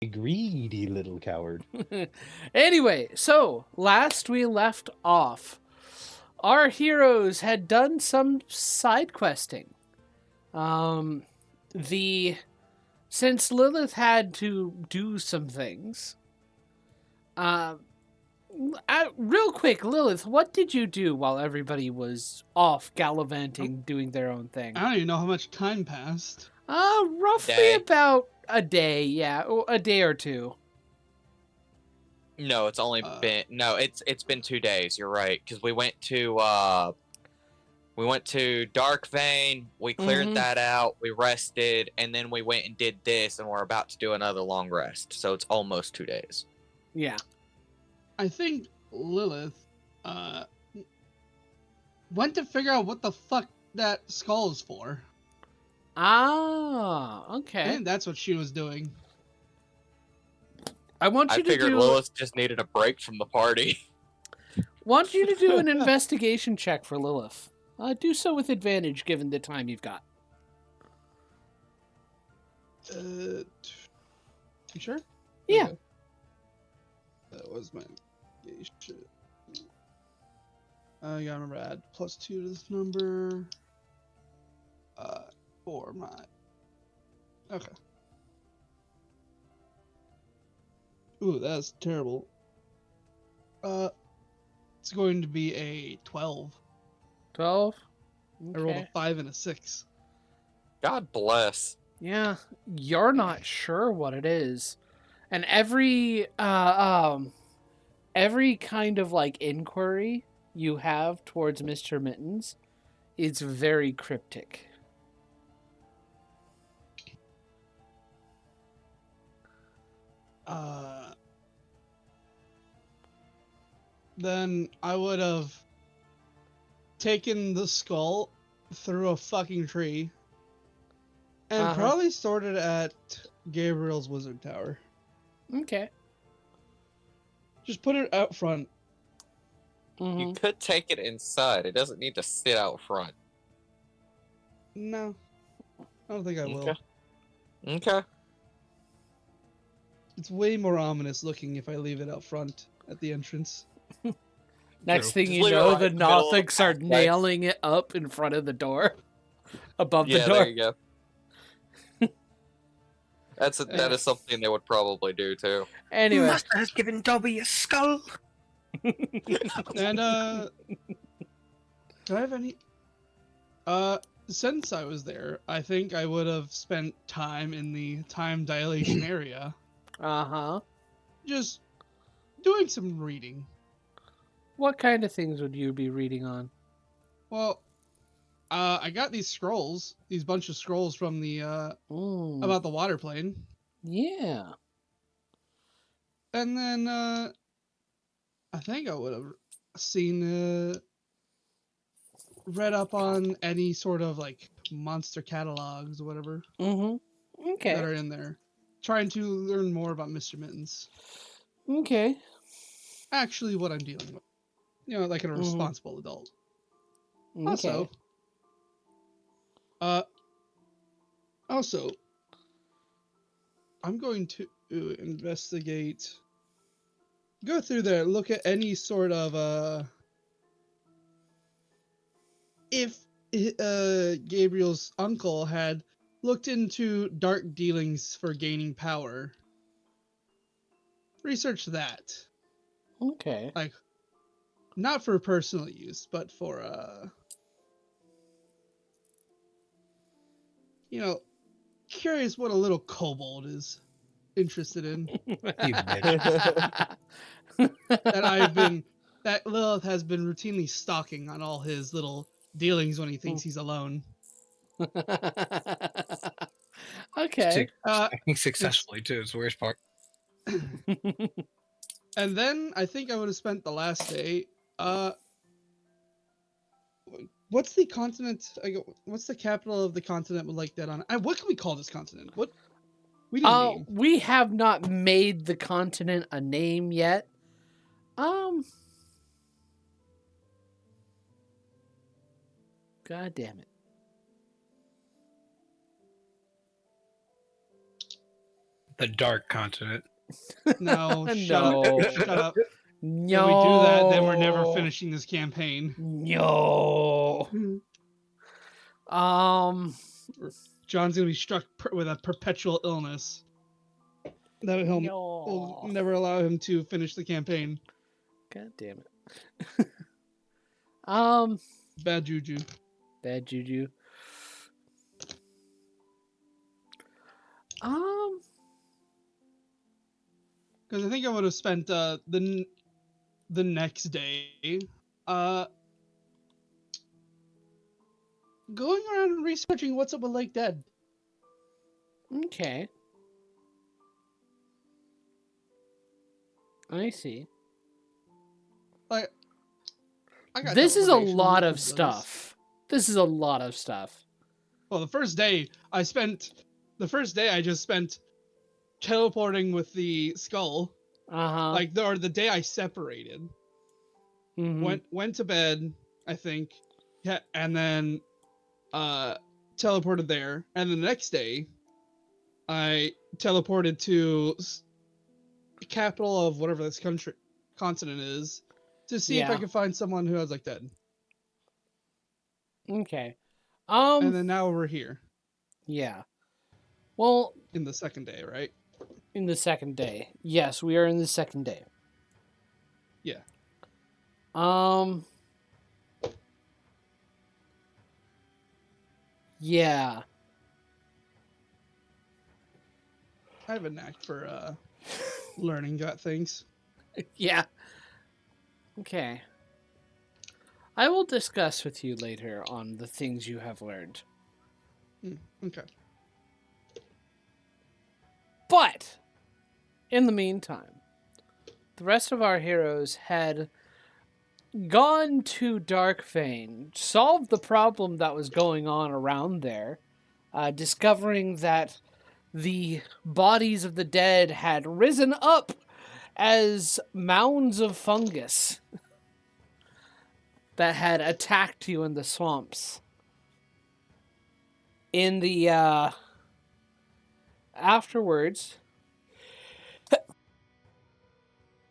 Greedy little coward. Anyway, so last we left off, our heroes had done some side questing. The since Lilith had to do some things. Real quick, Lilith, what did you do while everybody was off gallivanting, doing their own thing? I don't even know how much time passed. Roughly Day. about a day, yeah, a day or two. No, it's only been it's been 2 days. You're right, because we went to Dark Vein. We cleared that out. We rested, and then we went and did this, and we're about to do another long rest. So it's almost 2 days. Yeah. I think Lilith went to figure out what the fuck that skull is for. Ah, okay. I think that's what she was doing. I figured Lilith just needed a break from the party. Want you to do an investigation check for Lilith. Do so with advantage given the time you've got. You sure? Yeah. Okay. That was my shit. I gotta remember to add +2 to this number. For my. Okay. Ooh, that's terrible. It's going to be a 12. 12? Okay. I rolled a 5 and a 6. God bless. Yeah, you're not sure what it is. And every kind of like inquiry you have towards Mr. Mittens is very cryptic. Then I would have taken the skull through a fucking tree and probably stored it at Gabriel's Wizard Tower. Okay. Just put it out front. You could take it inside. It doesn't need to sit out front. No. I don't think I will. Okay. It's way more ominous looking if I leave it out front at the entrance. Next thing you know, the Nothics are nailing it up in front of the door. Above the door. Yeah, there you go. That is something they would probably do, too. Anyway. Master has given Dobby a skull. And, do I have any... since I was there, I think I would have spent time in the time dilation area. Just doing some reading. What kind of things would you be reading on? Well, I got these scrolls, these bunch of scrolls from the, about the water plane. Yeah. And then, I think I would have seen, read up on any sort of, like, monster catalogs or whatever. Okay. That are in there. Trying to learn more about Mr. Mittens. Okay. Actually, what I'm dealing with. You know, like a responsible adult. Okay. Also, I'm going to investigate, go through there, look at any sort of, if Gabriel's uncle had looked into dark dealings for gaining power. Research that. Okay. Like, not for personal use, but for, you know, curious what a little kobold is interested in. That Lilith has been routinely stalking on all his little dealings when he thinks he's alone. Okay. Successfully, too, is the worst part. And then I think I would have spent the last day, what's the continent? What's the capital of the continent with like that on it? What can we call this continent? What? We didn't name. We have not made the continent a name yet. God damn it. The Dark Continent. No, No. shut up. No. If we do that, then we're never finishing this campaign. No. John's gonna be struck with a perpetual illness. That will No. never allow him to finish the campaign. God damn it. Bad juju. Bad juju. Because I think I would have spent the next day going around and researching what's up with Lake Dead. Okay. I see. Like, This is a lot of stuff. This is a lot of stuff. Well, the first day I just spent teleporting with the skull. Uh-huh. Like, or the day I separated. Mhm. Went to bed, I think. Yeah, and then teleported there. And the next day, I teleported to the capital of whatever this continent is to see if I Yeah. could find someone who has like dead. Okay. And then now we're here Yeah. Well, in the second day, right? in the second day. Yes, we are in the second day. Yeah. Yeah. I have a knack for learning that things. Yeah. Okay. I will discuss with you later on the things you have learned. Okay. But in the meantime, the rest of our heroes had gone to Darkfane, solved the problem that was going on around there, discovering that the bodies of the dead had risen up as mounds of fungus that had attacked you in the swamps. In the afterwards,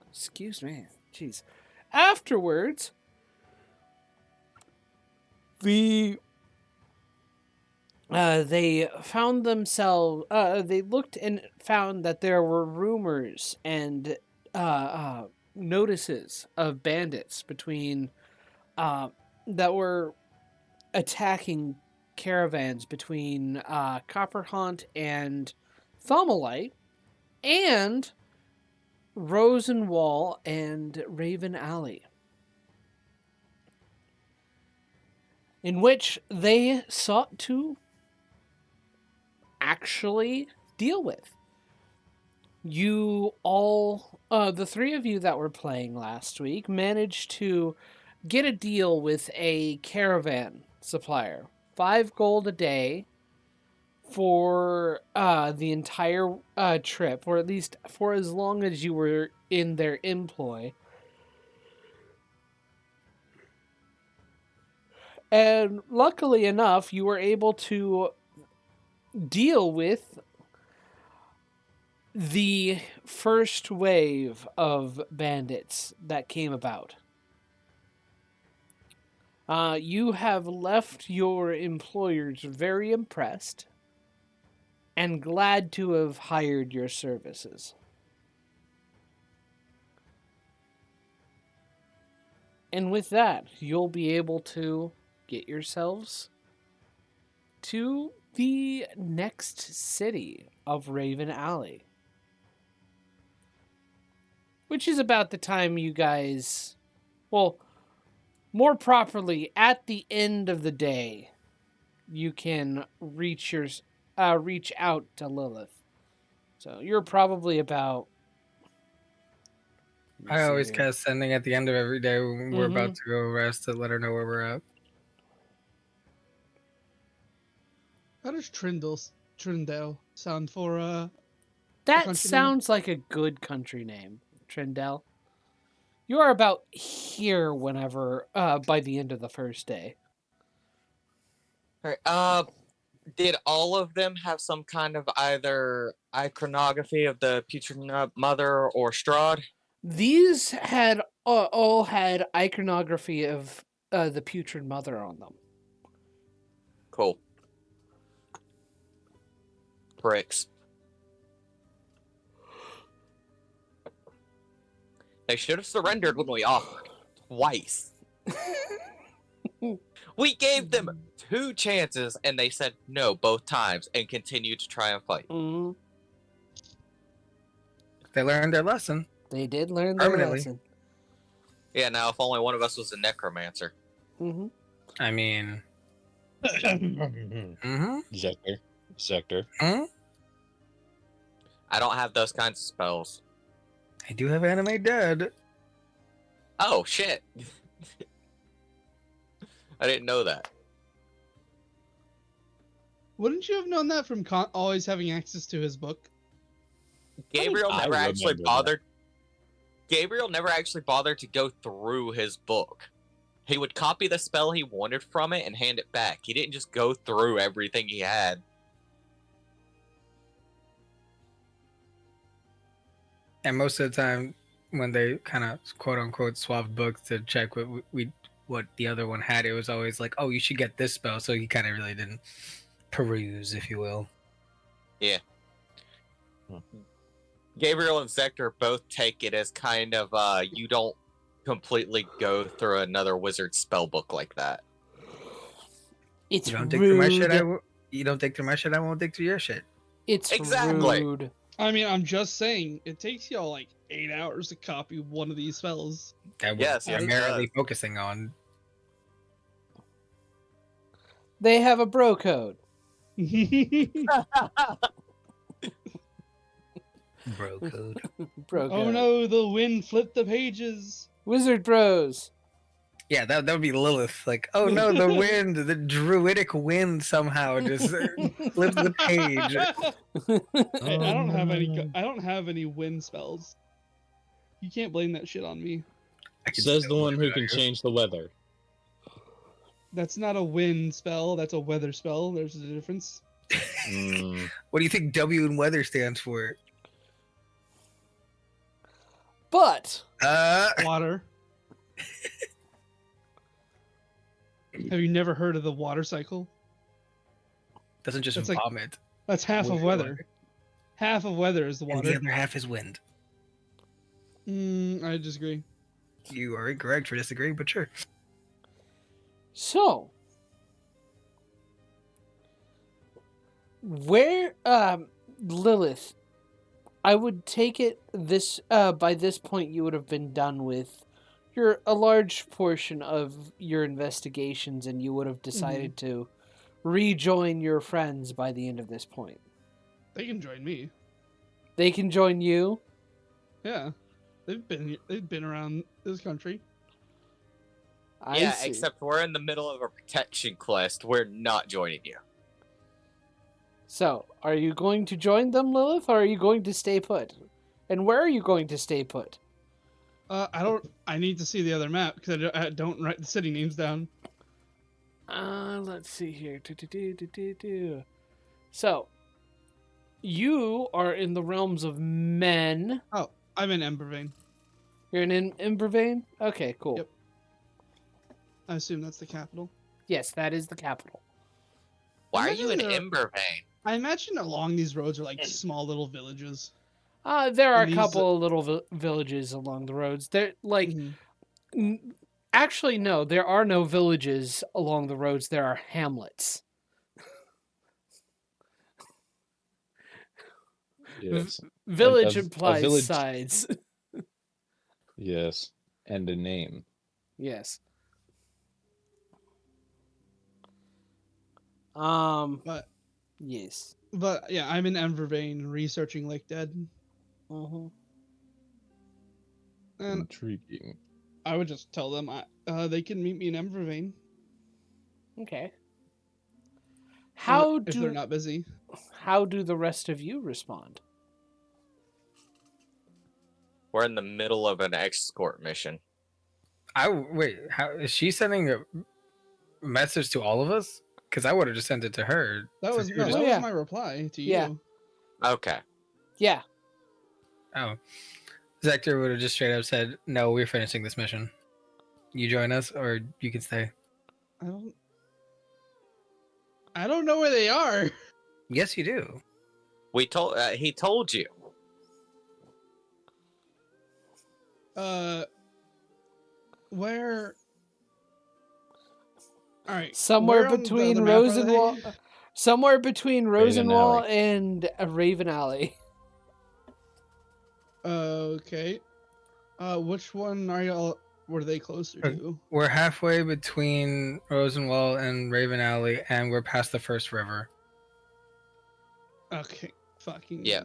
excuse me, jeez. Afterwards, they found themselves. They looked and found that there were rumors and notices of bandits between that were attacking caravans between Copperhaunt and Thaumalite, and Rosenwall and Raven Alley, in which they sought to actually deal with. You all, the three of you that were playing last week, managed to get a deal with a caravan supplier. 5 gold a day for the entire trip, or at least for as long as you were in their employ. And luckily enough, you were able to deal with the first wave of bandits that came about. You have left your employers very impressed and glad to have hired your services. And with that, you'll be able to get yourselves to the next city of Raven Alley, which is about the time you guys, well, more properly, at the end of the day, you can reach out to Lilith. So you're probably about. I always cast sending at the end of every day when we're about to go rest to let her know where we're at. How does Trindale sound for That sounds like a good country name, Trindale. You are about here whenever by the end of the first day. All right. Did all of them have some kind of either iconography of the putrid mother or Strahd? These had all had iconography of the putrid mother on them. Cool. Pricks. They should have surrendered when we offered. Twice. We gave them 2 chances and they said no both times and continued to try and fight. Mm-hmm. They learned their lesson. They did learn their Permanently. lesson. Yeah, now if only one of us was a necromancer. Mm-hmm. I mean, Zector. Hmm? I don't have those kinds of spells. I do have anime dead. Oh, shit. I didn't know that. Wouldn't you have known that from always having access to his book? Gabriel I never actually remember that. bothered. Gabriel never actually bothered to go through his book. He would copy the spell he wanted from it and hand it back. He didn't just go through everything he had. And most of the time, when they kind of quote unquote swapped books to check what the other one had, it was always like, "Oh, you should get this spell." So he kind of really didn't peruse, if you will. Yeah. Gabriel and Zector both take it as kind of you don't completely go through another wizard spell book like that. It's You don't dig through my shit. rude. You don't dig through my shit. I won't dig through your shit. It's Exactly. rude. I mean, I'm just saying, it takes y'all like 8 hours to copy one of these spells. That we're Yes, it primarily does. focusing on. They have a bro code. Bro code. Bro code. Oh no, the wind flipped the pages. Wizard bros. Yeah, that would be Lilith. Like, oh no, the wind, the druidic wind somehow just flipped the page. Hey, I don't have any wind spells. You can't blame that shit on me. I can Says the still one live who out can here. change the weather. That's not a wind spell. That's a weather spell. There's a difference. What do you think W in weather stands for? But Water. Have you never heard of the water cycle? Doesn't just That's like- vomit. That's half of Water. weather. Half of weather is the And water. the other half is wind. I disagree. You are incorrect for disagreeing, but sure. so where Lilith, I would take it this by this point you would have been done with a large portion of your investigations and you would have decided to rejoin your friends by the end of this point. They can join me. They can join you. Yeah, they've been around this country. I Yeah, see. except we're in the middle of a protection quest. We're not joining you. So, are you going to join them, Lilith, or are you going to stay put? And where are you going to stay put? I need to see the other map because I don't write the city names down. Let's see here. So, you are in the realms of men. Oh, I'm in Embervane. You're in Embervane? Okay, cool. Yep. I assume that's the capital. Yes, that is the capital. Why are you in Imagine Embervane? I imagine along these roads are like small little villages. There are a These- couple of little villages along the roads. They're like, Mhm. actually, no, there are no villages along the roads. There are hamlets. Yes. Village a implies village- sides. Yes. And a name. Yes. But Yes. but yeah, I'm in Embervane researching Lake Dead, Mm-hmm. and Intriguing. I would just tell them they can meet me in Embervane. Okay. How if they're not busy. how do the rest of you respond? We're in the middle of an escort mission. Wait, how is she sending a message to all of us? Because I would have just sent it to her. That was Since you no, were that just- was my reply to you. Yeah. Okay. Yeah. Oh. Zector would have just straight up said, "No, we're finishing this mission. You join us, or you can stay." I don't know where they are. Yes, you do. He told you. Where? All right. Somewhere where on between the map are they? Rosenwall, somewhere between Raven Rosenwall Alley. and Raven Alley. Okay. Which one are y'all? Were they closer to? We're halfway between Rosenwall and Raven Alley, and we're past the first river. Okay. Fucking. Yeah.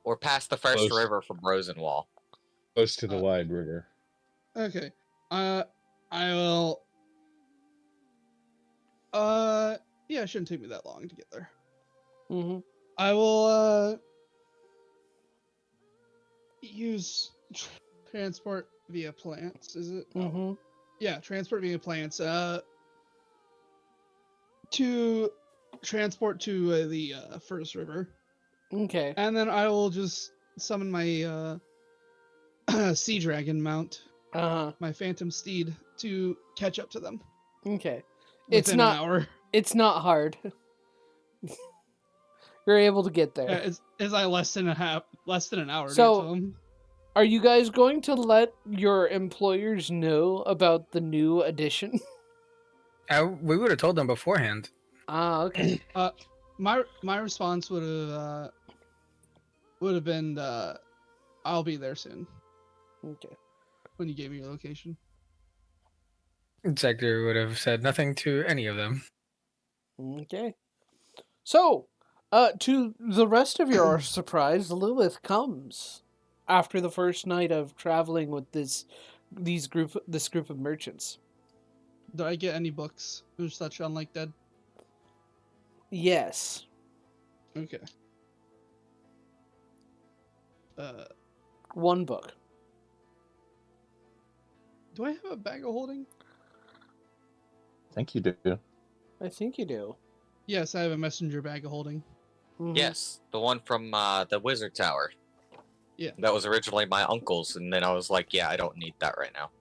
We're past the first Close. river from Rosenwall. Close to the wide river. Okay. I will. Yeah, it shouldn't take me that long to get there. Mm-hmm. I will. Use transport via plants. Is it? No. Mm-hmm. Yeah, transport via plants. To transport to the first river, Okay. and then I will just summon my sea dragon mount, Uh-huh. my phantom steed, to catch up to them. Okay. Within an hour. It's not hard. You're able to get there. Is I less than an hour to So- get to them. Are you guys going to let your employers know about the new addition? We would have told them beforehand. Ah, okay. My response would have been I'll be there soon Okay. when you gave me your location. Zector would have said nothing to any of them. Okay. So, to the rest of your surprise, Lilith comes after the first night of traveling with this group of merchants. Did I get any books? Who's such unlike dead? Yes. Okay. One book. Do I have a bag of holding? I think you do. I think you do. Yes, I have a messenger bag of holding. Mhm. Yes, the one from the Wizard Tower. Yeah. That was originally my uncle's, and then I was like, yeah, I don't need that right now.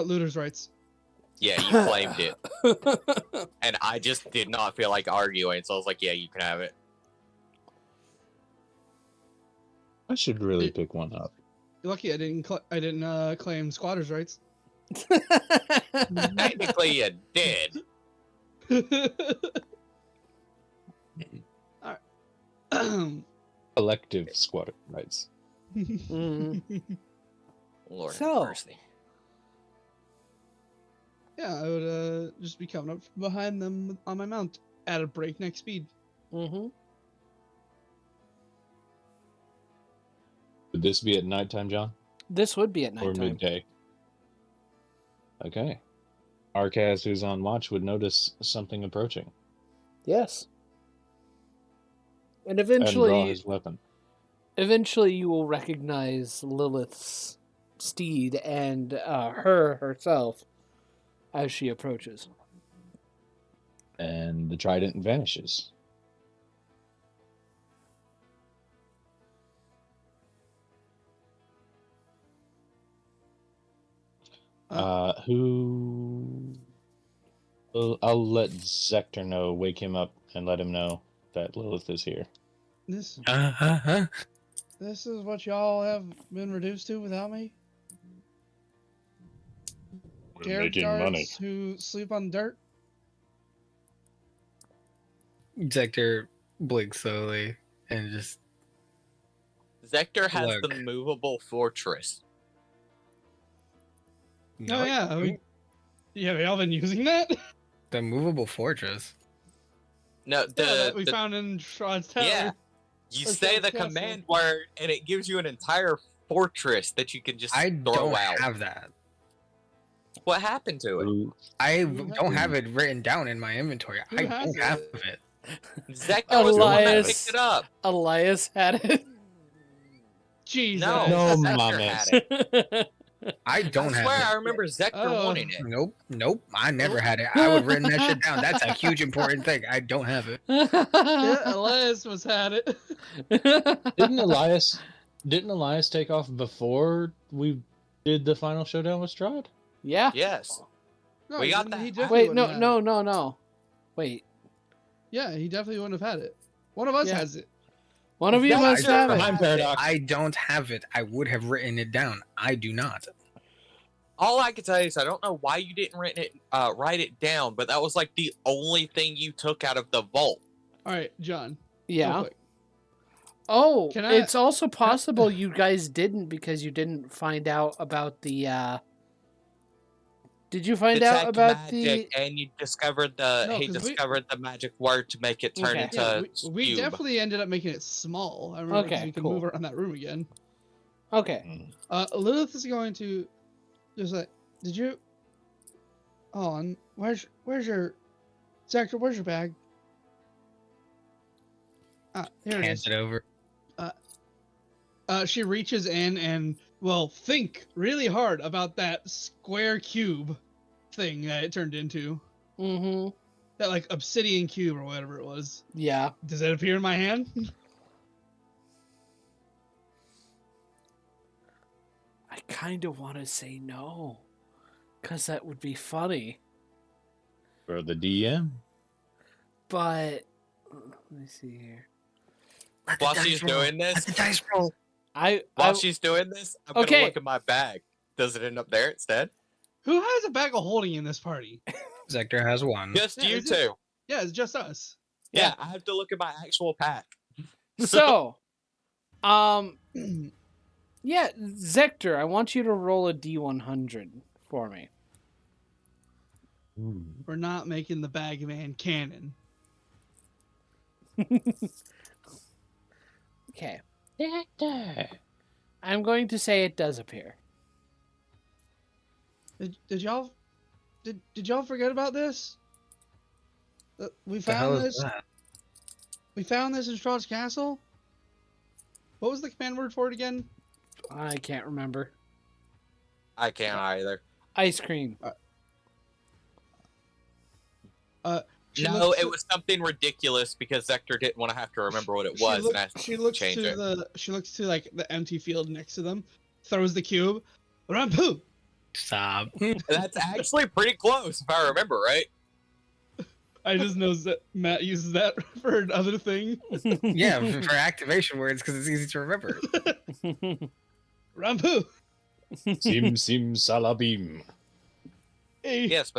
Looter's rights. Yeah, you claimed it. And I just did not feel like arguing, so I was like, yeah, you can have it. I should really pick one up. You're lucky I didn't claim squatters' rights. Technically, you did. Alright. Collective squatter rights. Mhm. Lord So- have mercy. Yeah, I would just be coming up from behind them on my mount at a breakneck speed. Mhm. Would this be at nighttime, John? This would be at Or nighttime. midday? Okay. Arcaz, who's on watch, would notice something approaching Yes. And and draw eventually, his weapon. you will recognize Lilith's steed and her herself as she approaches. And the trident vanishes. Who? Well, I'll let Zector know, wake him up, and let him know that Lilith is here. This Uh-huh. this is what y'all have been reduced to without me? Garrett guards who sleep on dirt? Zector blinks slowly and just Zector has Look. the movable fortress. Oh yeah. Yeah, y'all been using that? The movable fortress. No, Yeah, that we found in Shroud's Tower. yeah. You Or say Shroud's the Castle. command word, and it gives you an entire fortress that you can just I throw don't out. have that. What happened to it? Who- I Who don't has have it written down in my inventory. Who I has don't have it? it. Zector was the one that Elias. picked it up. Elias had it. Jesus. No, No, Zector Mamet. had it. I don't I have swear it. I remember Zector Oh. wanting it. Nope. I never had it. I would have written that shit down. That's a huge important thing. I don't have it. Yeah, Elias was had it. Didn't Elias take off before we did the final showdown with Strahd? Yeah. Yes. No, We he got wouldn't- that. He definitely Wait, wouldn't no, have no, had no, no. Wait. it. Yeah, he definitely wouldn't have had it. One of us Yeah. has it. One of you No, must I have don't it. Time paradox. I don't have it. I would have written it down. I do not. All I can tell you is I don't know why you didn't write it down, but that was like the only thing you took out of the vault. All right, John. Yeah. Real quick. Oh, Can I- it's also possible you guys didn't because you didn't find out about the. Did you find out Detect about magic, the? and you discovered the No, he 'cause we- discovered the magic word to make it turn Okay. into Yeah, we cube. definitely ended up making it small. I remember 'cause Okay, we can cool. move around that room again. Okay. Lilith is going to just like, did you? Hold on, where's your Zector? Where's your bag? Here it Hands is. it over. She reaches in and think really hard about that square cube thing that it turned into. Mm-hmm. That like obsidian cube or whatever it was. Yeah. Does it appear in my hand? I kind of want to say no, because that would be funny. For the DM. But let me see here. While she's doing Let this, the dice roll. while she's doing this, I'm Okay. gonna look at my bag. Does it end up there instead? Who has a bag of holding in this party? Zector has one. Just Yeah, you it's just- two. Yeah, it's just us. Yeah, I have to look at my actual pack. So, yeah, Zector, I want you to roll a D100 for me. We're not making the bag man canon. Okay. I'm going to say it does appear. Did y'all forget about this? We The hell found is this. that? We found this in Strahd's castle. What was the command word for it again? I can't remember. I can't either. Ice cream. She No, looks it to- was something ridiculous because Zector didn't want to have to remember what it she was look- and asked she to looks change to it. she looks to like the empty field next to them, throws the cube. Rampu. Stop. That's actually pretty close, if I remember right. I just know that Matt uses that for another thing. Yeah, for activation words because it's easy to remember. Rampu. Sim salabim. Hey, Yes,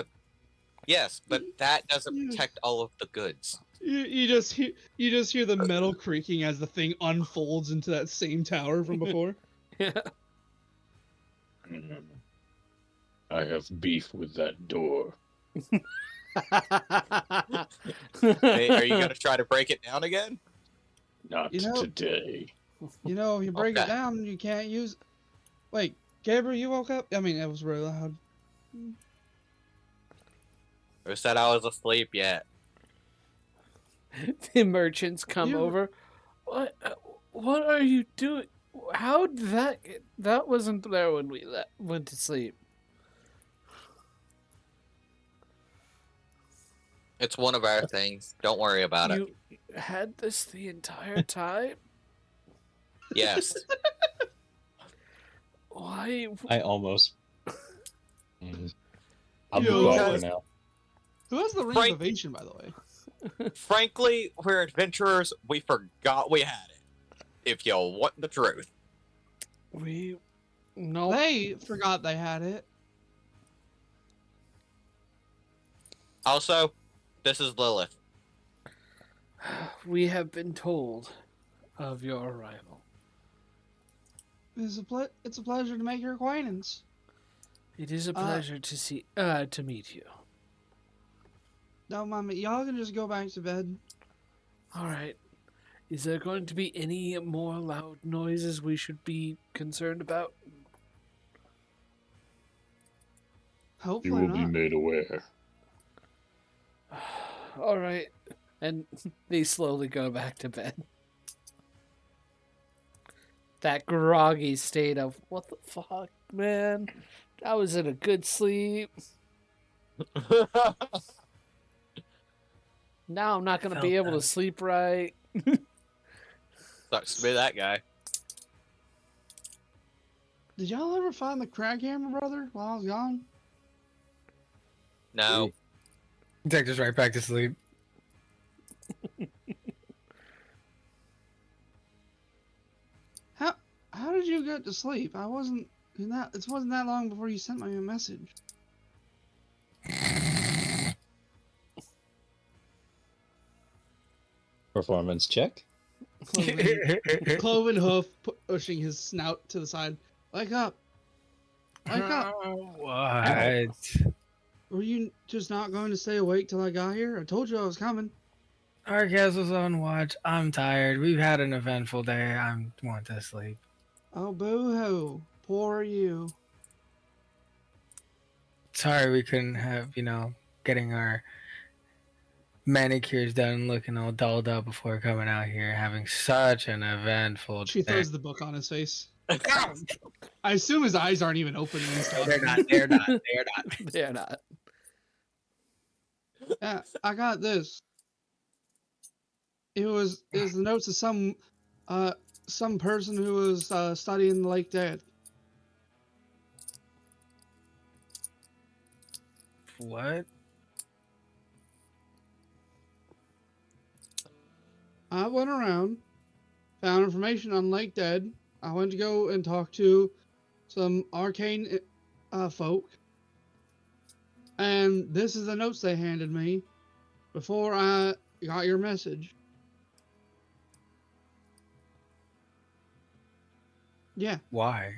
but that doesn't protect all of the goods. you just hear the metal creaking as the thing unfolds into that same tower from before. I have beef with that door. Hey, are you gonna try to break it down again? Not You know- today. You know, if you break it Okay. down, you can't use. Wait, Gabriel, you woke up? I mean, it was really loud. Who said I was asleep yet? The merchants come You- over. What are you doing? How did that wasn't there when we went to sleep? It's one of our things. Don't worry about it. You had this the entire time? Yes. Why? I almost. I'll Yo, be quiet because- for now. Who has the ring Frank- of evasion, by the way? Frankly, we're adventurers. We forgot we had it. If you want the truth. No. They forgot they had it. Also, this is Lilith. We have been told of your arrival. It's a pleasure to make your acquaintance. It is a pleasure to meet you. No, Mama, y'all can just go back to bed. All right. Is there going to be any more loud noises we should be concerned about? You Hopefully will be not. made aware. All right. And they slowly go back to bed. that groggy state of, what the fuck, man? I was in a good sleep. Now I'm not going to be able to sleep right. Sucks to be that guy. Did y'all ever find the Crackhammer brother while I was gone? No. Take us right back to sleep. How did you get to sleep? I wasn't in that. It wasn't that long before you sent me a message. Performance check. Cloven hoof pushing his snout to the side. Wake up! Wake up! What? Were you just not going to stay awake till I got here? I told you I was coming. Arcaz was on watch. I'm tired. We've had an eventful day. I want to sleep. Oh, boo-hoo. Poor you. Sorry we couldn't have, getting our manicures done looking all dolled up before coming out here, having such an eventful She day. throws the book on his face. I assume his eyes aren't even open when he's talking. They're not. They're not. Yeah, I got this. It was the notes of some person who was studying the Lake Dead. What? I went around, found information on Lake Dead. I went to go and talk to some arcane folk. And this is the notes they handed me before I got your message. Yeah. Why?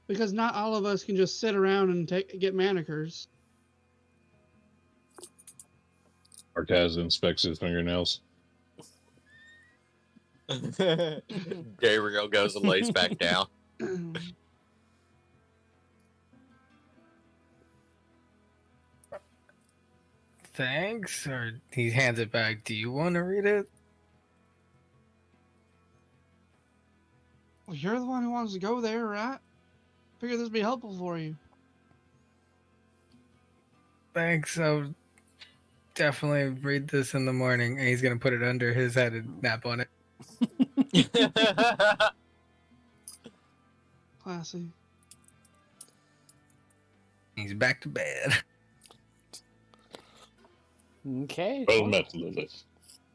Because not all of us can just sit around and get manicures. Arcaz inspects his fingernails. Gabriel goes and lays back down. Thanks, or he hands it back. Do you want to read it? Well, you're the one who wants to go there, right? Figure this would be helpful for you. Thanks. I'll definitely read this in the morning. And he's gonna put it under his head and nap on it. Classy. He's back to bed. Okay. Well met, Lilith.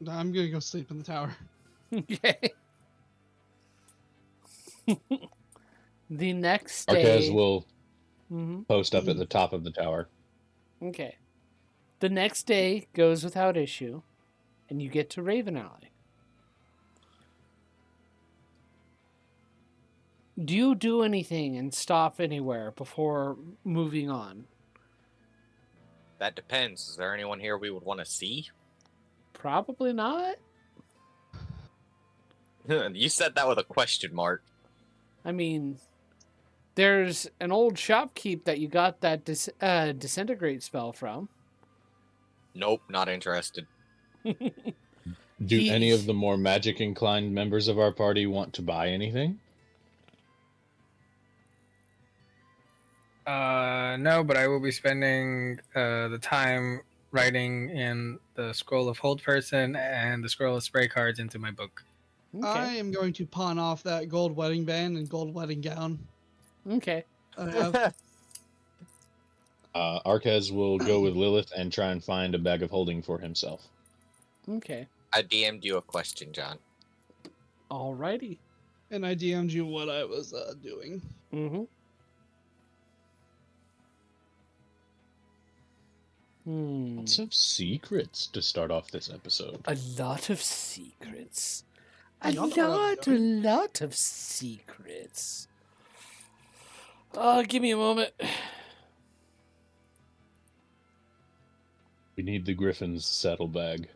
I'm gonna go sleep in the tower. Okay. The next day. Arcaz will post up at the top of the tower. Okay. The next day goes without issue, and you get to Raven Alley. Do you do anything and stop anywhere before moving on? That depends. Is there anyone here we would want to see? Probably not. You said that with a question mark. I mean, there's an old shopkeep that you got that disintegrate spell from. Nope, not interested. Do any of the more magic-inclined members of our party want to buy anything? No, but I will be spending the time writing in the Scroll of Hold Person and the Scroll of Spray Cards into my book. Okay. I am going to pawn off that gold wedding band and gold wedding gown. Okay. I have. Arcaz will go with Lilith and try and find a bag of holding for himself. Okay. I DM'd you a question, John. Alrighty. And I DM'd you what I was doing. Mm-hmm. Lots of secrets to start off this episode. A lot of secrets. I don't know what I'm A lot of secrets. Give me a moment. We need the Griffin's saddlebag.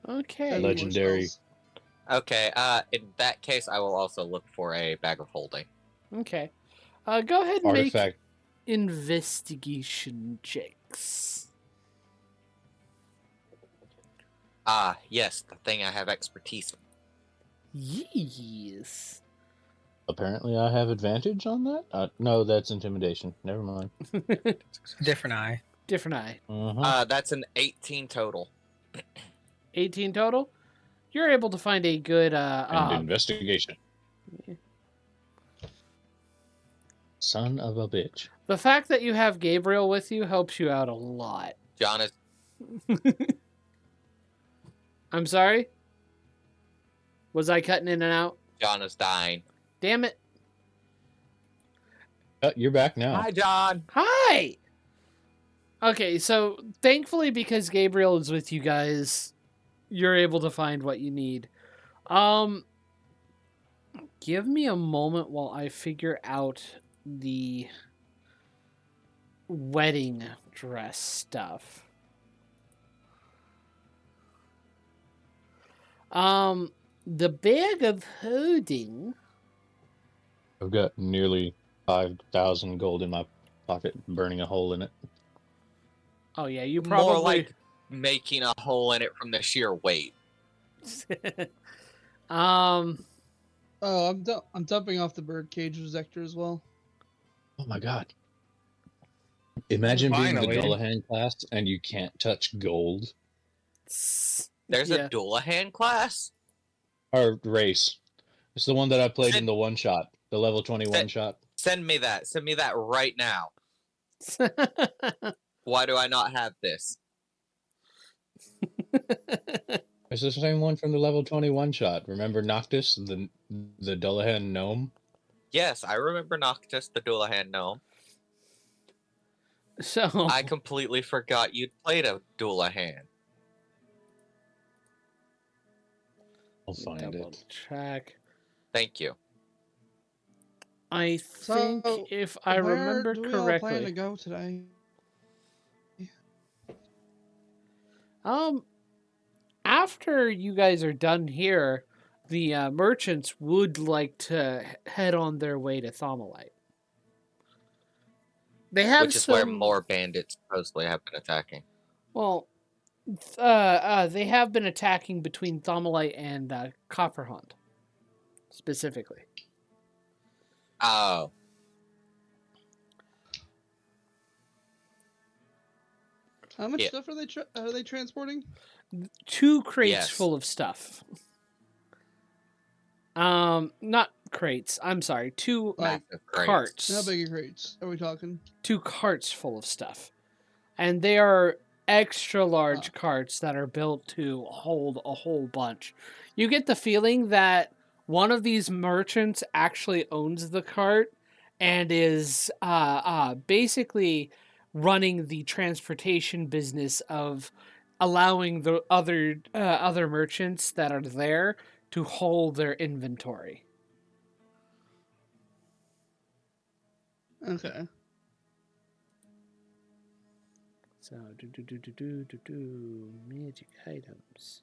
Okay. Legendary. Okay, in that case, I will also look for a bag of holding. Okay. Go ahead and make Artifact. investigation checks. Ah, yes, the thing I have expertise in. Yes. Apparently, I have advantage on that. No, that's intimidation. Never mind. Different eye. Different eye. That's an 18 total. 18 total. You're able to find a good And investigation. Yeah. Son of a bitch. The fact that you have Gabriel with you helps you out a lot. John is I'm sorry? Was I cutting in and out? John is dying. Damn it. You're back now. Hi, John. Hi! Okay, so thankfully because Gabriel is with you guys, you're able to find what you need. Give me a moment while I figure out the wedding dress stuff. The bag of holding. I've got nearly 5,000 gold in my pocket, burning a hole in it. Oh yeah, you probably More like making a hole in it from the sheer weight. Oh, I'm dumping off the birdcage with Zector as well. Oh my god. Imagine being Finally. the Dullahan class and you can't touch gold. There's Yeah. a Dullahan class? Or race. It's the one that I played in the one shot. The level 21 shot. Send me that. Send me that right now. Why do I not have this? It's the same one from the level 21 shot. Remember Noctis, the Dullahan gnome? Yes, I remember Noctis, the Dullahan gnome. So I completely forgot you'd played a Dullahan. I'll find double it. check. Thank you. I think So, if I remember Where do we all plan to correctly, go today? after you guys are done here, the merchants would like to head on their way to Thermalite. They have Which is some, where more bandits supposedly have been attacking. Well, they have been attacking between Thermalite and Copperhunt, specifically. Oh. How much Yeah. stuff are they transporting? 2 crates Yes. full of stuff. Not crates. I'm sorry. 2 Like, Massive crates. carts. How big are crates are we talking? 2 carts full of stuff. And they are extra large carts that are built to hold a whole bunch. You get the feeling that one of these merchants actually owns the cart and is basically running the transportation business of allowing the other merchants that are there to hold their inventory. Okay. So, magic items.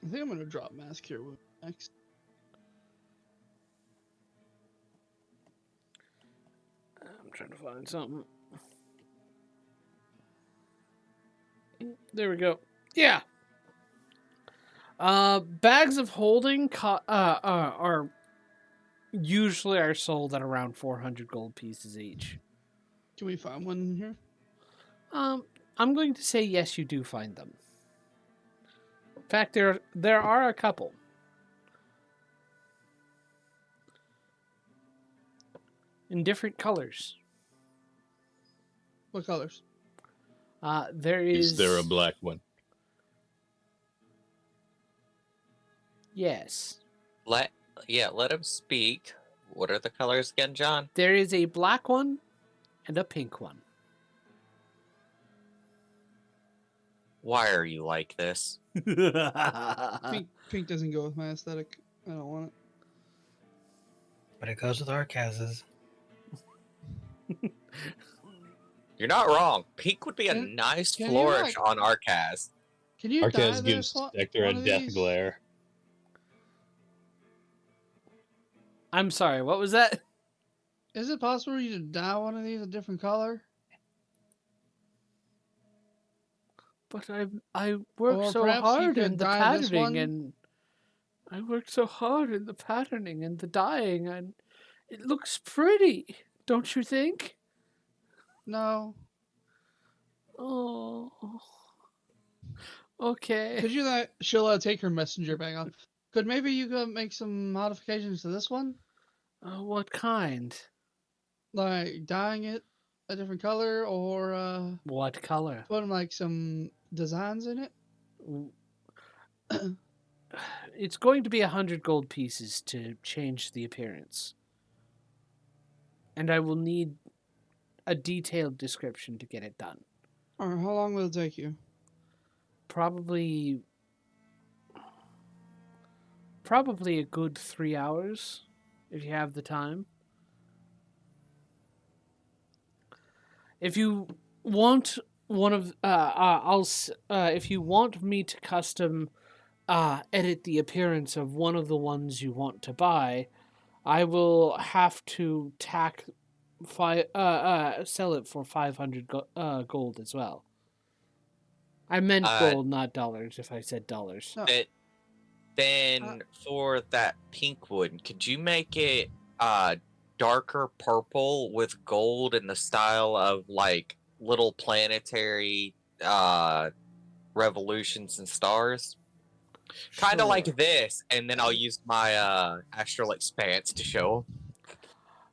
I think I'm gonna drop mask here next. I'm trying to find something. There we go. Yeah. Bags of holding are usually sold at around 400 gold pieces each. Can we find one in here? I'm going to say yes, you do find them. In fact, there are a couple. In different colors. What colors? There is. Is there a black one? Yes. Let him speak. What are the colors again, John? There is a black one and a pink one. Why are you like this? Pink doesn't go with my aesthetic. I don't want it. But it goes with Arcaz's. You're not wrong. Pink would be a Can- nice can you, flourish like- on Arcaz. Can you dye Arcaz gives Spectre a one of death these? glare. I'm sorry, what was that? Is it possible for you to dye one of these a different color? But I worked Or so perhaps you hard could in the dye this patterning one. and I worked so hard in the patterning and the dyeing and it looks pretty, don't you think? No. Oh. Okay. Could you let she'll take her messenger bag off? Could maybe you go make some modifications to this one, What kind? like dyeing it a different color, or What color? putting like some designs in it? It's going to be 100 gold pieces to change the appearance. And I will need a detailed description to get it done. Or how long will it take you? Probably a good 3 hours if you have the time. If you want one of if you want me to custom edit the appearance of one of the ones you want to buy, I will have to sell it for 500 gold as well. I meant gold, not dollars. If I said dollars, No. Then for that pink one, could you make it darker purple with gold in the style of like little planetary revolutions and stars? Kind of Sure. like this, and then I'll use my astral expanse to show 'em.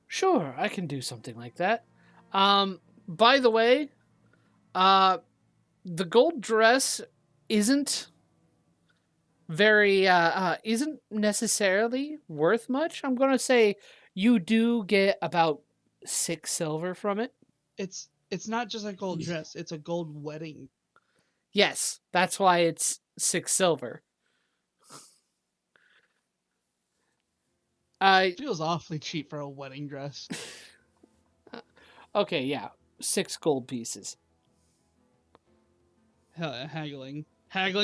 Sure, I can do something like that. By the way, the gold dress isn't isn't necessarily worth much. I'm gonna say you do get about 6 silver from it. It's not just a gold dress; it's a gold wedding. Yes, that's why it's 6 silver. Feels awfully cheap for a wedding dress. Okay, yeah, 6 gold pieces. Haggling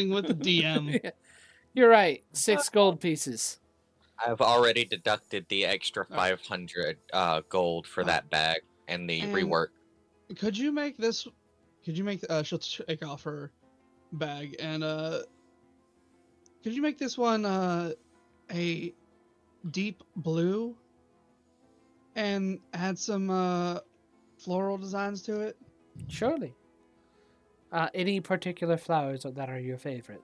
with the DM. You're right, 6 gold pieces. I've already deducted the extra 500 gold for that bag and the rework. Could you make this? Could you make? She'll take off her bag and could you make this one a deep blue and add some floral designs to it? Surely. Any particular flowers that are your favorite?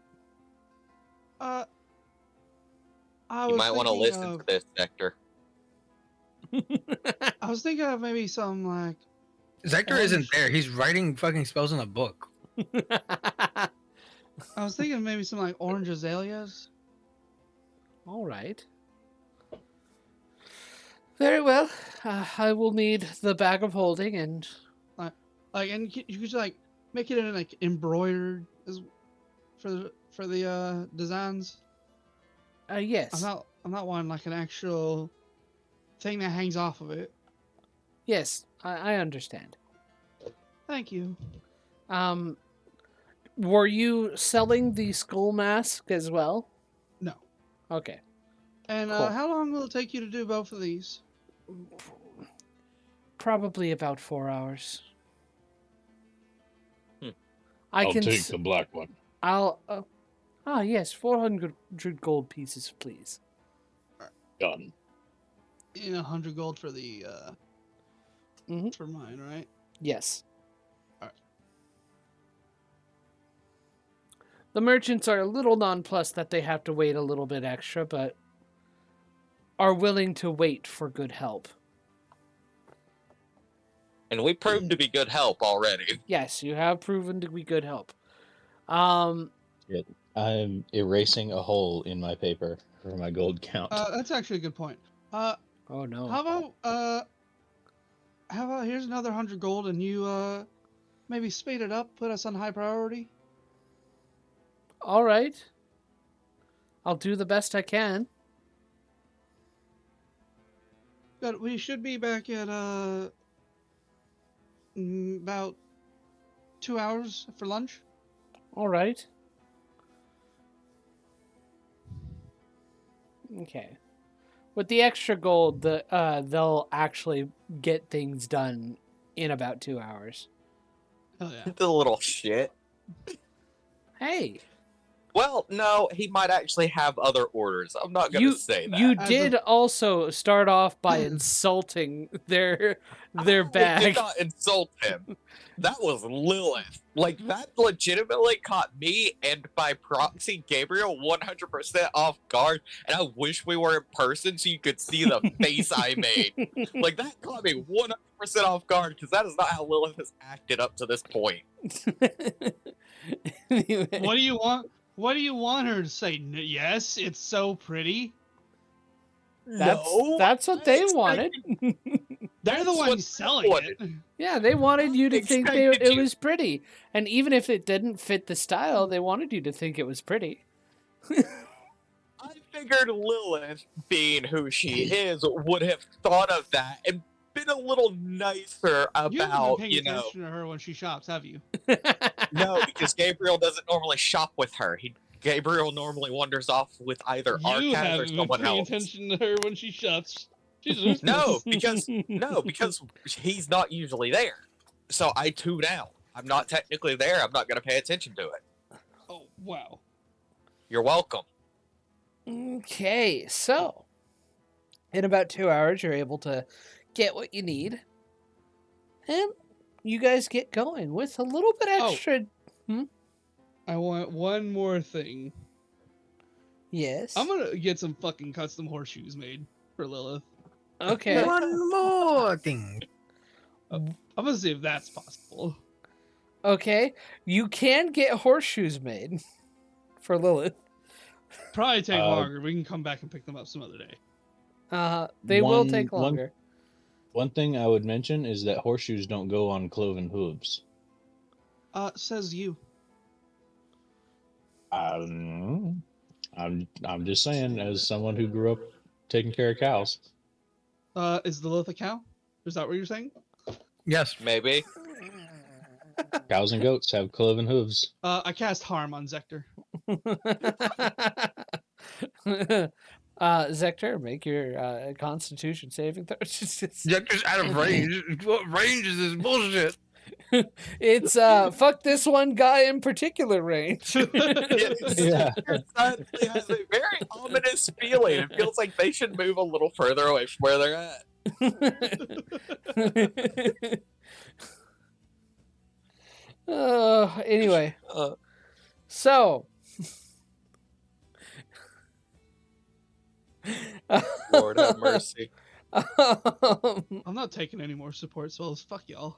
I You was might want to thinking listen of, to this, Sector. I was thinking of maybe some like. Zector isn't there. He's writing fucking spells in a book. I was thinking of maybe some like orange azaleas. All right. Very well. I will need the bag of holding and And you could like make it in like embroidered for the designs. yes. I'm not wanting like an actual thing that hangs off of it. Yes, I understand. Thank you. Were you selling the skull mask as well? No. Okay. And Cool. how long will it take you to do both of these? Probably about 4 hours. I'll take the black one. I'll. Yes, 400 gold pieces, please. Done. In 100 gold for the Mhm. for mine, right? Yes. Alright. The merchants are a little nonplussed that they have to wait a little bit extra, but are willing to wait for good help. And we proved to be good help already. Yes, you have proven to be good help. I'm erasing a hole in my paper for my gold count. That's actually a good point. Oh no. How about here's another 100 gold and you maybe speed it up, put us on high priority? All right. I'll do the best I can. Good. We should be back at about 2 hours for lunch. All right. Okay. With the extra gold, they'll actually get things done in about 2 hours. Hell yeah. The little shit. Hey. Well, no, he might actually have other orders. I'm not going to say that. You did also start off by insulting their I bag. did not insult him. That was Lilith. Like, that legitimately caught me and by proxy Gabriel 100% off guard, and I wish we were in person so you could see the face I made. Like, that caught me 100% off guard, because that is not how Lilith has acted up to this point. Anyway. What do you want? What do you want her to say? Yes, it's so pretty. That's what they wanted. They're the ones selling it. Yeah, they wanted you to think Expected it you- was pretty. And even if it didn't fit the style, they wanted you to think it was pretty. I figured Lilith, being who she is, would have thought of that and been a little nicer You haven't been about, paying you know. attention to her when she shops, have you? No, because Gabriel doesn't normally shop with her. Gabriel normally wanders off with either You Arcaz or haven't been someone paying else. attention to her when she shops. She's ruthless. No, because he's not usually there. So I tune out. I'm not technically there. I'm not going to pay attention to it. Oh, wow. You're welcome. Okay, so in about 2 hours, you're able to get what you need. And you guys get going with a little bit extra. I want one more thing. Yes. I'm gonna get some fucking custom horseshoes made for Lilith. Okay. One more thing. I'm gonna see if that's possible. Okay. You can get horseshoes made for Lilith. Probably take longer. We can come back and pick them up some other day. They will take longer. One thing I would mention is that horseshoes don't go on cloven hooves. Says you. I'm just saying, as someone who grew up taking care of cows. Is Lilith a cow? Is that what you're saying? Yes. Maybe. Cows and goats have cloven hooves. I cast harm on Zector. Zector, make your Constitution saving throw. Just out of range. What range is this bullshit? It's fuck this one guy in particular range. Yeah. It suddenly has a very ominous feeling. It feels like they should move a little further away from where they're at. Anyway, so Lord have mercy. I'm not taking any more support spells. Fuck y'all.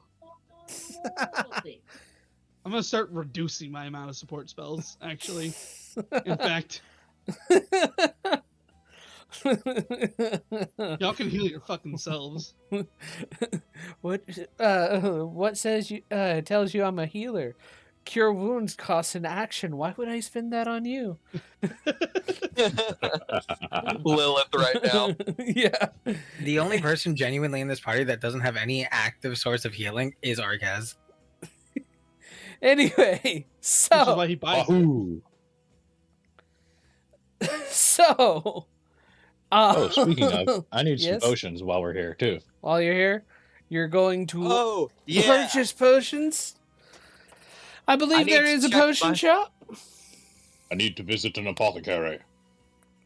I'm gonna start reducing my amount of support spells, actually. In fact, y'all can heal your fucking selves. What says you tells you I'm a healer? Cure wounds costs an action. Why would I spend that on you? Lilith right now. Yeah. The only person genuinely in this party that doesn't have any active source of healing is Arcaz. Anyway, Which is so why he buys it. Wahoo! so Speaking of, I need Yes? some potions while we're here too. while you're here, you're going to Oh, yeah. purchase potions. I believe need there to is a check potion my- shop. I need to visit an apothecary.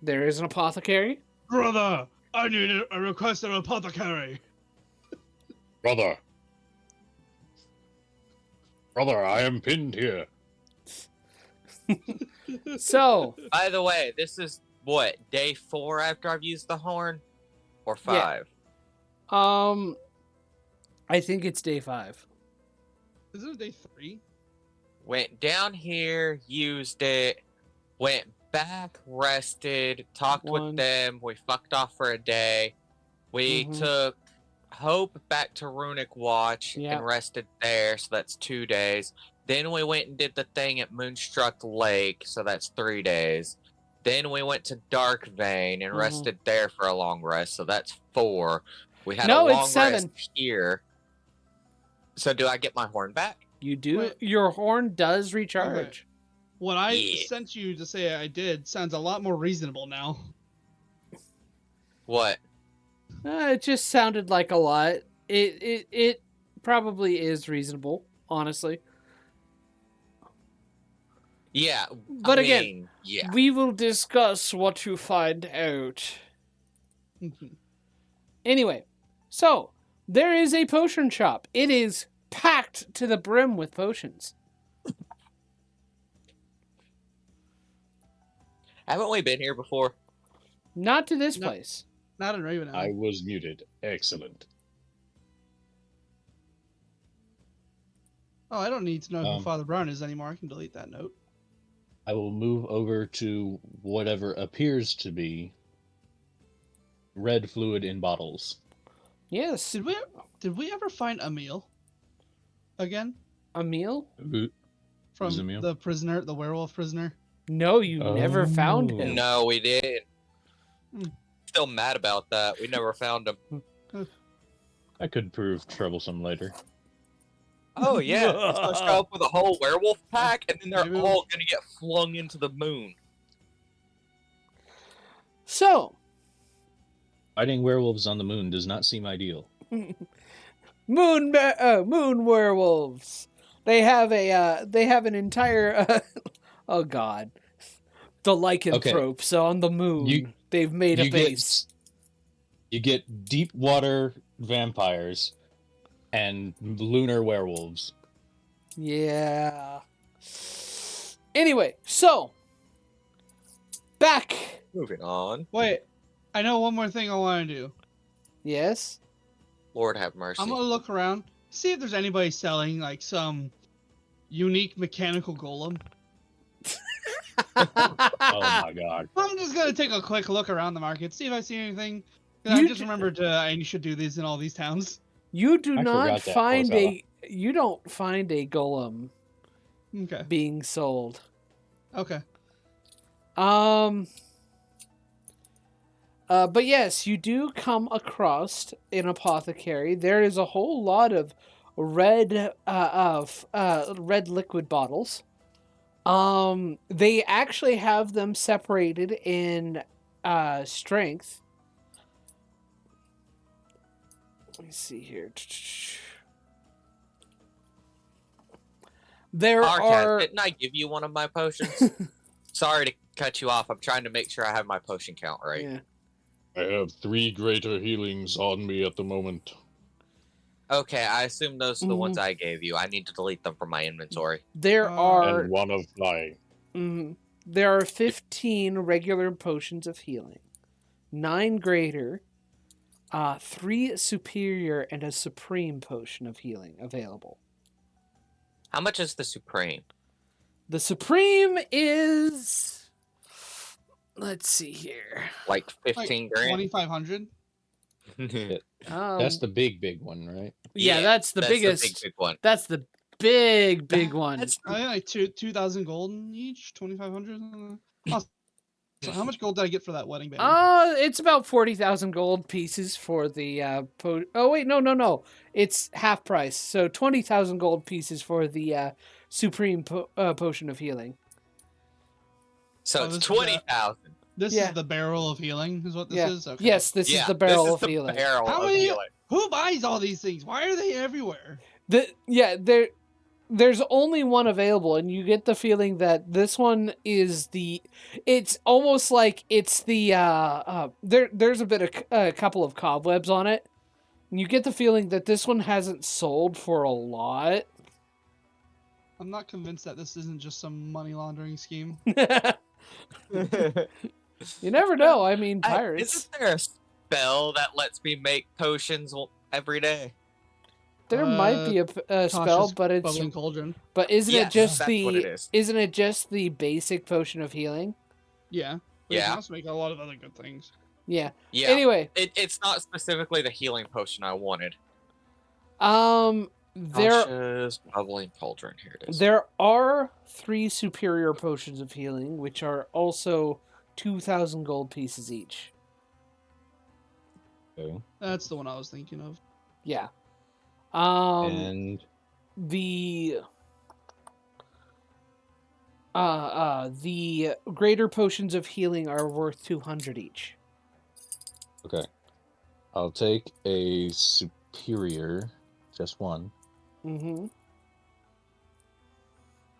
There is an apothecary. Brother, I need a request of apothecary. Brother, I am pinned here. So, By the way, this is what, day 4 after I've used the horn? Or 5? I think it's day 5. Isn't it day 3? Went down here, used it, went back, rested, talked One. with them, we fucked off for a day. We Mhm. took Hope back to Runic Watch Yeah. and rested there, so that's 2 days. Then we went and did the thing at Moonstruck Lake, so that's 3 days. Then we went to Dark Vein and Mhm. rested there for a long rest, so that's 4. We had No, a it's long 7. rest here. So do I get my horn back? You do. Wait. Your horn does recharge. What I Yeah. sent you to say I did sounds a lot more reasonable now. What? It just sounded like a lot. It probably is reasonable, honestly. Yeah, But again, mean, yeah. we will discuss what you find out. Anyway, so there is a potion shop. It is packed to the brim with potions. Haven't we been here before? Not to this No. place. Not in Ravenel. I was muted. Excellent. Oh, I don't need to know who Um, Father Brown is anymore. I can delete that note. I will move over to whatever appears to be red fluid in bottles. Yes. Did we ever find Emil again A meal? from Emil? the prisoner, the werewolf prisoner? No, you never found Oh. him. No, we didn't. Hmm. Still mad about that. We never found him. I could prove troublesome later. Oh yeah, he's gonna show up with a whole werewolf pack, and then they're Maybe all gonna get flung into the moon. So, Fighting werewolves on the moon does not seem ideal. moon werewolves. They have an entire oh god, the lycanthropes on the moon. They've made a base. You get deep water vampires and lunar werewolves. Yeah. Anyway, so back. Moving on. Wait, I know one more thing I want to do. Yes. Lord have mercy. I'm gonna look around, see if there's anybody selling like some unique mechanical golem. Oh my god. I'm just gonna take a quick look around the market, see if I see anything. 'Cause I just remembered I should do these in all these towns. You do I not forgot that, find Borislav. you don't find a golem Okay. being sold. Okay. But yes, you do come across an apothecary. There is a whole lot of red red liquid bottles. They actually have them separated in strength. Let me see here. There Arcas, are. didn't I give you one of my potions? Sorry to cut you off. I'm trying to make sure I have my potion count right. Yeah. I have 3 greater healings on me at the moment. Okay, I assume those are the ones I gave you. I need to delete them from my inventory. There are. And 1 of flying. There are 15 regular potions of healing, 9 greater, 3 superior, and a supreme potion of healing available. How much is the Supreme? The supreme is, let's see here. Like 15 grand? 2,500. That's the big one, right? Yeah, that's the biggest. The big one. That's the big one. I think like 2,000 gold each, 2,500. So how much gold did I get for that wedding band? It's about 40,000 gold pieces for the oh wait, no. It's half price. So 20,000 gold pieces for the supreme potion of healing. So this it's is the- 20,000. This Yeah. is the barrel of healing, is what this is? Okay. Yes, this is the barrel this is of the healing. barrel How of many- healing. Who buys all these things? Why are they everywhere? There's only one available, and you get the feeling that this one is it's almost like it's the there's a couple of cobwebs on it, and you get the feeling that this one hasn't sold for a lot. I'm not convinced that this isn't just some money laundering scheme. You never know. I mean, pirates. Isn't there a spell that lets me make potions every day? There might be a spell, Tasha's but bubbling cauldron. isn't Yes, it just that's what it is. isn't it just the basic potion of healing? Yeah. But you Yeah. can also make a lot of other good things. Yeah. Yeah. Anyway, It's not specifically the healing potion I wanted. there Tasha's bubbling cauldron. Here it is. there are 3 superior potions of healing, which are also 2,000 gold pieces each. Okay. That's the one I was thinking of. Yeah. And The greater potions of healing are worth 200 each. okay. I'll take a superior, just one. Mm-hmm.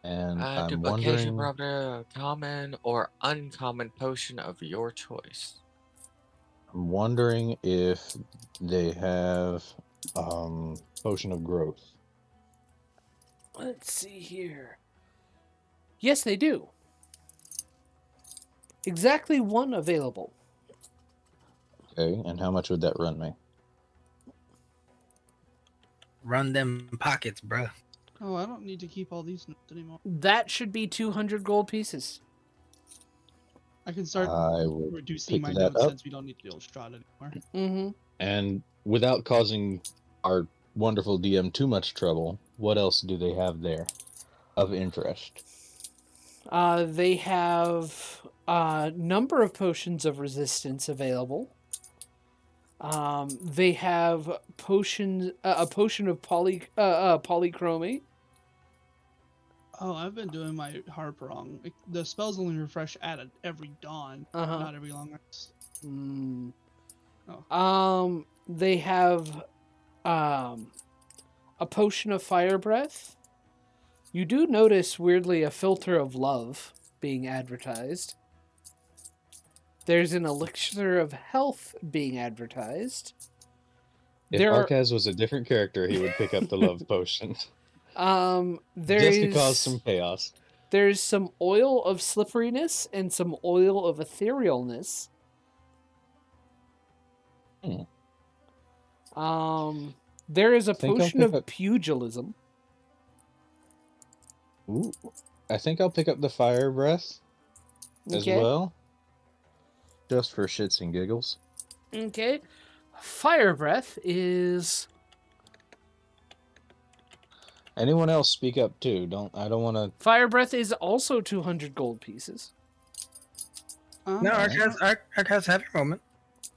And I'm Duplication wondering, property, common or uncommon potion of your choice. if they have potion of growth. Let's see here. Yes, they do. Exactly one available. Okay, and how much would that run me? Run them pockets, bruh. Oh, I don't need to keep all these notes anymore. That should be 200 gold pieces. I can start I will reducing pick my that notes up. since we don't need to deal with Strahd anymore. Mm-hmm. And without causing our wonderful DM too much trouble, what else do they have there of interest? They have a number of potions of resistance available. They have a potion of polychromy. Oh, I've been doing my harp wrong. The spells only refresh at every dawn, not every long rest. Oh. They have a potion of fire breath. You do notice, weirdly, a filter of love being advertised. There's an elixir of health being advertised. If Arcaz was a different character, he would pick up the love potion. Just to cause some chaos. There's some oil of slipperiness and some oil of etherealness. There is a potion of pugilism. Ooh, I think I'll pick up the fire breath as well. Just for shits and giggles. Okay. Fire breath is... Anyone else speak up too. I don't want to... Fire breath is also 200 gold pieces. No, Arcaz, have your moment.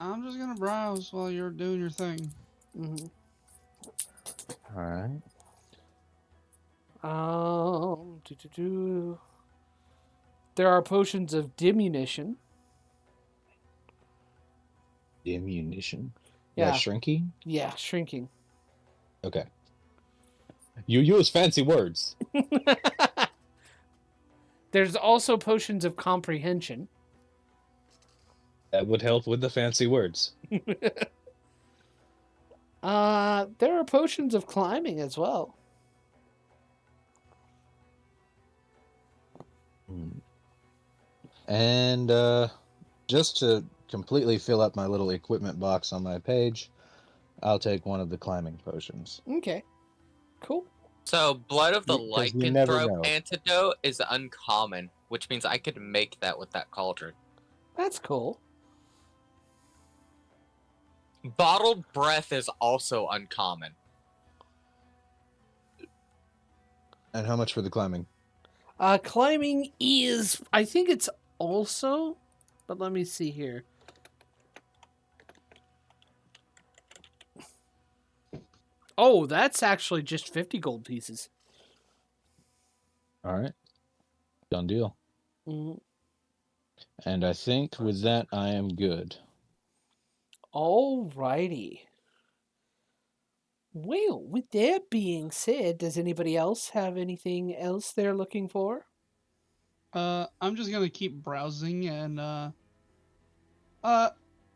I'm just gonna browse while you're doing your thing. Mm-hmm. Alright. There are potions of diminution. Diminution? Yeah. Shrinking? Yeah, shrinking. Okay. You use fancy words. There's also potions of comprehension. That would help with the fancy words. There are potions of climbing as well. And just to completely fill up my little equipment box on my page, I'll take one of the climbing potions. Okay. Cool. So, Blood of the Lycanthrope know. antidote is uncommon, which means I could make that with that cauldron. That's cool. Bottled breath is also uncommon. And how much for the climbing? Climbing is... I think it's also... But let me see here. Oh, that's actually just 50 gold pieces. Alright. Done deal. Mm-hmm. And I think with that, I am good. Alrighty. Well, with that being said, does anybody else have anything else they're looking for? I'm just gonna keep browsing and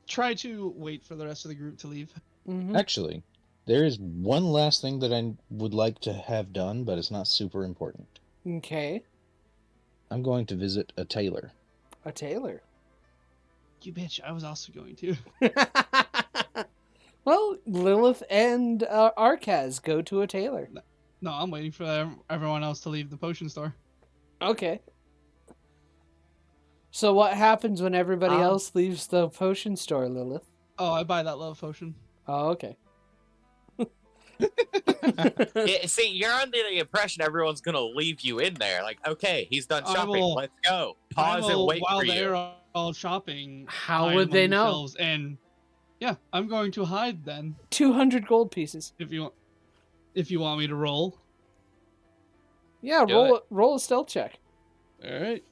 try to wait for the rest of the group to leave. Mm-hmm. Actually, there is one last thing that I would like to have done, but it's not super important. Okay. I'm going to visit a tailor. A tailor. You bitch, I was also going to. Well, Lilith and Arcaz go to a tailor. No, I'm waiting for everyone else to leave the potion store. Okay. So what happens when everybody else leaves the potion store, Lilith? Oh, I buy that love potion. Oh, okay. Yeah, see, you're under the impression everyone's gonna leave you in there. Like, okay, he's done shopping. Let's go. Pause and wait while for you. they're all shopping. How would they know? And yeah, I'm going to hide then. 200 gold pieces. If you want me to roll. Yeah, roll a stealth check. All right.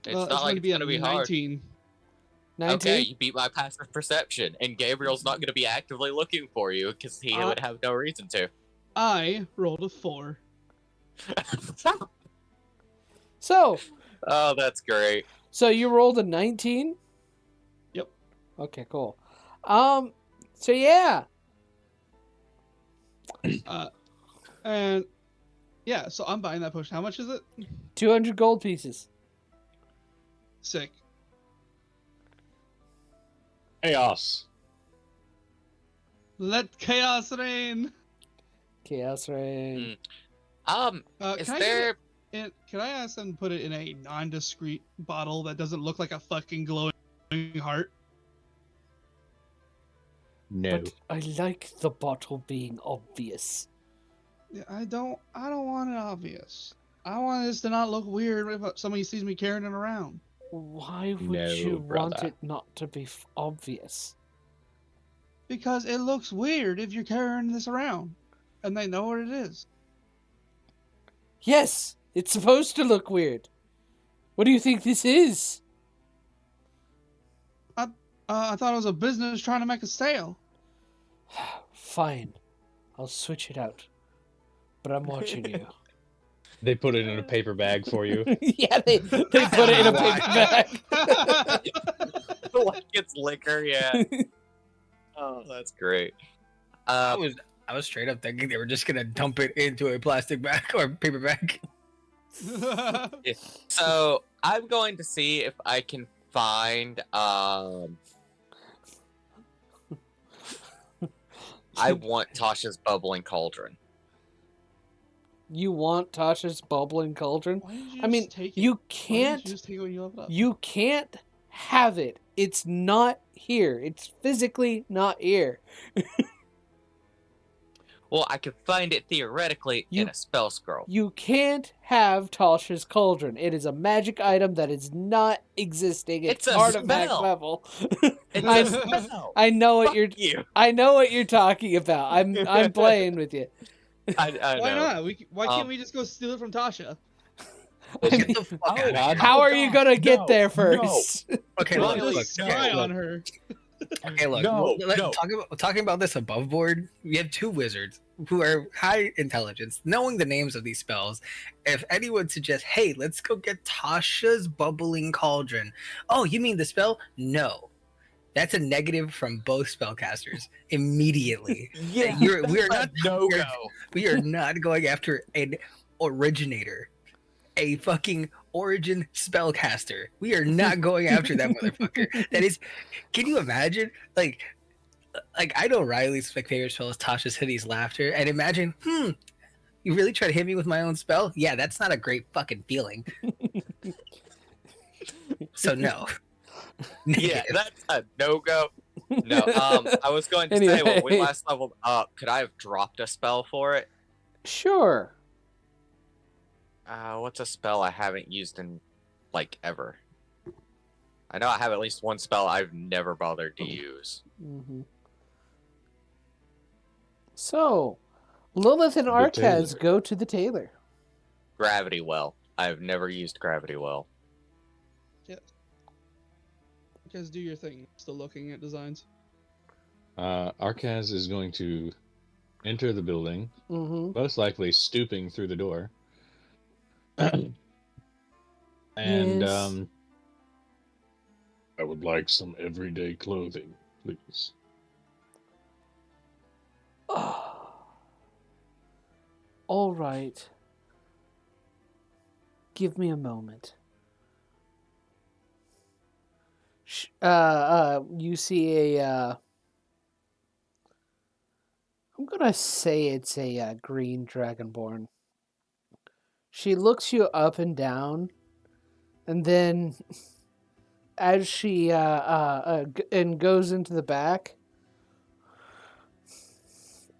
It's not like it's gonna be hard. 19. 19? Okay, you beat my passive perception, and Gabriel's not gonna be actively looking for you because he would have no reason to. I rolled a 4. So, Oh, that's great. so you rolled a 19? Yep. Okay, cool. So yeah. And yeah, so I'm buying that potion. How much is it? 200 gold pieces. Sick. Chaos. Let chaos reign. Chaos Rain. Is Can there? can I ask them to put it in a non-discreet bottle that doesn't look like a fucking glowing heart? No. But I like the bottle being obvious. Yeah, I don't want it obvious. I want this to not look weird if somebody sees me carrying it around. Why would No, you want brother. it not to be obvious? Because it looks weird if you're carrying this around, and they know what it is. Yes, it's supposed to look weird. What do you think this is? I thought it was a business trying to make a sale. Fine, I'll switch it out. But I'm watching you. They put it in a paper bag for you. Yeah, they put it in a paper bag. Like it's liquor, yeah. Oh, that's great. I was straight up thinking they were just gonna dump it into a plastic bag or paper bag. So I'm going to see if I can find. I want Tasha's bubbling cauldron. You want Tasha's bubbling cauldron? Why did you I mean, just take it? you Why didn't can't. you just take it when you leveled up? You can't have it. It's not here. It's physically not here. Well, I could find it theoretically in a spell scroll. You can't have Tasha's cauldron. It is a magic item that is not existing at It's a artifact spell. level. It's I- a spell. I know what Fuck you're. you. I know what you're talking about. I'm playing with you. I Why know. not? Why can't we just go steal it from Tasha? I Get mean, the fuck out of God. here. how are you gonna get No, there no. first? Okay, I'll look, just look, spy okay, on her. okay, look. No, Let- no. Talking about this above board, we have two wizards who are high intelligence, knowing the names of these spells. If anyone suggests, hey, let's go get Tasha's bubbling cauldron. Oh, you mean the spell? No. That's a negative from both spellcasters immediately. Yeah, We are not no we are- go. we are not going after an originator, a fucking origin spellcaster. We are not going after that motherfucker. That is, can you imagine? Like I know Riley's favorite spell is Tasha's hideous laughter, and imagine, you really try to hit me with my own spell? Yeah, that's not a great fucking feeling. So no. Yeah, that's a no-go. No, I was going to say, when we Anyway. last leveled up, could I have dropped a spell for it? Sure. What's a spell I haven't used in, like, ever? I know I have at least one spell I've never bothered to use. Mm-hmm. So, Lilith and The Arcaz tailor. go to the tailor. Gravity Well. I've never used Gravity Well. Guys, do your thing. Still looking at designs. Arcaz is going to enter the building, Mm-hmm. most likely stooping through the door. And Yes. I would like some everyday clothing, please. All right. Give me a moment. You see a, I'm gonna say it's a green dragonborn. She looks you up and down, and then as she and goes into the back,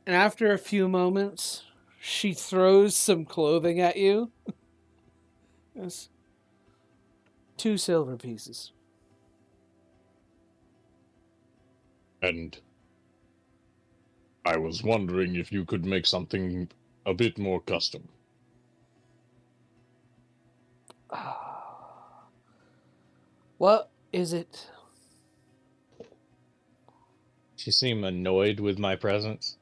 and after a few moments, she throws some clothing at you. Yes. 2 silver pieces. And I was wondering if you could make something a bit more custom. What is it? She seemed annoyed with my presence.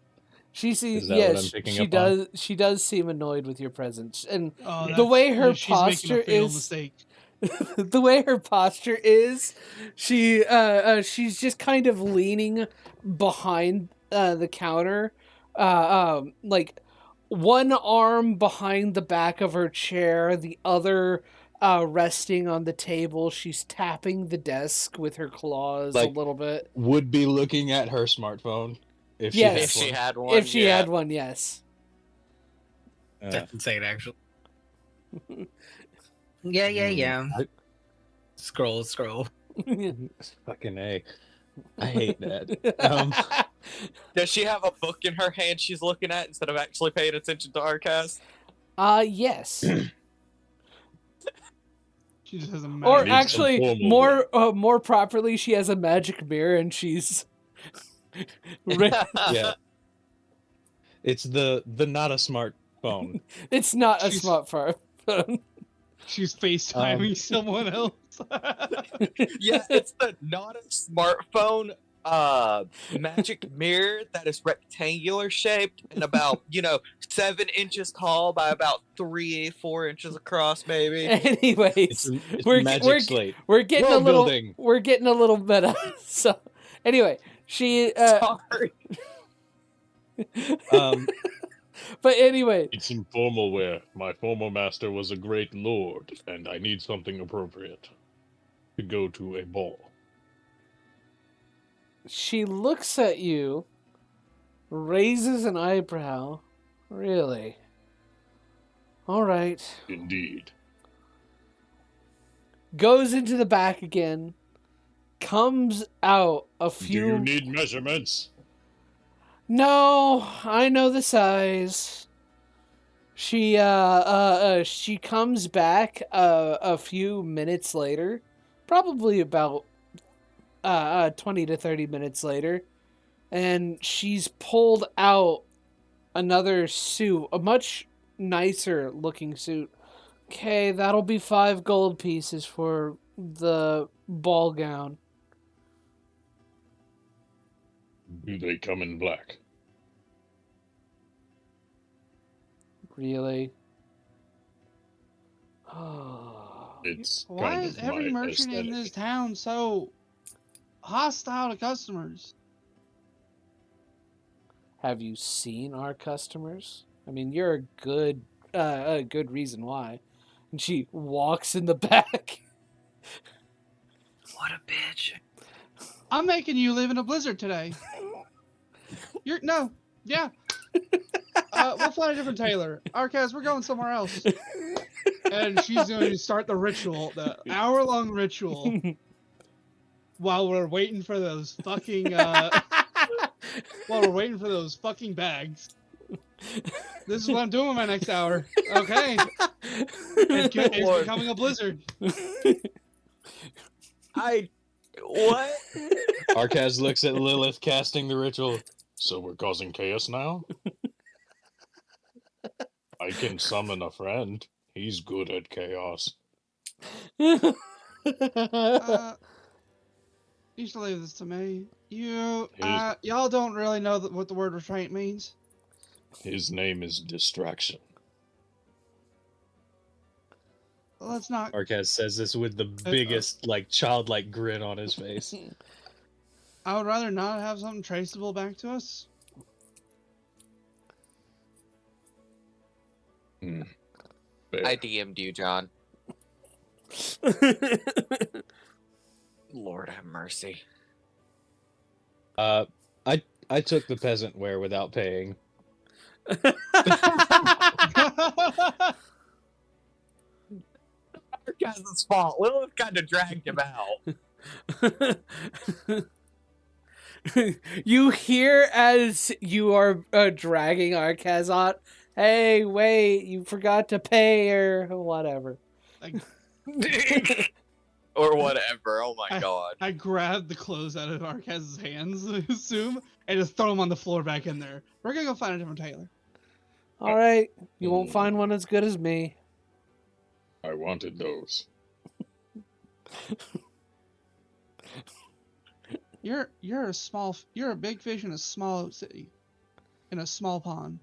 She sees. Is that what I'm Yes, picking she up on? does. She does seem annoyed with your presence, and Oh, the way her she's making posture a fatal is. mistake. The way her posture is, she's just kind of leaning behind the counter, like one arm behind the back of her chair, the other resting on the table. She's tapping the desk with her claws a Like, little bit. would be looking at her smartphone if she Yes. has If she one. had one, If she yeah. had one, yes. That's insane, actually. Yeah. Scroll. Fucking A. I hate that. Does she have a book in her hand she's looking at instead of actually paying attention to Arcas? Yes. She just has a Or magic actually, formal more properly, she has a magic mirror and she's. Yeah. It's the not a smartphone. It's not a She's- smartphone. She's FaceTiming someone else. Yeah, it's the not a smartphone magic mirror that is rectangular shaped and about 7 inches tall by about 3-4 inches across, maybe. Anyways, It's we're magic slate. we're getting World a little building. we're getting a little meta. So anyway, she Sorry. but anyway, It's informal wear. My former master was a great lord, and I need something appropriate to go to a ball. she looks at you, raises an eyebrow. Really? All right. Indeed. Goes into the back again. Comes out a few. Do you need measurements? No, I know the size. She comes back a few minutes later, probably about 20 to 30 minutes later, and she's pulled out another suit, a much nicer looking suit. Okay, that'll be 5 gold pieces for the ball gown. Do they come in black? Really? Oh. It's Why kind is of every my merchant in aesthetic. this town so hostile to customers? Have you seen our customers? I mean, you're a good reason why. And she walks in the back. What a bitch. I'm making you live in a blizzard today. Yeah. We'll find a different tailor. Arcas, we're going somewhere else. And she's going to start the ritual, the hour-long ritual, while we're waiting for those fucking bags. This is what I'm doing my next hour. Okay. It's becoming a blizzard. What? Arcaz looks at Lilith casting the ritual. So we're causing chaos now? I can summon a friend. He's good at chaos. You should leave this to me. Y'all don't really know what the word restraint means. His name is Distraction. Let's not. Arcaz says this with the biggest, childlike grin on his face. I would rather not have something traceable back to us. Fair. I DM'd you, John. Lord have mercy. I took the peasant wear without paying. Arcaz's fault. Lilith kind of dragged him out. You hear as you are dragging Arcaz out, hey, wait, you forgot to pay or whatever. Or whatever. Oh my god. I grabbed the clothes out of Arcaz's hands, I assume, and just throw them on the floor back in there. We're gonna go find a different tailor. All right, you won't find one as good as me. I wanted those. You're a big fish in a small city. in a small pond.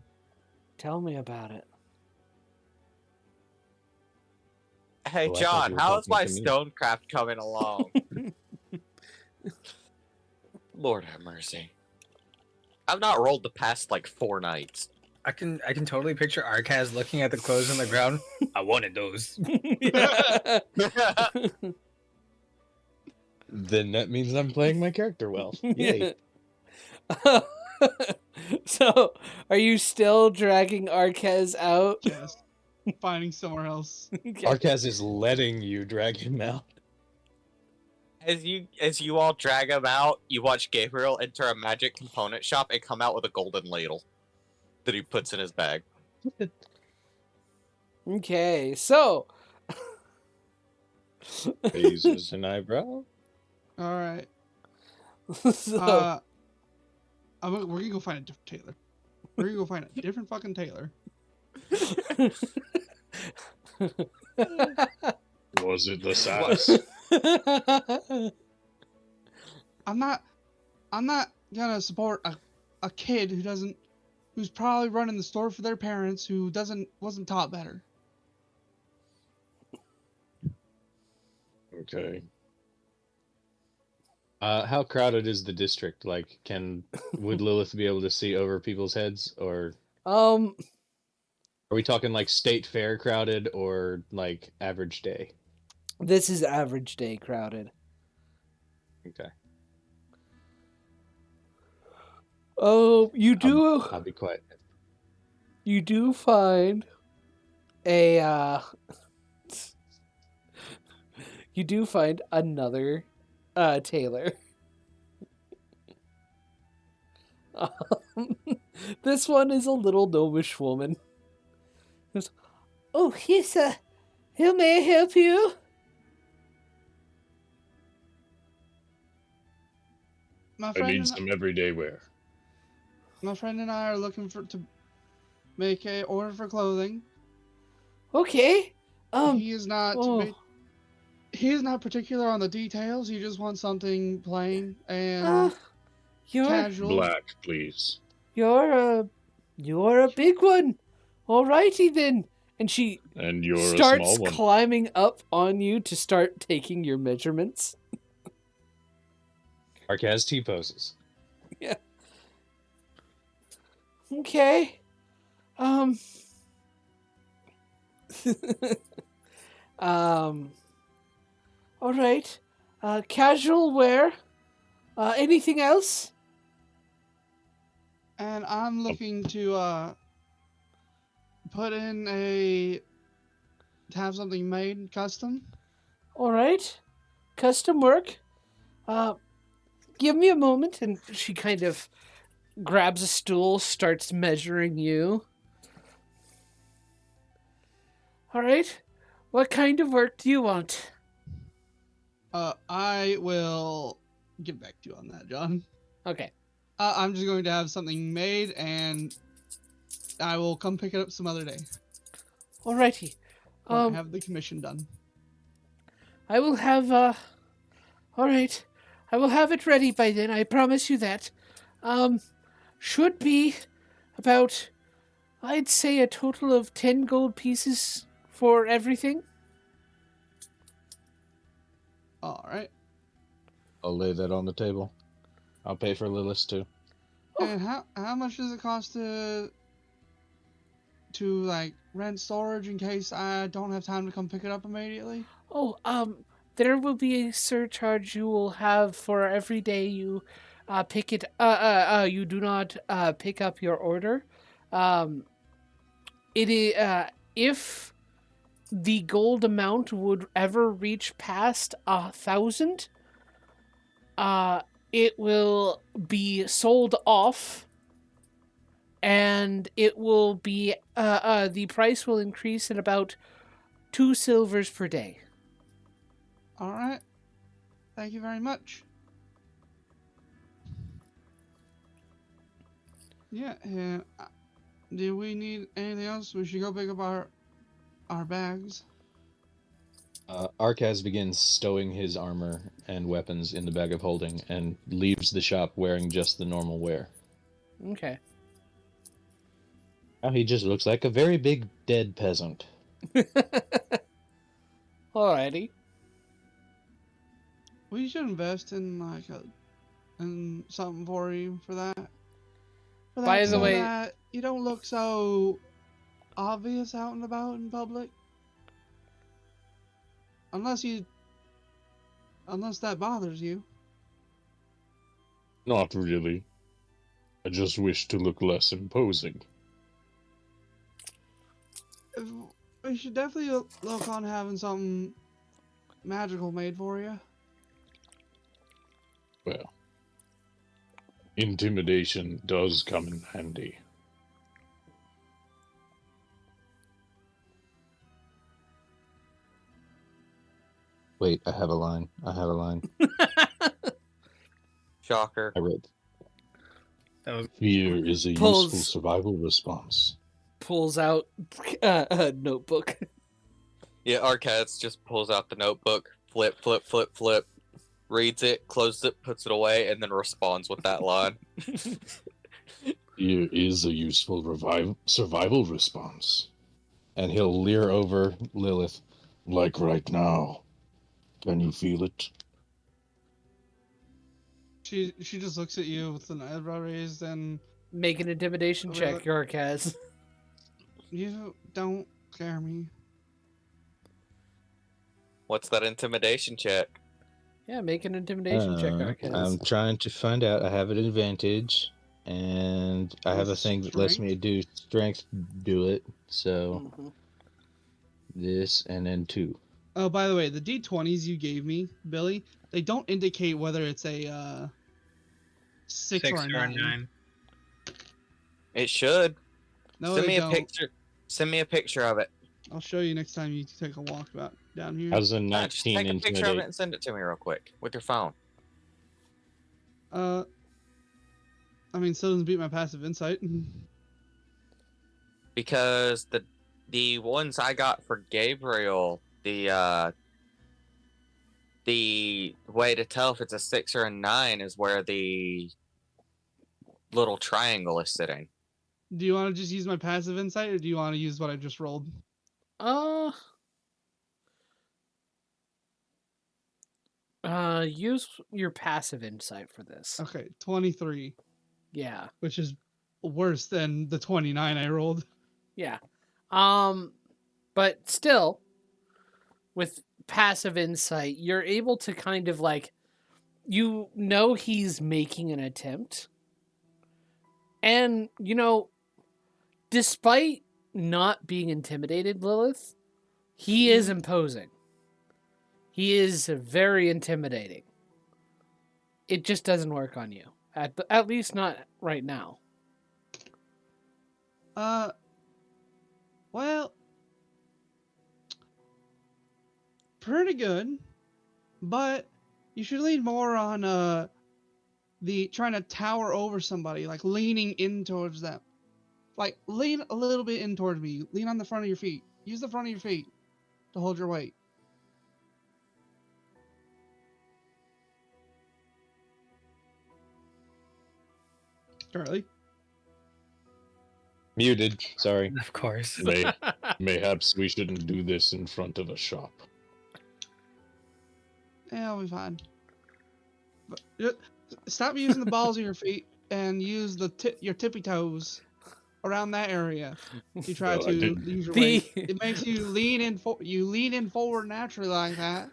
Tell me about it. Hey, Oh, I thought John, you were how's talking my to me. stonecraft coming along? Lord have mercy. I've not rolled the past like 4 nights. I can totally picture Arcaz looking at the clothes on the ground. I wanted those. Then that means I'm playing my character well. Yay. So, are you still dragging Arquez out? Yes. Finding somewhere else. Okay. Arcaz is letting you drag him out. As you all drag him out, you watch Gabriel enter a magic component shop and come out with a golden ladle that he puts in his bag. Okay, so Raises an eyebrow. All right. so We're gonna go find a different tailor. We're gonna go find a different fucking tailor. Was it the size? I'm not gonna support a kid who's probably running the store for their parents who wasn't taught better. Okay. How crowded is the district? Like, would Lilith be able to see over people's heads, or are we talking like state fair crowded or like average day? This is average day crowded. Okay. Oh, you do. I'll be quiet. You do find a. You do find another tailor. This one is a little gnomish woman. Oh, yes, who may I help you? My friend everyday wear. My friend and I are looking to make a order for clothing. Okay. He is not particular on the details. He just wants something plain and casual. Black, please. You're a big one. Alrighty then. And she And you're starts a small one. climbing up on you to start taking your measurements. Arcaz T-poses. Yeah. Okay. All right. Casual wear. Anything else? And I'm looking to put in to have something made custom. All right. Custom work. Give me a moment. And she kind of grabs a stool, starts measuring you. All right. What kind of work do you want? I will get back to you on that, John. Okay. I'm just going to have something made, and I will come pick it up some other day. Alrighty. When I have the commission done. I will have, alright. I will have it ready by then, I promise you that. Should be about, I'd say, a total of 10 gold pieces for everything. Alright. I'll lay that on the table. I'll pay for Lilith too. And how much does it cost to like rent storage in case I don't have time to come pick it up immediately? Oh, there will be a surcharge you will have for every day you pick it. You do not pick up your order. It is if the gold amount would ever reach past 1,000, it will be sold off, and it will be the price will increase at about 2 silvers per day. Alright. Thank you very much. Yeah, do we need anything else? We should go pick up our bags. Arcaz begins stowing his armor and weapons in the bag of holding and leaves the shop wearing just the normal wear. Okay. Oh, he just looks like a very big dead peasant. Alrighty. We should invest in something for you for that. By the way, that you don't look so obvious out and about in public. Unless that bothers you. Not really. I just wish to look less imposing. We should definitely look on having something magical made for you. Well, intimidation does come in handy. Wait, I have a line. Shocker. I read. Fear is a useful survival response. Pulls out a notebook. Yeah, Arcad's just pulls out the notebook, flip, reads it, closes it, puts it away, and then responds with that line. Fear is a useful survival response. And he'll leer over Lilith, like right now. Can you feel it? She just looks at you with an eyebrow raised and... Make an intimidation check, Yorkaz. You don't scare me. What's that intimidation check? Yeah, make an intimidation check, Yorkaz. I'm trying to find out. I have an advantage, and I have a thing that lets me do strength do it. So, this and then 2. Oh, by the way, the D20s you gave me, Billy, they don't indicate whether it's a 6 or a 9. It should. No, Send me a picture. Send me a picture of it. I'll show you next time you take a walk down here. How's a Just 19 take a picture of it intimidate? and send it to me real quick with your phone. I mean, still doesn't beat my passive insight. Because the ones I got for Gabriel, the way to tell if it's a 6 or a 9 is where the little triangle is sitting. Do you want to just use my passive insight, or do you want to use what I just rolled? Use your passive insight for this. Okay, 23. Yeah. Which is worse than the 29 I rolled. Yeah. But still, with passive insight, you're able to kind of he's making an attempt. And, despite not being intimidated, Lilith, he is imposing. He is very intimidating. It just doesn't work on you. At least not right now. Well, pretty good, but you should lean more on the trying to tower over somebody, like leaning in towards them. Like, lean a little bit in towards me. Lean on the front of your feet. Use the front of your feet to hold your weight. Charlie? Muted. Sorry. Of course. Mayhaps we shouldn't do this in front of a shop. Yeah, I'll be fine. But stop using the balls of your feet and use your tippy toes around that area. You try to use your weight. It makes you lean in. You lean in forward naturally like that,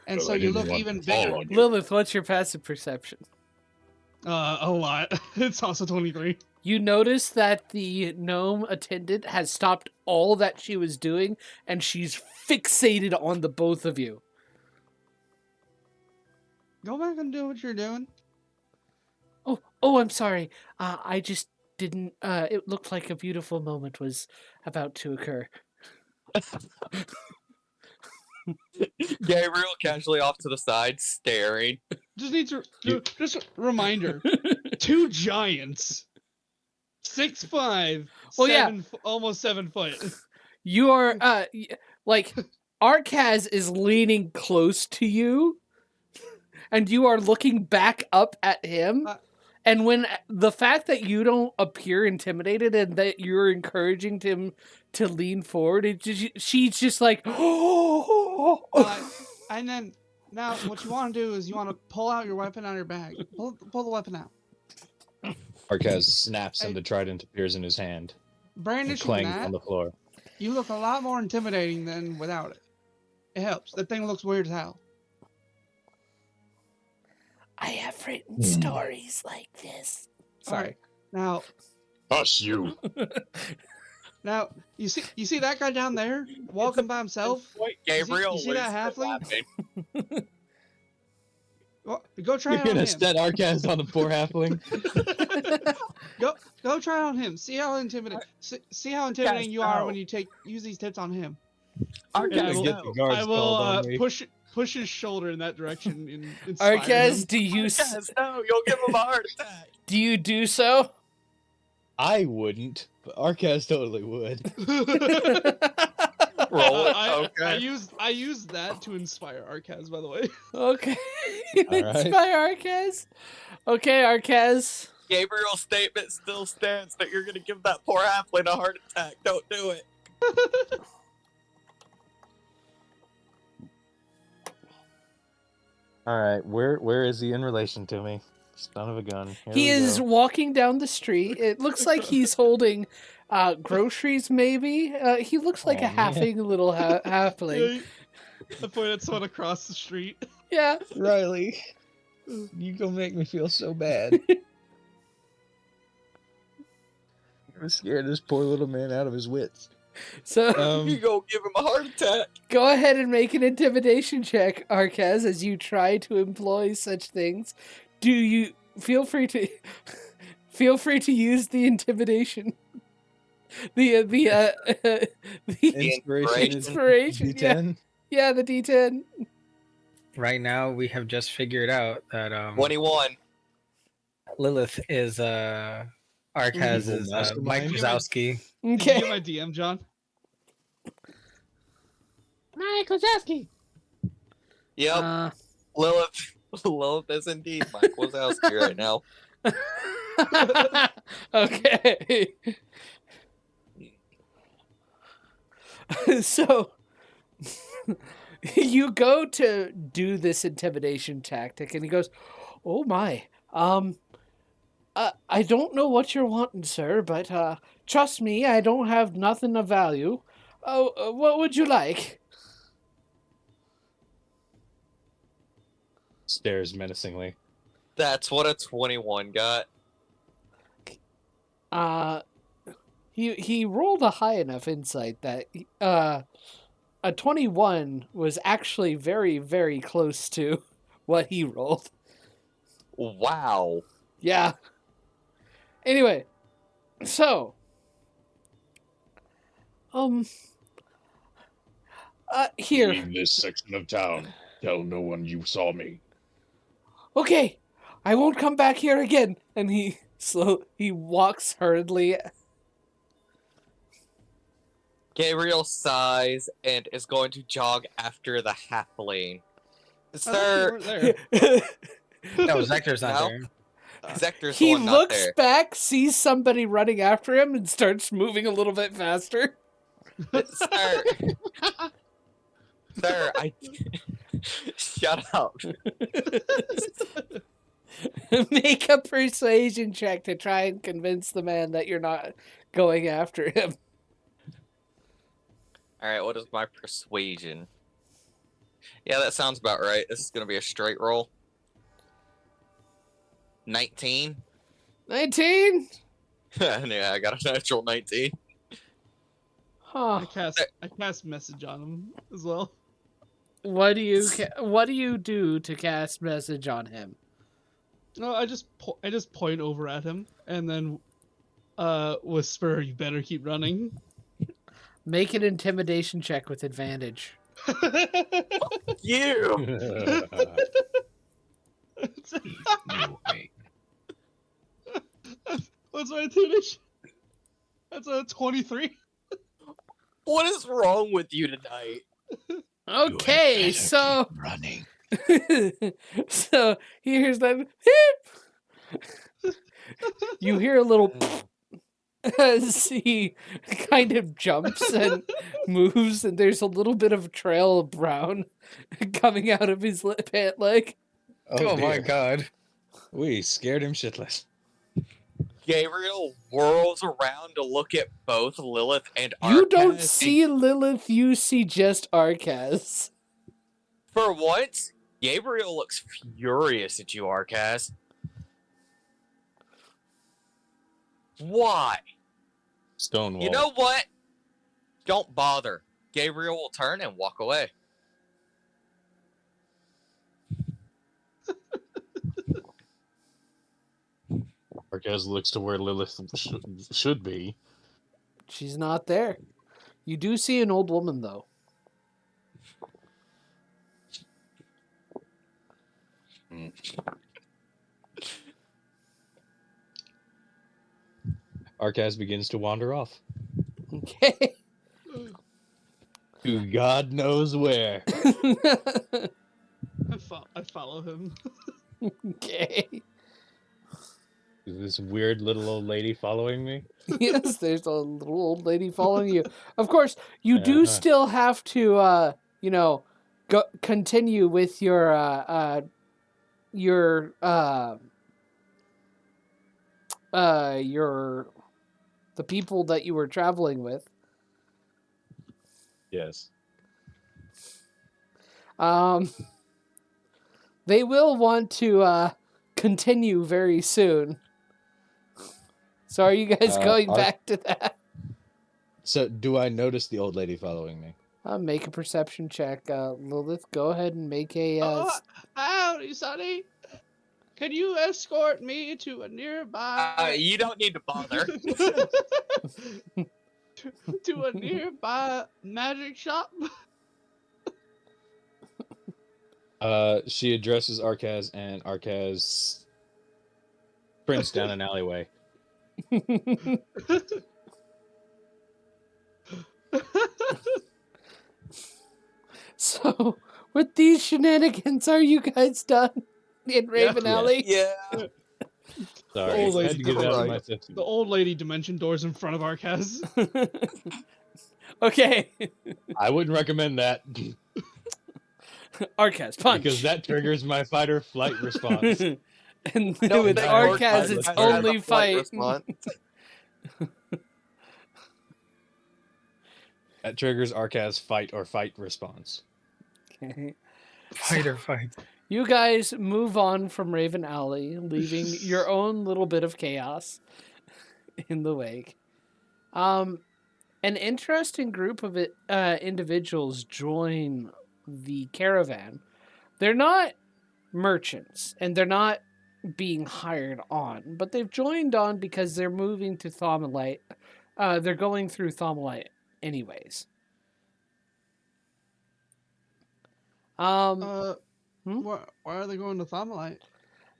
and so you look even bigger. Lilith, what's your passive perception? A lot. It's also 23. You notice that the gnome attendant has stopped all that she was doing, and she's fixated on the both of you. Go back and do what you're doing. Oh, I'm sorry. I just didn't. It looked like a beautiful moment was about to occur. Gabriel casually off to the side, staring. Just needs to just a reminder. 2 giants. 6'5". Well, almost 7 foot. You are Arcaz is leaning close to you, and you are looking back up at him, And when the fact that you don't appear intimidated and that you're encouraging him to lean forward, she's just like, oh. And then now what you want to do is you want to pull out your weapon out of your bag. Pull the weapon out. Arcaz snaps and the trident appears in his hand. Brandishing Clangs that, on the floor. you look a lot more intimidating than without it. It helps. That thing looks weird as hell. I have written stories like this. Sorry. Right. Now, Hush you. now you see that guy down there walking by himself. Gabriel, You see that halfling? Well, go try You're it on gonna him. set Arcaz on the poor halfling. Go try it on him. See how intimidating. See how intimidating you are when you use these tips on him. Arcaz, Get the guards I called will on me. push his shoulder in that direction. And inspire Arcaz, him. do you no, you'll give him a heart attack. do you do so? I wouldn't, but Arcaz totally would. Roll it. I used that to inspire Arcaz, by the way. Okay. All right. Inspire Arcaz. Okay, Arcaz. Gabriel's statement still stands that you're going to give that poor halfling a heart attack. Don't do it. All right, where is he in relation to me? Son of a gun. Here He we is go. walking down the street. It looks like he's holding groceries, maybe. He looks like Aw, a halfling little halfling. I point at someone across the street. Yeah. Riley, you gonna make me feel so bad. I'm scared this poor little man out of his wits. So You go give him a heart attack. go ahead and make an intimidation check, Arcaz, as you try to employ such things. Do you feel free to use the intimidation? The inspiration, D10. yeah, the D10. Right now, we have just figured out that 21. Lilith is Arcaz's Mike mastermind. Wazowski. Did you Okay. get my DM, John? Mike Wazowski. Yep. Lilith is indeed Mike Wazowski right now. Okay. So you go to do this intimidation tactic, and he goes, "Oh my, I don't know what you're wanting, sir, but trust me, I don't have nothing of value. Oh, what would you like?" Stares menacingly. That's what a 21 got. He rolled a high enough insight that a 21 was actually very, very close to what he rolled. Wow. Yeah. Anyway, so here. Leave this section of town. Tell no one you saw me. Okay, I won't come back here again. And he walks hurriedly. Gabriel sighs and is going to jog after the halfling. Sir, There. No, Zector's not No? there. Zector's He the one not looks there. back, sees somebody running after him, and starts moving a little bit faster. Sir. Sir, I... Shut up. Make a persuasion check to try and convince the man that you're not going after him. Alright, what is my persuasion? Yeah, that sounds about right. This is going to be a straight roll. 19? 19? Yeah, I got a natural 19. Huh. I cast message on him as well. What do you do to cast message on him? No, I just point over at him and then whisper, "You better keep running." Make an intimidation check with advantage. You! What's my intimidation? That's a 23. What is wrong with you tonight? Okay, so running. so he hears that You hear a little as he kind of jumps and moves, and there's a little bit of a trail of brown coming out of his pant leg. Oh my dear. god. We scared him shitless. Gabriel whirls around to look at both Lilith and Arcaz. You don't see Lilith, you see just Arcaz. For once, Gabriel looks furious at you, Arcaz. Why? Stonewall. You know what? Don't bother. Gabriel will turn and walk away. Arcaz looks to where Lilith should be. She's not there. You do see an old woman, though. Arcaz begins to wander off. Okay. To God knows where. I follow him. Okay. Is this weird little old lady following me? Yes, there's a little old lady following you. Of course, you do still have to, continue with the people that you were traveling with. Yes. They will want to continue very soon. So are you guys going back to that? So do I notice the old lady following me? Make a perception check. Lilith, go ahead and make a... Howdy, Sonny. Can you escort me to a nearby... You don't need to bother. to a nearby magic shop? She addresses Arcaz, and Arcaz sprints down an alleyway. So, with these shenanigans, are you guys done in Raven Alley? Yeah. Sorry, I had to get out of my system. The old lady dimension doors in front of Arcaz. Okay. I wouldn't recommend that. Arcaz, punch. Because that triggers my fight or flight response. And with Arcaz, it's only fight. That triggers Arcaz fight or fight response. Okay. Fight or fight. You guys move on from Raven Alley, leaving your own little bit of chaos in the wake. An interesting group of individuals join the caravan. They're not merchants, and they're not being hired on, but they've joined on because they're moving to Thaumalite. They're going through Thaumalite anyways. Why are they going to Thaumalite?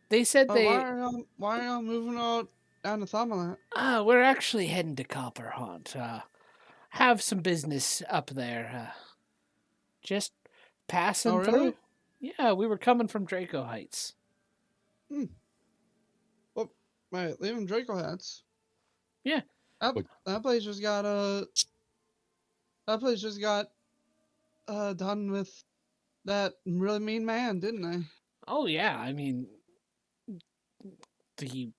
They said Why are y'all moving all down to Thaumalite? We're actually heading to Copperhaunt. Have some business up there. Just passing through. Yeah, we were coming from Draco Heights. Well, wait, leaving Draco Heights? Yeah. That place just got done with that really mean man, didn't they? Oh yeah, I mean, the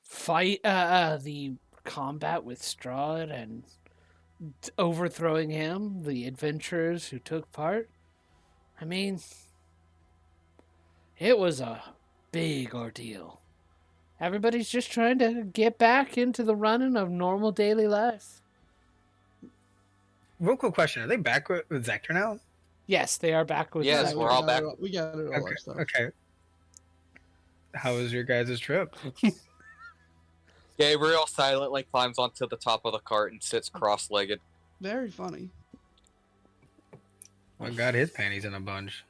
fight, the combat with Strahd and overthrowing him, the adventurers who took part. I mean, it was a big ordeal. Everybody's just trying to get back into the running of normal daily life. Real quick question: are they back with Zector now? Yes, they are back with. Yes, we're all back. We got it all our stuff. Okay. How was your guys' trip? Gabriel silently climbs onto the top of the cart and sits cross-legged. Very funny. Well, got his panties in a bunch.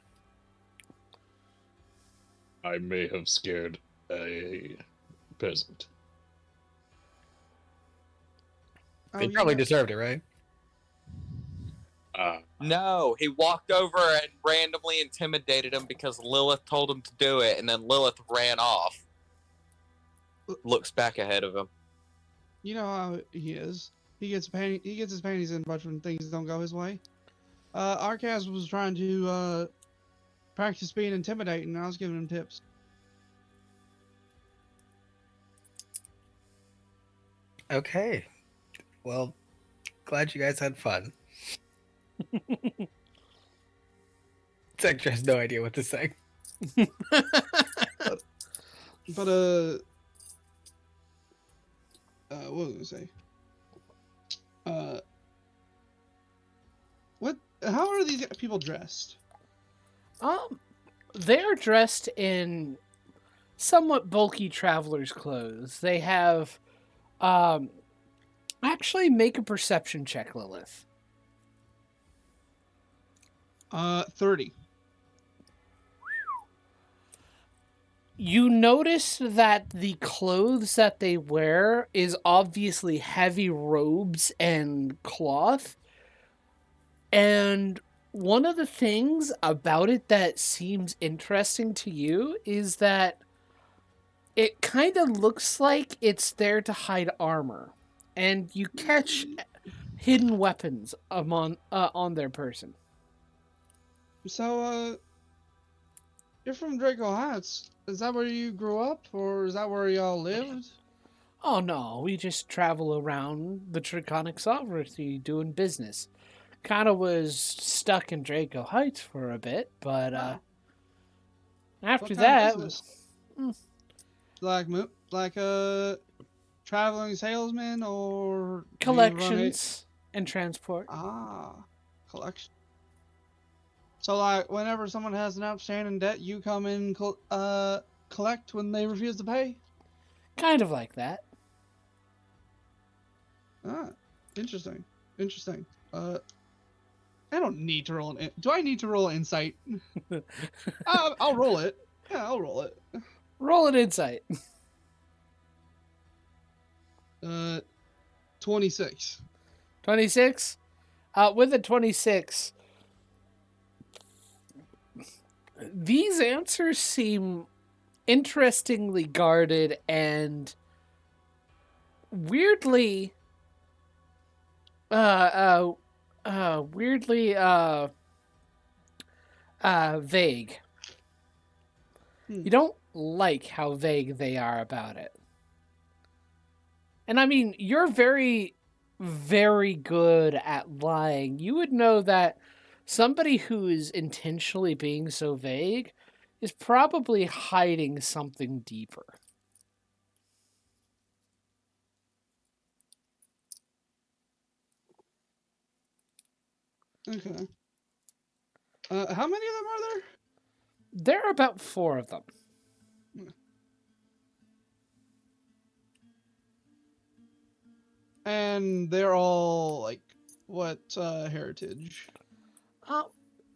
I may have scared a peasant. They probably deserved it, right? No, he walked over and randomly intimidated him because Lilith told him to do it, and then Lilith ran off. looks back ahead of him. You know how he is. He gets his panties in a bunch when things don't go his way. Arcaz was trying to practice being intimidating, and I was giving him tips. Okay. Well, glad you guys had fun. Sector has no idea what to say. But what was I gonna say? How are these people dressed? They're dressed in somewhat bulky traveler's clothes. They have, actually make a perception check, Lilith. 30. You notice that the clothes that they wear is obviously heavy robes and cloth. And one of the things about it that seems interesting to you is that it kind of looks like it's there to hide armor. And you catch hidden weapons on their person. So, you're from Draco Heights. Is that where you grew up, or is that where y'all lived? Oh no, we just travel around the Draconic Sovereignty doing business. Kind of was stuck in Draco Heights for a bit, but after What kind that, of business? Like traveling salesman, or do you run collections and transport. collection. So, like, whenever someone has an outstanding debt, you come in collect when they refuse to pay? Kind of like that. Interesting. I don't need to roll do I need to roll insight? I'll roll it. Yeah, I'll roll it. Roll an insight. 26. 26? With a 26, these answers seem interestingly guarded and weirdly vague. You don't like how vague they are about it. And I mean, you're very, very good at lying. You would know that somebody who is intentionally being so vague is probably hiding something deeper. Okay. How many of them are there? There are about 4 of them. And they're all, like, what heritage?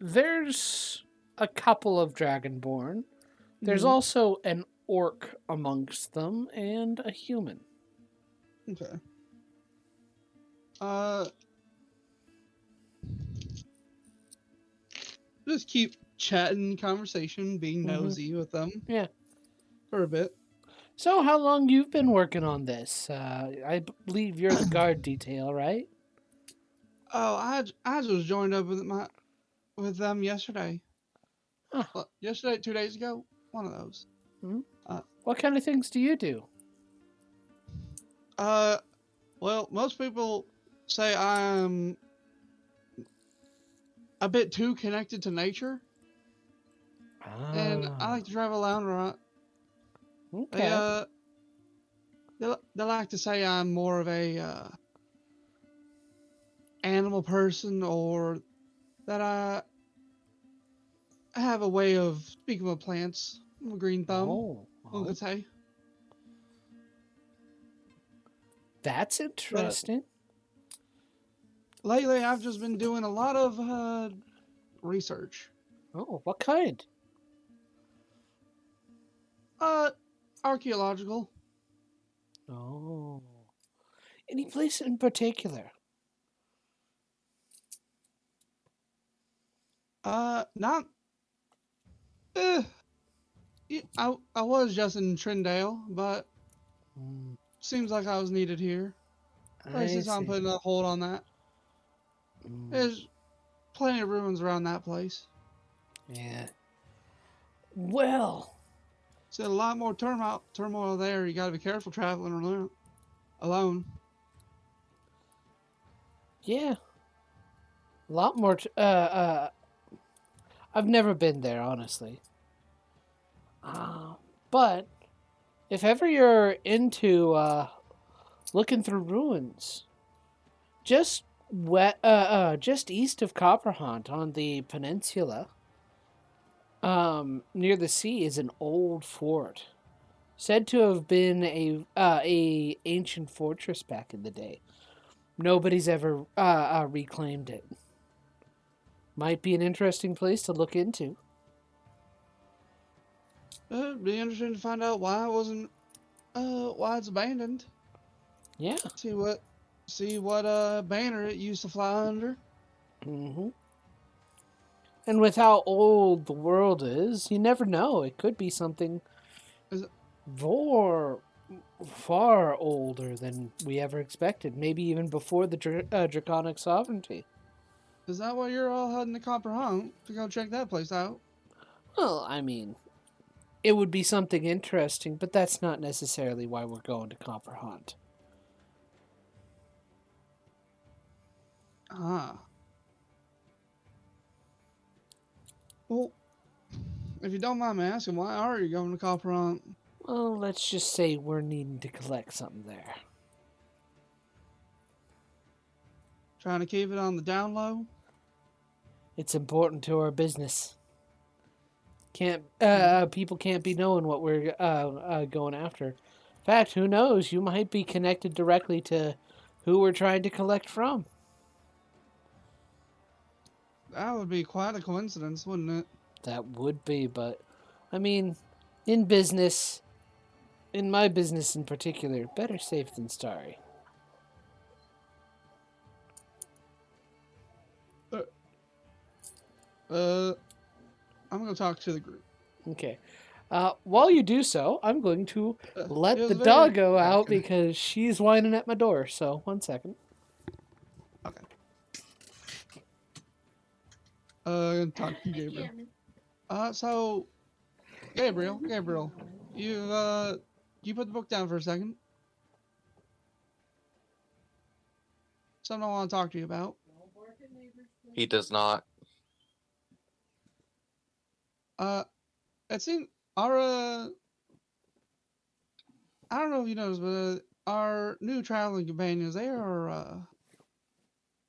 There's a couple of Dragonborn. There's also an orc amongst them and a human. Okay. Just keep chatting, conversation, being nosy with them. Yeah. For a bit. So how long you've been working on this? I believe you're the guard detail, right? Oh, I just joined up with them yesterday. Huh. Well, yesterday, 2 days ago, one of those. What kind of things do you do? Well, most people say I'm a bit too connected to nature, and I like to travel around a lot. Okay. They like to say I'm more of a animal person, or that I have a way of speaking with plants. I'm a green thumb. One could say. That's interesting. Lately, I've just been doing a lot of research. Oh, what kind? Archaeological. Oh. Any place in particular? Not. I was just in Trindale, but Seems like I was needed here. Places I'm see. putting a hold on that. There's plenty of ruins around that place. Yeah. Well. Said a lot more turmoil there. You got to be careful traveling alone. Yeah. A lot more. I've never been there, honestly. But if ever you're into looking through ruins, just just east of Copperhaunt on the peninsula, near the sea, is an old fort, said to have been a ancient fortress back in the day. Nobody's ever reclaimed it. Might be an interesting place to look into. It'd be interesting to find out why it's abandoned. Yeah. See what banner it used to fly under. Mm-hmm. And with how old the world is, you never know. It could be something far older than we ever expected. Maybe even before the draconic sovereignty. Is that why you're all heading to Copperhaunt to go check that place out? Well, I mean, it would be something interesting, but that's not necessarily why we're going to Copperhaunt. Ah. Well, if you don't mind me asking, why are you going to Copperhaunt? Well, let's just say we're needing to collect something there. Trying to keep it on the down low? It's important to our business. People can't be knowing what we're going after. In fact, who knows? You might be connected directly to who we're trying to collect from. That would be quite a coincidence, wouldn't it? That would be, but I mean, in business, in my business in particular, better safe than sorry. I'm going to talk to the group. Okay. While you do so, I'm going to let the doggo out because she's whining at my door. So, 1 second. Okay. I'm going to talk to Gabriel. So, Gabriel, you put the book down for a second. Something I want to talk to you about. He does not. It seems our I don't know if you noticed, but our new traveling companions, they are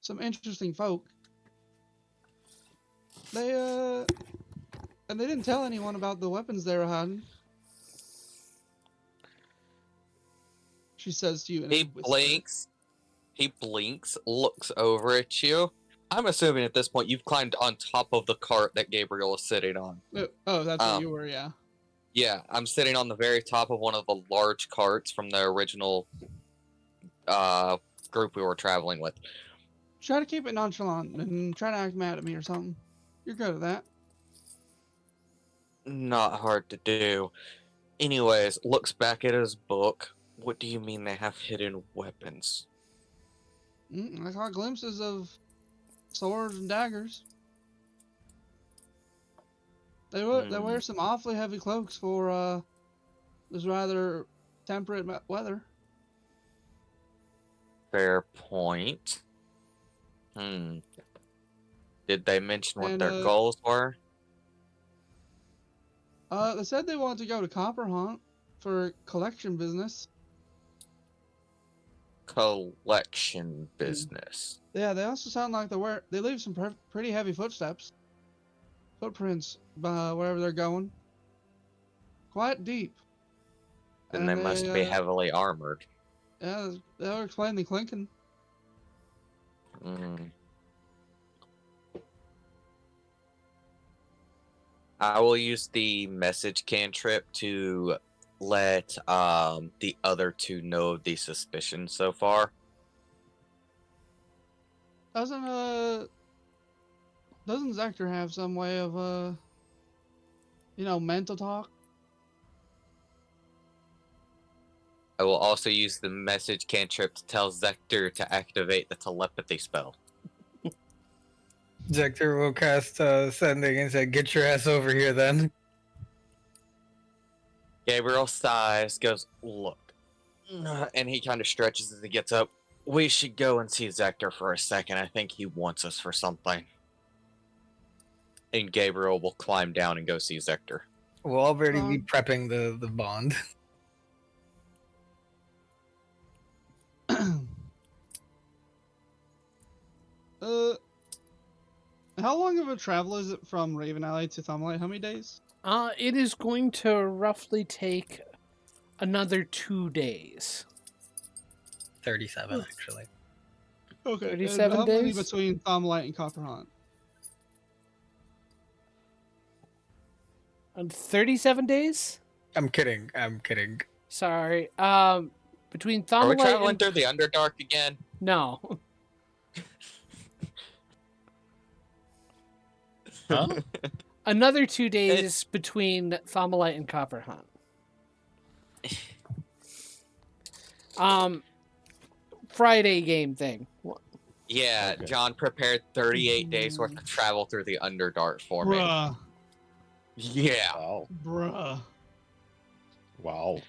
some interesting folk. And they didn't tell anyone about the weapons they were hiding. She says to you in a whisper. He blinks, looks over at you. I'm assuming at this point you've climbed on top of the cart that Gabriel is sitting on. Oh, that's where you were, yeah. Yeah, I'm sitting on the very top of one of the large carts from the original group we were traveling with. Try to keep it nonchalant and try to act mad at me or something. You're good at that. Not hard to do. Anyways, looks back at his book. What do you mean they have hidden weapons? I caught glimpses of swords and daggers. They wear some awfully heavy cloaks for this rather temperate weather. Fair point. Did they mention what their goals were? They said they wanted to go to Copperhaunt for collection business. Collection business. Yeah, they also sound like they leave some pretty heavy footprints wherever they're going. Quite deep. Then they must be heavily armored. Yeah, they'll explain the clinking. I will use the message cantrip to let the other two know of the suspicion so far. Doesn't Zector have some way of mental talk? I will also use the message cantrip to tell Zector to activate the telepathy spell. Zector will cast sending and say, "Get your ass over here, then." Gabriel sighs, goes, "Look," and he kind of stretches as he gets up. "We should go and see Zector for a second. I think he wants us for something." And Gabriel will climb down and go see Zector. We'll already be prepping the bond. How long of a travel is it from Raven Alley to Thumblight? How many days? It is going to roughly take another 2 days. 37, actually. Okay. 37 and how many days? between Thumblight and Copper Hunt? 37 days? I'm kidding. Sorry. Between Are we Thomlight traveling and... through the Underdark again? No. Huh? Another 2 days between Thomlight and Copper Hunt. Friday game thing. Yeah, Okay. John prepared 38 days worth of travel through the Underdark for me. Bruh. Yeah. Wow. Bruh. Wow.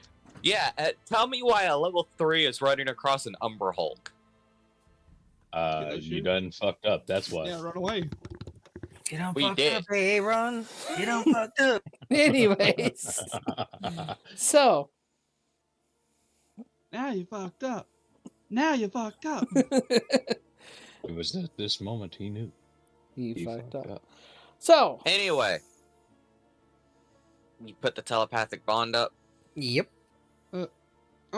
Yeah, tell me why a level 3 is running across an Umber Hulk. You done fucked up. That's why. Yeah, run away. You don't We fuck did. up, Aaron. You don't fuck up. Anyways. So. Now you fucked up. Now you fucked up. It was at this moment he knew. He fucked up. So. Anyway. You put the telepathic bond up? Yep. I'm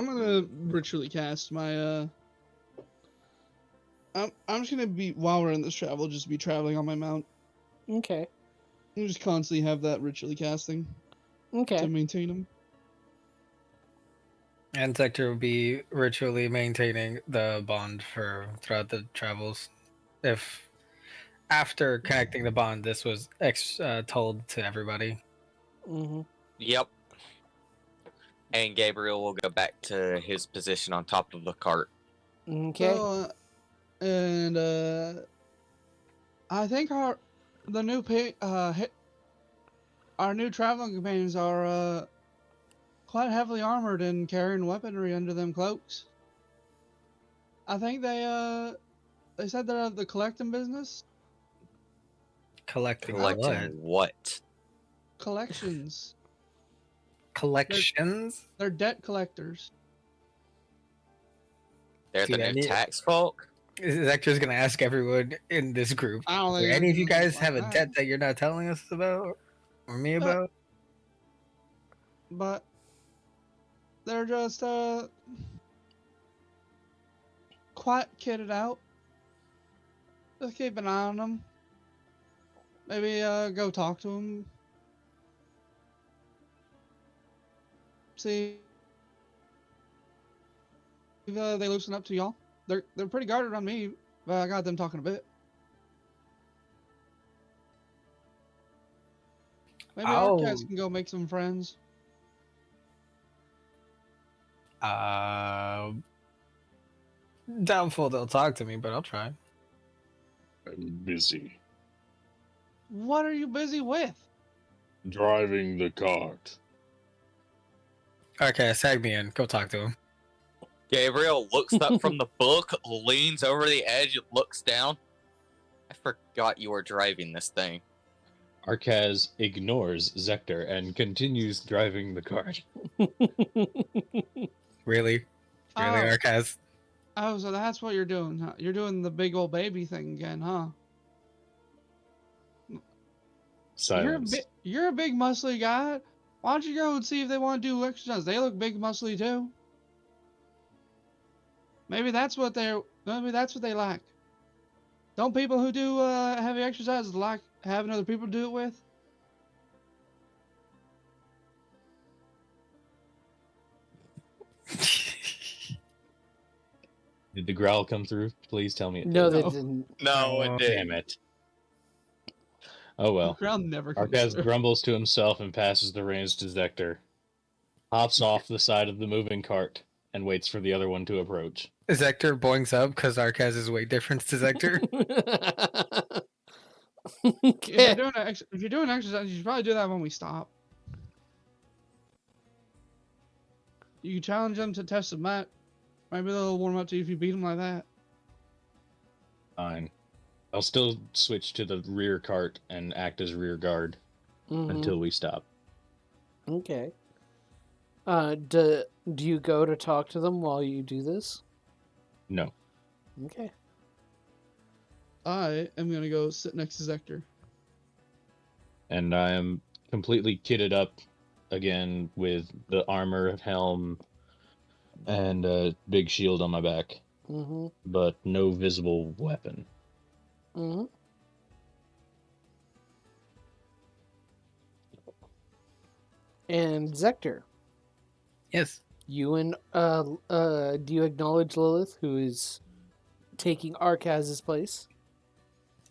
gonna ritually cast my I'm just gonna be, while we're in this travel, just be traveling on my mount. Okay. And just constantly have that ritually casting to Okay. maintain them. And Zector will be ritually maintaining the bond for throughout the travels. If after connecting the bond, this was told to everybody. Mm-hmm. Yep. And Gabriel will go back to his position on top of the cart. Okay. So, I think our new traveling companions are quite heavily armored and carrying weaponry under them cloaks. I think they said they're of the collecting business. Collecting what? Collections. Collections? They're debt collectors. They're the Dude, new tax folk? Zector's gonna ask everyone in this group. I don't Do think any of you anything guys like have a that. debt that you're not telling us about? Or me about? But they're just quite kitted out. Just keep an eye on them. Maybe go talk to them. See if they loosen up to y'all. They're pretty guarded on me, but I got them talking a bit. Maybe our cats can go make some friends. Doubtful they'll talk to me, but I'll try. I'm busy. What are you busy with? Driving the cart. Okay, tag me in. Go talk to him. Gabriel looks up from the book, leans over the edge, and looks down. I forgot you were driving this thing. Arcaz ignores Zector and continues driving the cart. Really? Really, Arcaz? Oh, so that's what you're doing, huh? You're doing the big old baby thing again, huh? Silence. You're a big muscly guy. Why don't you go and see if they want to do exercise? They look big muscly too. Maybe that's what they like. Don't people who do heavy exercises like having other people do it with? Did the growl come through? Please tell me it No, did. they didn't. No, it didn't. Damn it. Oh well. The ground never comes Arcaz through. grumbles to himself and passes the reins to Zector. Hops off the side of the moving cart and waits for the other one to approach. Zector boings up because Arcaz is weight difference to Zector. If you're doing exercise, you should probably do that when we stop. You challenge them to test the mat. Maybe they'll warm up to you if you beat them like that. Fine. I'll still switch to the rear cart and act as rear guard until we stop. Okay. Do you go to talk to them while you do this? No. Okay. I am gonna go sit next to Zector. And I am completely kitted up again with the armor, helm, and a big shield on my back. But no visible weapon. And Zector. Yes. You and do you acknowledge Lilith, who is taking Arcaz's place?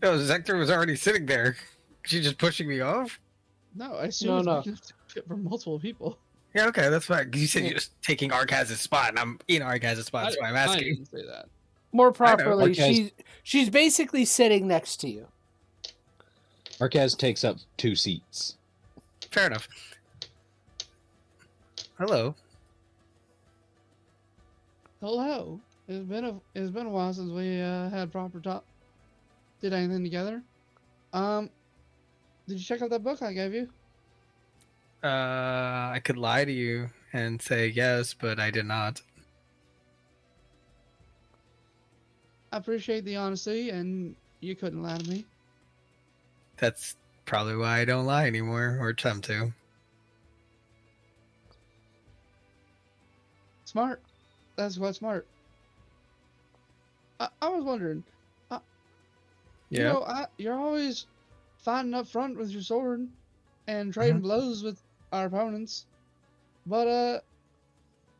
Oh, Zector was already sitting there. She's just pushing me off? No, I assume No. it's big enough to fit for multiple people. Yeah, okay, that's fine. Because you said you're just taking Arcaz's spot, and I'm in Arcaz's spot, that's why I'm I asking. didn't say that. More properly, Arcaz... she's basically sitting next to you. Arcaz takes up 2 seats. Fair enough. Hello. Hello. It's been a while since we had proper talk. Did anything together? Did you check out that book I gave you? I could lie to you and say yes, but I did not. I appreciate the honesty, and you couldn't lie to me. That's probably why I don't lie anymore, or attempt to. Smart. That's what's smart. I was wondering. You know, you're always fighting up front with your sword and trading blows with our opponents, but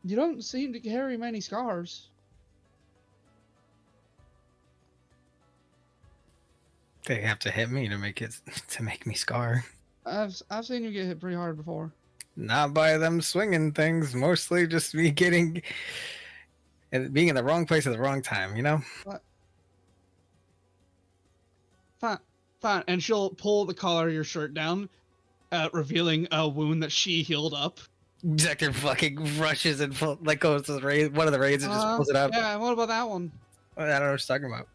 you don't seem to carry many scars. They have to hit me to make me scar. I've seen you get hit pretty hard before. Not by them swinging things, mostly just me getting and being in the wrong place at the wrong time, you know? What? Fine. And she'll pull the collar of your shirt down, revealing a wound that she healed up. Zector fucking rushes and goes to the raid, one of the raids and just pulls it up. Yeah, and what about that one? I don't know what you're talking about.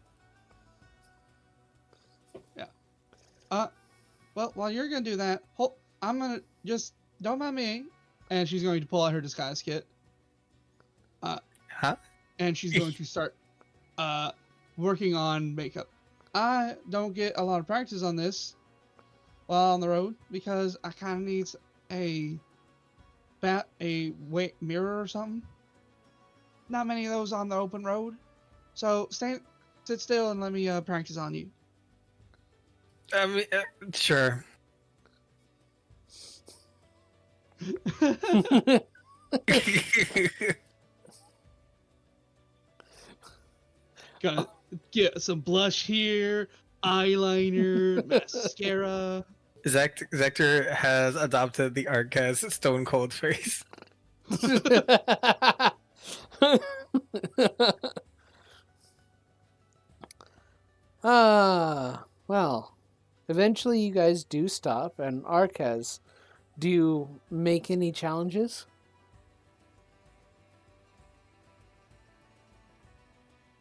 Yeah. Well, while you're gonna do that, I'm gonna just don't mind me. And she's going to pull out her disguise kit. And she's going to start working on makeup. I don't get a lot of practice on this while on the road because I kind of need a mirror or something. Not many of those on the open road. So sit still and let me practice on you. Sure. Gotta get some blush here, eyeliner, mascara. Zector has adopted the Arcaz stone cold face. Well, eventually you guys do stop, and Arcaz, do you make any challenges?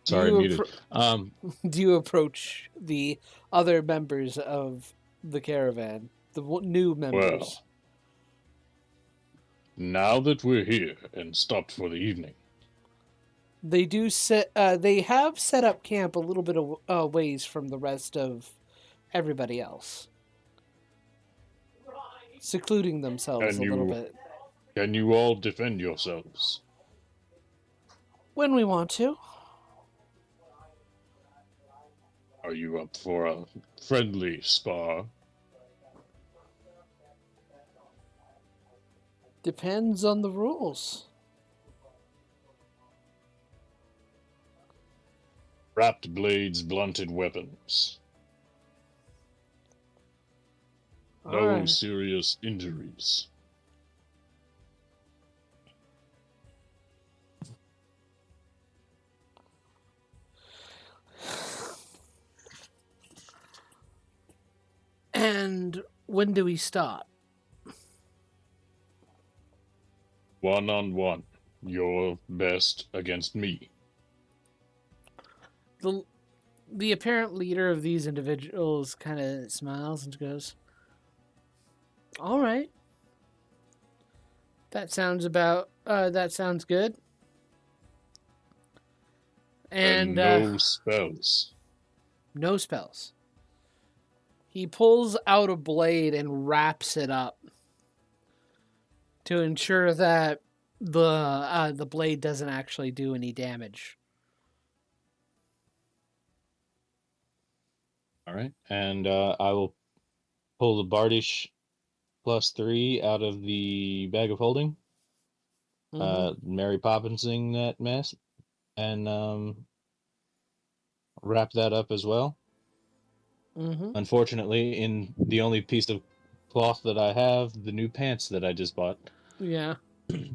Sorry, muted. Do you approach the other members of the caravan, the new members? Well, now that we're here and stopped for the evening, they do they have set up camp a little bit of ways from the rest of everybody else, secluding themselves a little bit. Can you all defend yourselves? When we want to. Are you up for a friendly spar? Depends on the rules. Wrapped blades, blunted weapons. No serious injuries. And when do we start? 1-on-1. Your best against me. The apparent leader of these individuals kind of smiles and goes, "All right. That sounds good." And no spells. No spells. He pulls out a blade and wraps it up to ensure that the blade doesn't actually do any damage. All right, and I will pull the Bardish +3 out of the bag of holding. Mary Poppinsing that mess, and wrap that up as well. Unfortunately, in the only piece of cloth that I have, the new pants that I just bought. Yeah. I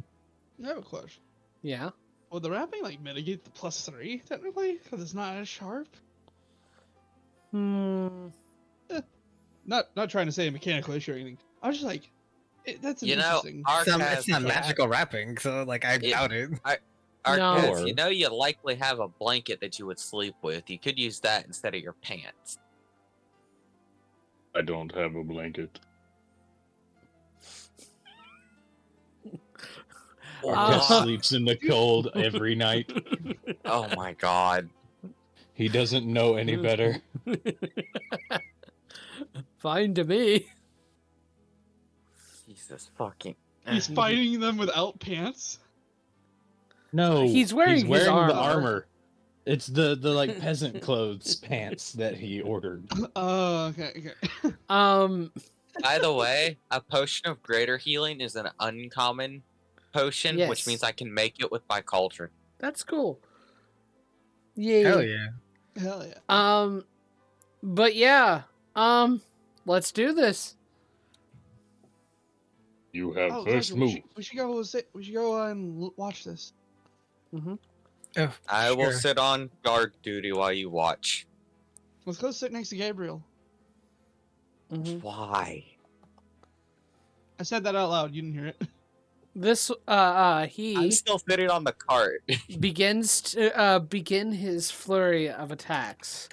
have a question. Yeah. Will the wrapping mitigate the +3 technically because it's not as sharp? Hmm. Not trying to say a mechanical issue or anything. I was just that's interesting. It's not magical wrapping, so I doubt it. Arcaz, you likely have a blanket that you would sleep with. You could use that instead of your pants. I don't have a blanket. Arcaz sleeps in the cold every night. Oh my god. He doesn't know any better. Fine to me. Jesus fucking. He's fighting them without pants? No, he's wearing the armor. armor. It's the peasant clothes pants that he ordered. Oh, okay. By the way, a potion of greater healing is an uncommon potion, which means I can make it with my cauldron. That's cool. Yay. Hell yeah. Hell yeah. But yeah, let's do this. You have first move. We should go and watch this. Oh, I will sit on guard duty while you watch. Let's go sit next to Gabriel. Why? I said that out loud. You didn't hear it. This I'm he still sitting on the cart. begins to begin his flurry of attacks.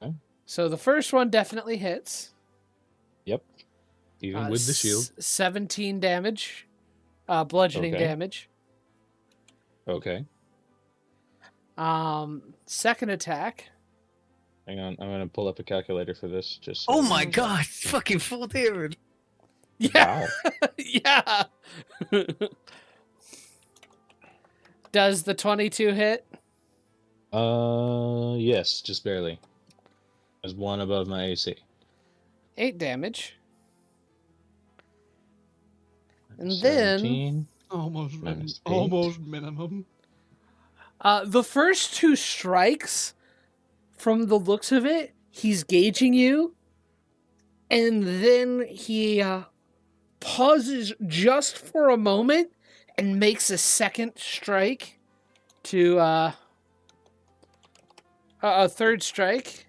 Okay. So the first one definitely hits. Yep. Even with the shield. 17 damage. Bludgeoning damage. Okay. Second attack. Hang on, I'm gonna pull up a calculator for this. Just. Oh my god! Fucking full damage. Yeah. Wow. Yeah. Does the 22 hit? Yes, just barely. There's one above my AC. 8 damage. And 17. Almost Minus minimum. The first 2 strikes, from the looks of it, he's gauging you, and then he pauses just for a moment and makes a second strike to a third strike.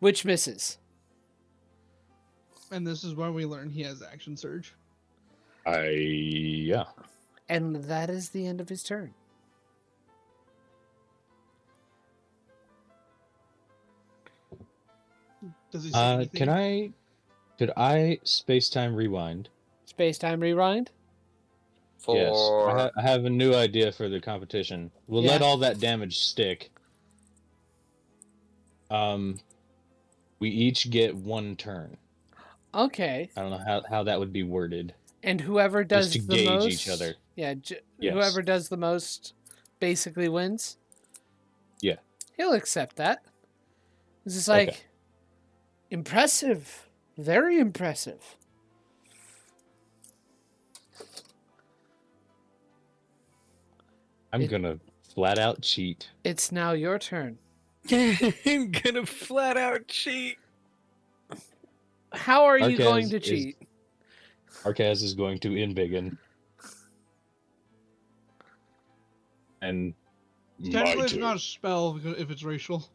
Which misses. And this is where we learn he has action surge. Yeah. And that is the end of his turn. Does he say anything? Could I space-time rewind? Space-time rewind? Yes. I have a new idea for the competition. We'll let all that damage stick. We each get 1 turn. Okay. I don't know how that would be worded. And whoever does just to the gauge most, each other. Yeah, Yes. Whoever does the most basically wins. Yeah. He'll accept that. This is like impressive. Very impressive. I'm gonna flat out cheat. It's now your turn. I'm gonna flat out cheat. How are you going to cheat? Arcaz is going to embiggen. And Technically, it's not a spell because if it's racial.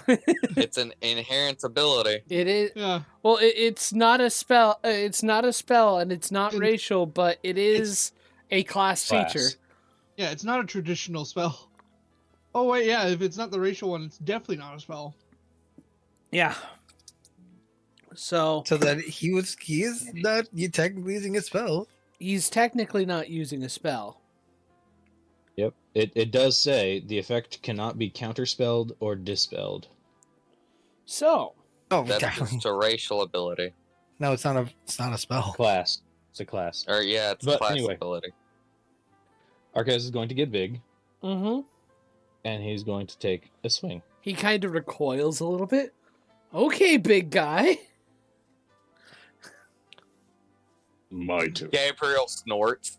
It's an inherent ability. It is. Yeah. Well, it's not a spell. It's not a spell, and it's not racial, but it is a class feature. Yeah, it's not a traditional spell. Oh wait, yeah. If it's not the racial one, it's definitely not a spell. Yeah. So that he is not technically using a spell. He's technically not using a spell. Yep. It does say the effect cannot be counterspelled or dispelled. So. Oh, That's definitely. just a racial ability. No, it's not a spell. Class. It's a class. Or yeah, it's a class ability. Arcaz is going to get big. Mm-hmm. And he's going to take a swing. He kind of recoils a little bit. Okay, big guy. My turn. Gabriel snorts.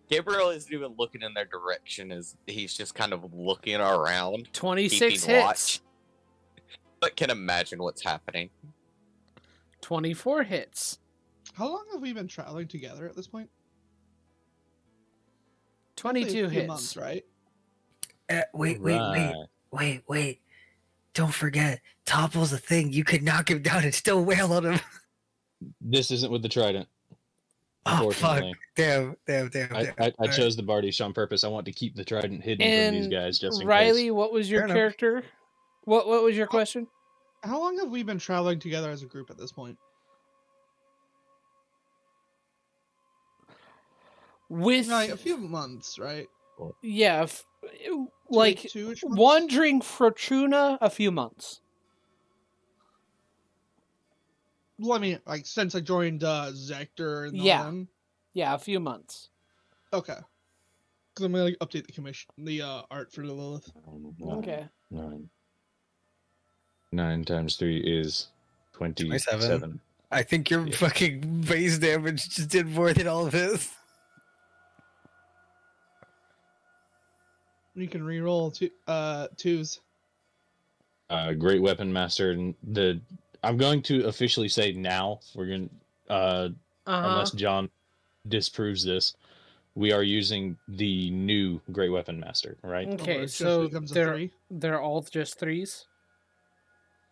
Gabriel isn't even looking in their direction, as he's just kind of looking around. 26 keeping hits. Watch, but can imagine what's happening. 24 hits. How long have we been traveling together at this point? 22 Roughly a few hits. months, right? Wait. Don't forget, Topple's a thing. You could knock him down and still wail on him. This isn't with the trident. Oh, fuck. Unfortunately. Damn. I chose the Bardish on purpose. I want to keep the trident hidden from these guys just in Riley, case. what was your Fair enough. character? What was your question? How long have we been traveling together as a group at this point? With Like a few months, right? yeah, like Two-ish months? wandering Fortuna, a few months. Well, I mean, like since I joined Zector and all Yeah. them. Yeah, a few months. Okay. Because I'm gonna update the art for the Lilith. Okay. 9 times 3 is 27. I think your fucking base damage just did more than all of his. You can reroll twos. Great Weapon Master. I'm going to officially say now, we're going unless John disproves this, we are using the new Great Weapon Master, right? Okay, It just so becomes a they're 3. they're all just threes.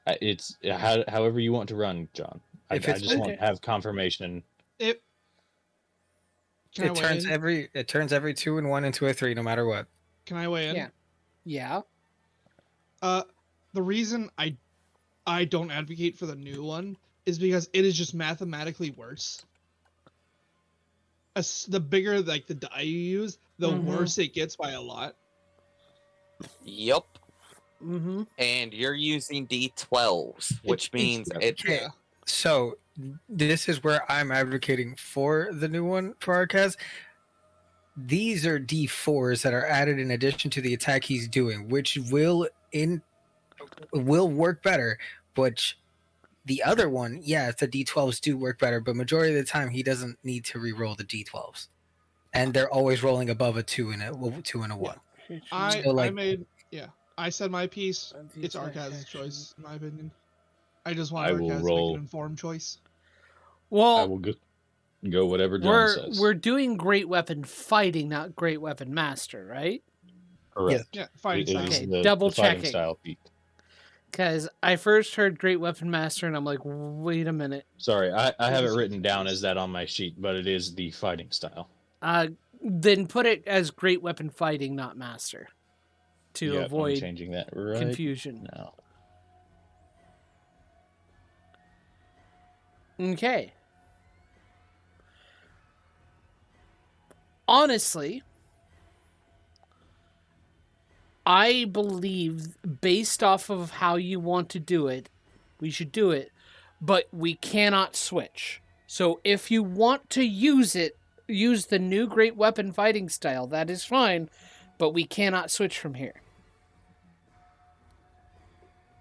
It's however you want to run, John. I just want to have confirmation. It turns every 2 and 1 into a 3, no matter what. Can I weigh in? Yeah. Yeah. The reason I don't advocate for the new one is because it is just mathematically worse. The bigger like the die you use, the worse it gets by a lot. Yep. Mm-hmm. And you're using D12s, which means it's Yeah. So this is where I'm advocating for the new one for Arcaz. These are D4s that are added in addition to the attack he's doing, which will work better. But the other one, yeah, the D12s do work better, but majority of the time he doesn't need to re-roll the D12s, and they're always rolling above a 2 and a 1. I said my piece. It's Arcaz's choice, in my opinion. I just want I will Arcaz to roll. make an informed choice. Well, I will go whatever John says. we're doing great weapon fighting, not great weapon master, right? Correct. Yeah, fighting It is Okay, the double fighting checking. style feat. Because I first heard great weapon master, and I'm like, wait a minute. Sorry, I have it written down as that on my sheet, but it is the fighting style. Then put it as great weapon fighting, not master, to Yep, I'm avoid changing that right confusion. now. Okay. Honestly, I believe, based off of how you want to do it, we should do it, but we cannot switch. So if you want to use the new great weapon fighting style, that is fine, but we cannot switch from here.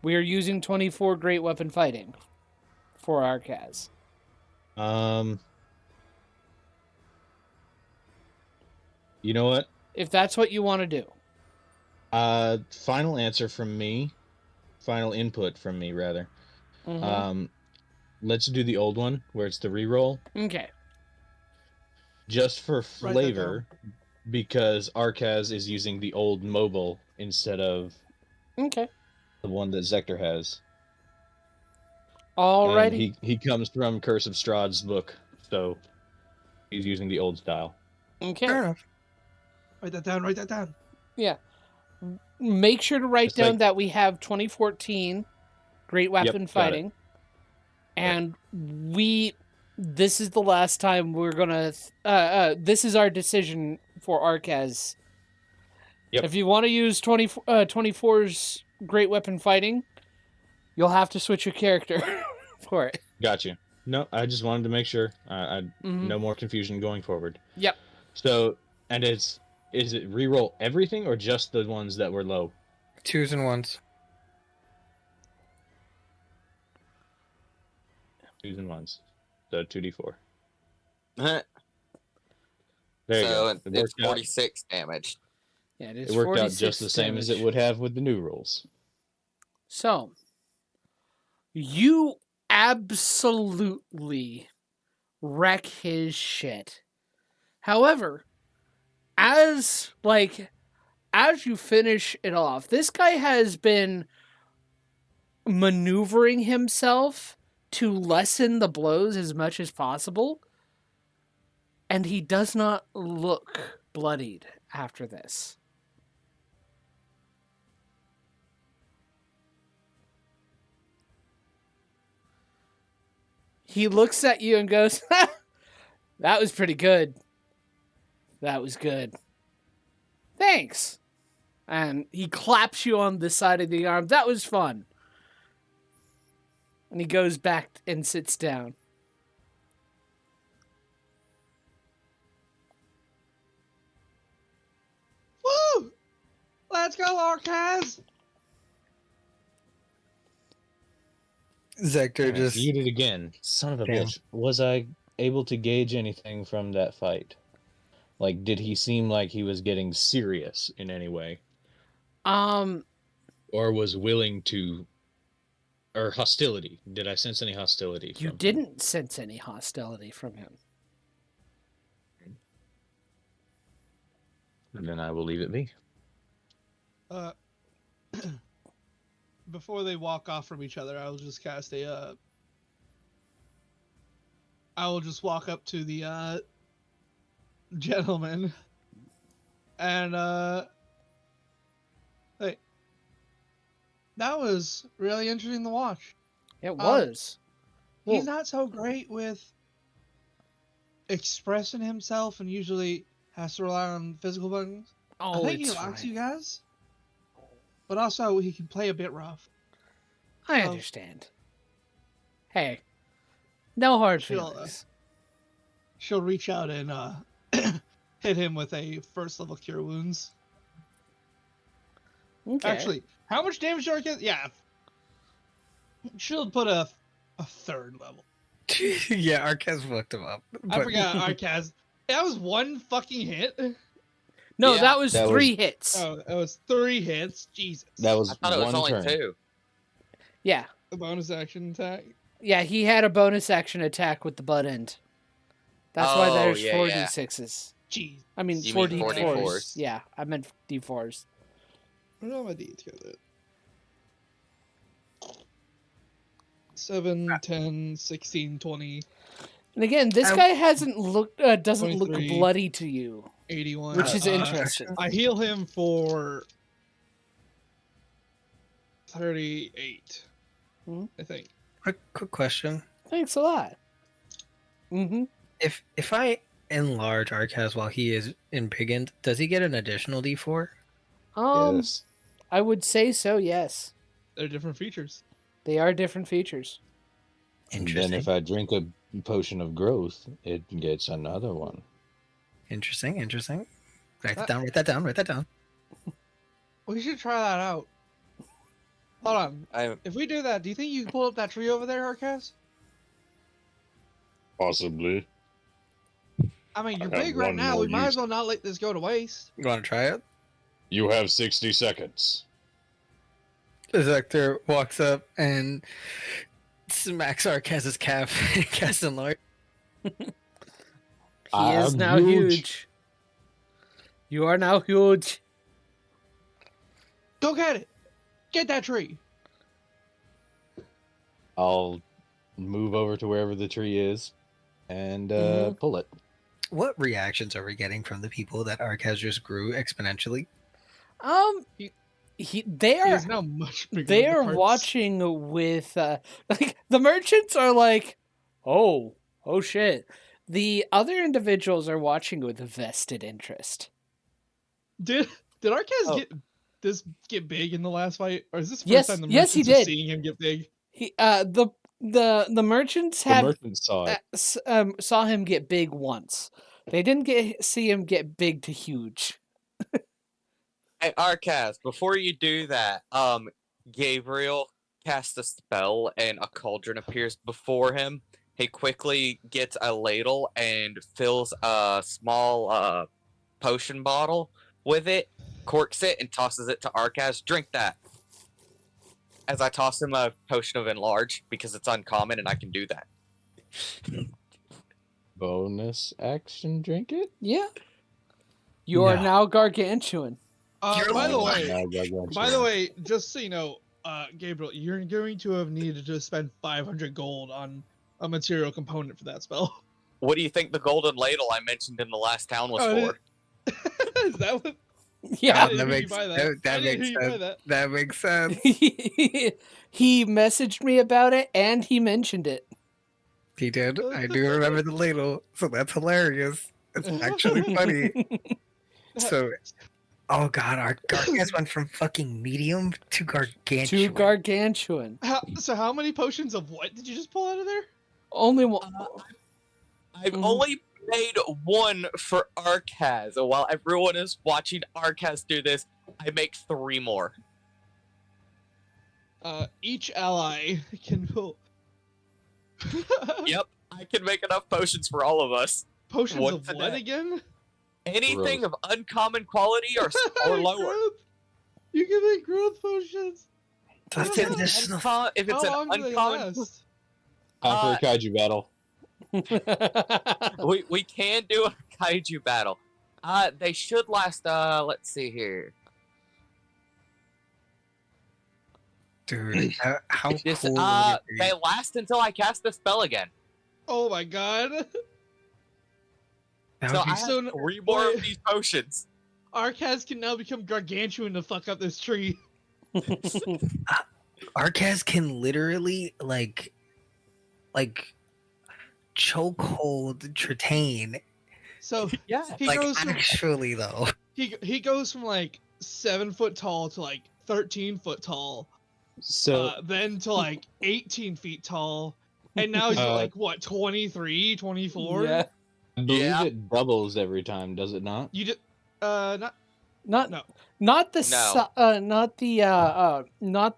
We are using 24 great weapon fighting for Arcaz. You know what? If that's what you want to do. Final answer from me. Final input from me, rather. Mm-hmm. Let's do the old one, where it's the reroll. Okay. Just for flavor, because Arcaz is using the old mobile instead of Okay. the one that Zector has. Alrighty. And he comes from Curse of Strahd's book, so he's using the old style. Okay. Fair enough. Write that down. Write that down. Yeah. Make sure to write It's down like- that we have 2014 Great Weapon got Fighting. And this is the last time we're gonna this is our decision for Arcaz. Yep. If you want to use 24's Great Weapon Fighting, you'll have to switch your character for it. Got you. No, I just wanted to make sure. Mhm. No more confusion going forward. Yep. So, and is it reroll everything or just the ones that were low? 2s and 1s. 2s and 1s. So 2d4. so There you go. It it's worked out. 46 damage. Yeah, it is. It worked out 46 just the same as it damage. would have with the new rules. So, you absolutely wreck his shit. However, as you finish it off, this guy has been maneuvering himself to lessen the blows as much as possible, and he does not look bloodied after this. He looks at you and goes, "That was pretty good. That was good. Thanks." And he claps you on the side of the arm. "That was fun." And he goes back and sits down. Woo! Let's go, Arcaz! Zector just Eat it again. Son of a Damn. bitch. Was I able to gauge anything from that fight? Like, did he seem like he was getting serious in any way? Or was willing to... Or hostility. Did I sense any hostility from You him? didn't sense any hostility from him. And then I will leave it be. Before they walk off from each other, I will just cast a. I will just walk up to the gentleman, and hey, that was really interesting to watch. It was. He's not so great with expressing himself, and usually has to rely on physical buttons. I Oh, think he it's likes fine. you guys, but also he can play a bit rough. I Oh. understand. Hey, no hard She'll, feelings. She'll reach out and hit him with a first level cure wounds. Okay. Actually, how much damage do I get? Yeah, she'll put a third level. yeah, Arcaz fucked him up. I but- forgot Arcaz. That was one fucking hit. No, Yeah, that was that 3 hits. Oh, that was 3 hits. Jesus. That was I thought it was one only turn. 2. Yeah. the bonus action attack. Yeah, he had a bonus action attack with the butt end. That's why Oh, there's yeah, 4 yeah. d6s. Jeez. I mean, You 4 mean d4s. 4d4s. Yeah, I meant d4s. I don't know my D together. 7, 10, 16, 20, And again, this I- guy doesn't look 23. bloody to you, 81. which is interesting. I heal him for 38. Hmm? I think. Quick question: Thanks a lot. Mm-hmm. If I enlarge Arcaz while he is impigant, does he get an additional D4? Yes. I would say so. Yes, They're different features. they are different features. And then Interesting. if I drink a potion of growth, it gets another one. Interesting. Write Uh, that down. Write that down. Write that down. We should try that out. Hold on. I If we do that, do you think you can pull up that tree over there, Arcaz? Possibly. I mean, you're I have big right one now. more We might use. as well not let this go to waste. You want to try it? You have 60 seconds. The Zector walks up and smacks Arcaz's calf and casts enlarge. He is I'm now huge. huge. You are now huge. Go get it. Get that tree. I'll move over to wherever the tree is and pull it. What reactions are we getting from the people that Arcaz just grew exponentially? They are now much bigger. They are watching with like the merchants are like, oh shit. The other individuals are watching with vested interest. Did Arcaz get big in the last fight, or is this the first time the merchants he did. are seeing him get big? He the merchants have merchants saw it. Saw him get big once. They didn't see him get big to huge. Hey, Arcaz, before you do that, Gabriel casts a spell and a cauldron appears before him. He quickly gets a ladle and fills a small potion bottle with it, corks it, and tosses it to Arcaz. Drink that. As I toss him a potion of enlarge because it's uncommon and I can do that. Bonus action, drink it? Yeah. You are now gargantuan. By the way, just so you know, Gabriel, you're going to have needed to spend 500 gold on a material component for that spell. What do you think the golden ladle I mentioned in the last town was for? Is that what? Yeah, that makes sense. He messaged me about it and he mentioned it. He did. I do remember the ladle, so that's hilarious. It's actually funny. So, oh god, our Gargaz went from fucking medium to gargantuan. So how many potions of what did you just pull out of there? Only one. I've only made one for Arcaz. So while everyone is watching Arcaz do this, I make 3 more. Each ally can pull. Yep, I can make enough potions for all of us. Potions of what again? Anything of uncommon quality or lower. Growth. You can make growth potions. If it's an uncommon. Time for a kaiju battle. we can do a kaiju battle. They should last. Let's see here. Dude, how this, cool they last until I cast the spell again. Oh my god. So I have 3 more of these potions. Arcaz can now become gargantuan to fuck up this tree. Arcaz can literally like chokehold Tritane. So yeah, he like goes actually though. He goes from like 7 foot tall to like 13 foot tall. So then to like 18 feet tall. And now he's like what, 23, 24? Yeah. I believe it doubles every time, does it not? You did not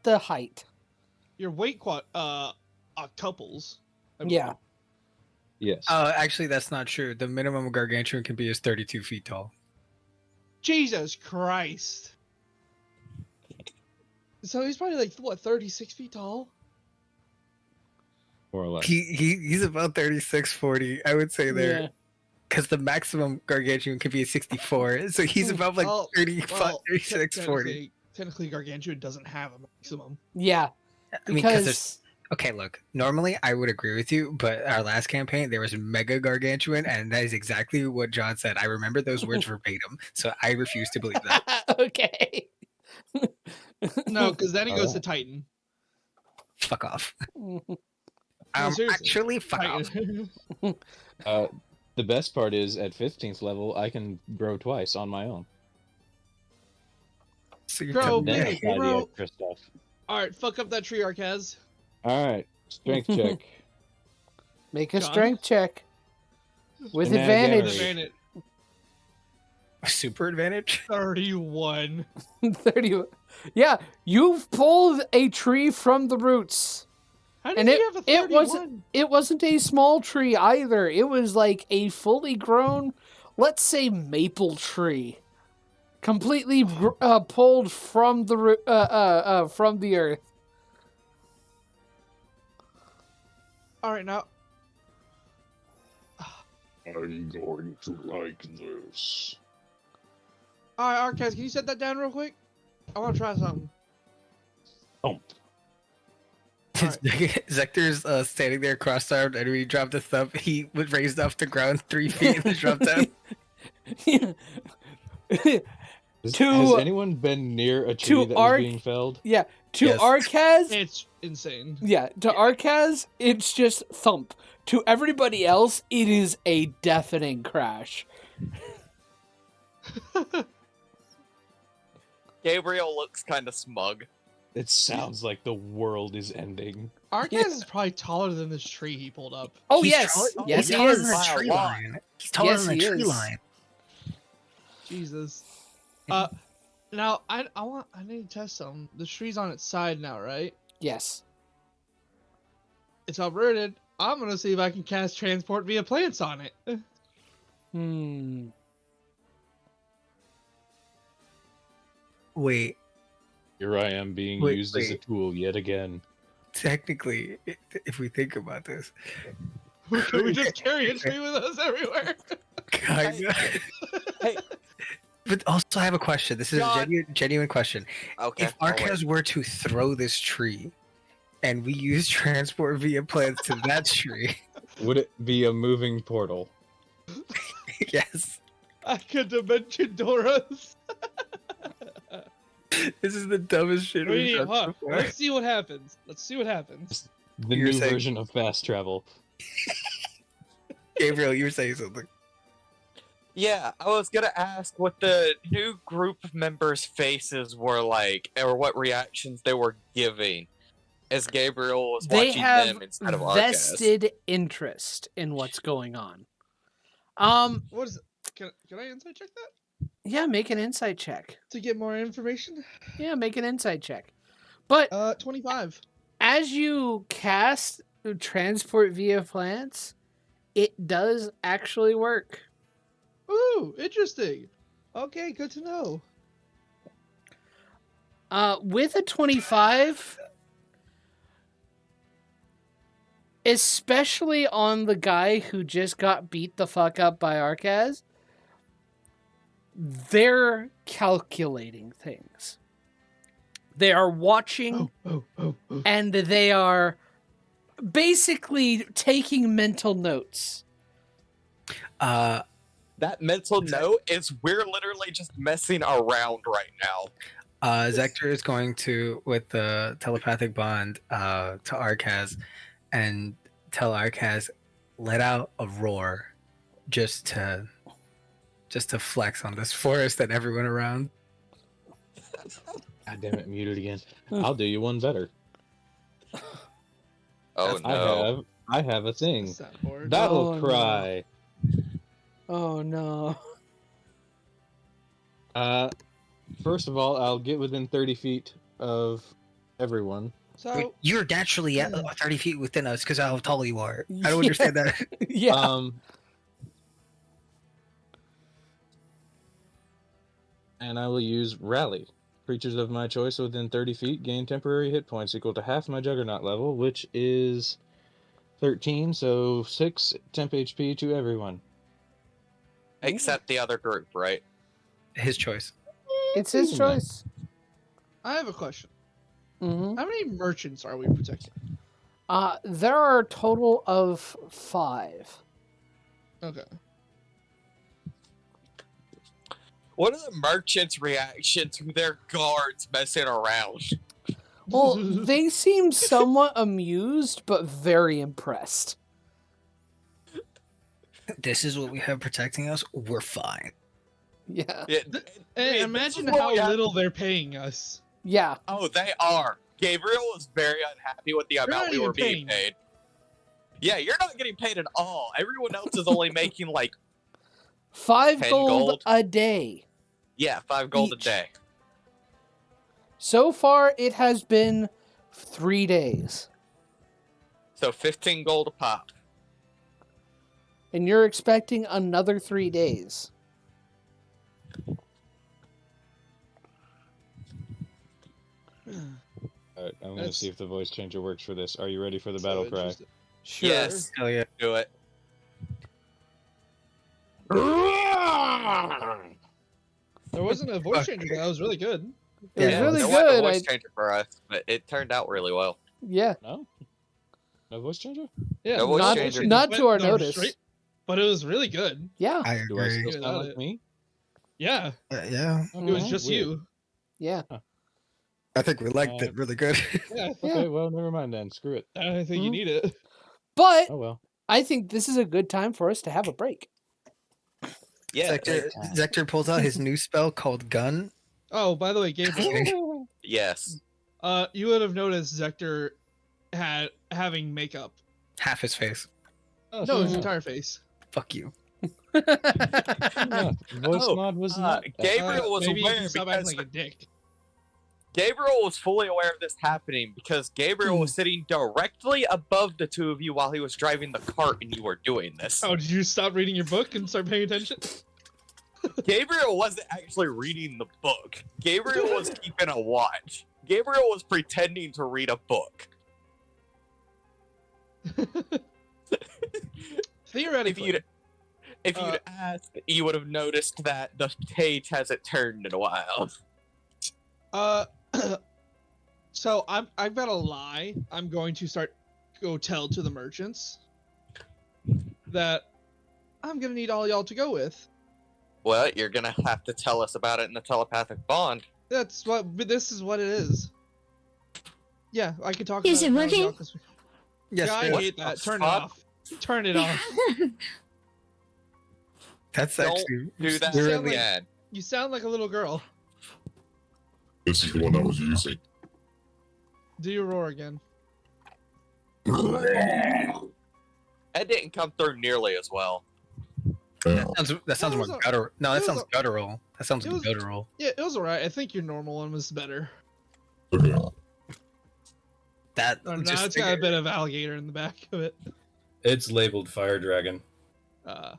the height. Your weight octuples. Yeah. Yes. Actually that's not true. The minimum gargantuan can be is 32 feet tall. Jesus Christ. So he's probably like what, 36 feet tall? More or less. He's about 36, 40, I would say there. Yeah. Because the maximum gargantuan can be a 64, so he's about like 35, 36, 40. Technically, gargantuan doesn't have a maximum. Yeah. I mean, because there's... Okay, look, normally I would agree with you, but our last campaign, there was mega gargantuan, and that is exactly what John said. I remember those words verbatim, so I refuse to believe that. Okay. No, because then he goes to Titan. Fuck off. Actually, fuck off. The best part is, at 15th level, I can grow twice on my own. So bro. Stuff. Alright, fuck up that tree, Arcaz. Alright, strength check. Make a strength check. With advantage. Super advantage? 31. 31. Yeah, you've pulled a tree from the roots. How did you have a 31? It wasn't a small tree either. It was like a fully grown, let's say, maple tree, completely pulled from the earth. All right, now I'm going to like this. All right, Arcaz, can you set that down real quick? I want to try something. Oh. Zector's standing there cross-armed, and when he dropped the thumb, he was raised off the ground 3 feet and dropped down. Has anyone been near a tree that was being felled? Yeah, to Yes. Arcaz, It's insane. yeah, to Arcaz, it's just thump. To everybody else, it is a deafening crash. Gabriel looks kind of smug. It sounds like the world is ending. Arcaz is probably taller than this tree he pulled up. Oh, He's yes. taller- Yes, he's he taller is. than the tree line. He's taller Yes, than the he tree is. line. Jesus. Now I need to test something. The tree's on its side now, right? Yes. It's uprooted. I'm gonna see if I can cast transport via plants on it. Hmm. Wait, Here I am being Wait, used as a wait. tool yet again. technically, if we think about this, Can we just carry a tree with us everywhere? kinda. Hey. But also, I have a question. This is John. a genuine question. Okay. If Arcaz were to throw this tree, and we use transport via plants to that tree, Would it be a moving portal? yes, I could dimension Doras. this is the dumbest shit we've done Hold on. before. Let's see what happens. Let's see what happens. The You're new saying- version of fast travel. Gabriel, you were saying something. Yeah, I was gonna ask what the new group members' faces were like, or what reactions they were giving, as Gabriel was They watching have them instead of Arcas. vested interest in what's going on. What is it? Can I insight check that Yeah, make an insight check. to get more information? Yeah, make an insight check. But 25. as you cast transport via plants, it does actually work. Ooh, interesting. Okay, good to know. With a 25, especially on the guy who just got beat the fuck up by Arcaz, they're calculating things. They are watching and they are basically taking mental notes. That mental note is we're literally just messing around right now. Zector is going to, with the telepathic bond, to Arcaz, and tell Arcaz, let out a roar, just to flex on this forest and everyone around. God damn it, muted again. I'll do you one better. Oh no. I have a thing. What's that for? Battle Oh, no. cry. Oh no. First of all, I'll get within 30 feet of everyone. So You're naturally at 30 feet within us because of how tall you are. I don't understand that. Yeah. And I will use Rally. Creatures of my choice within 30 feet gain temporary hit points equal to half my Juggernaut level, which is 13, so 6 temp HP to everyone. Except the other group, right? His choice. It's his choice. I have a question. Mm-hmm. How many merchants are we protecting? There are a total of 5. Okay. What are the merchants' reaction to their guards messing around? Well, they seem somewhat amused, but very impressed. This is what we have protecting us. We're fine. Yeah. Yeah, And this imagine is what how we have- little they're paying us. Yeah. Oh, they are. Gabriel was very unhappy with the amount not we were even being paying. paid. Yeah, you're not getting paid at all. Everyone else is only making like 5 10 gold gold? a day. 5 gold Each. a day. So far, it has been 3 days. So 15 gold a pop. And you're expecting another 3 days. Alright, I'm going to That's- see if the voice changer works for this. Are you ready for the So battle cry? interesting. Sure. Yes, Hell yeah. do it. There wasn't a voice changer, but that was really good. It was really there good. wasn't a voice changer for us, but it turned out really well. Yeah. No voice changer. Yeah, No voice not, changer. not to our notice. But it was really good. Yeah. I Do I agree. still sound like me? Yeah, Yeah. it was just Weird. you. Yeah. I think we liked it really good. Yeah, Okay, well, never mind then. Screw it. I don't think you need it. But Oh well. I think this is a good time for us to have a break. Yeah. Zector pulls out his new spell called Gun. Oh, by the way, Gabriel, Yes. you would have noticed Zector having makeup. Half his face. Oh, No, his so- entire face. Fuck you. Yeah, voice Oh, mod was not. Gabriel was maybe aware if you stop acting because like a dick. Gabriel was fully aware of this happening because Gabriel was sitting directly above the two of you while he was driving the cart and you were doing this. Oh, did you stop reading your book and start paying attention? Gabriel wasn't actually reading the book. Gabriel was keeping a watch. Gabriel was pretending to read a book. Theoretically. If you'd asked, you would have noticed that the page hasn't turned in a while. So I've got a lie. I'm going to go tell to the merchants that I'm gonna need all y'all to go with. Well, you're gonna have to tell us about it in the telepathic bond. But this is what it is. Yeah, I could talk Is about it now, working? y'all, 'cause Yes, yeah, I it is. hate that. What the Turn it fuck? off. Turn it off. That's Don't actually do that really- again. You sound like a little girl. This is the one I was using. Do your roar again. That didn't come through nearly as well. That sounds more was a- guttural. No, it that was sounds a- guttural. That sounds it was- guttural. Yeah, it was alright. I think your normal one was better. That Oh, no, just it's got a bit of alligator in the back of it. It's labeled Fire Dragon. But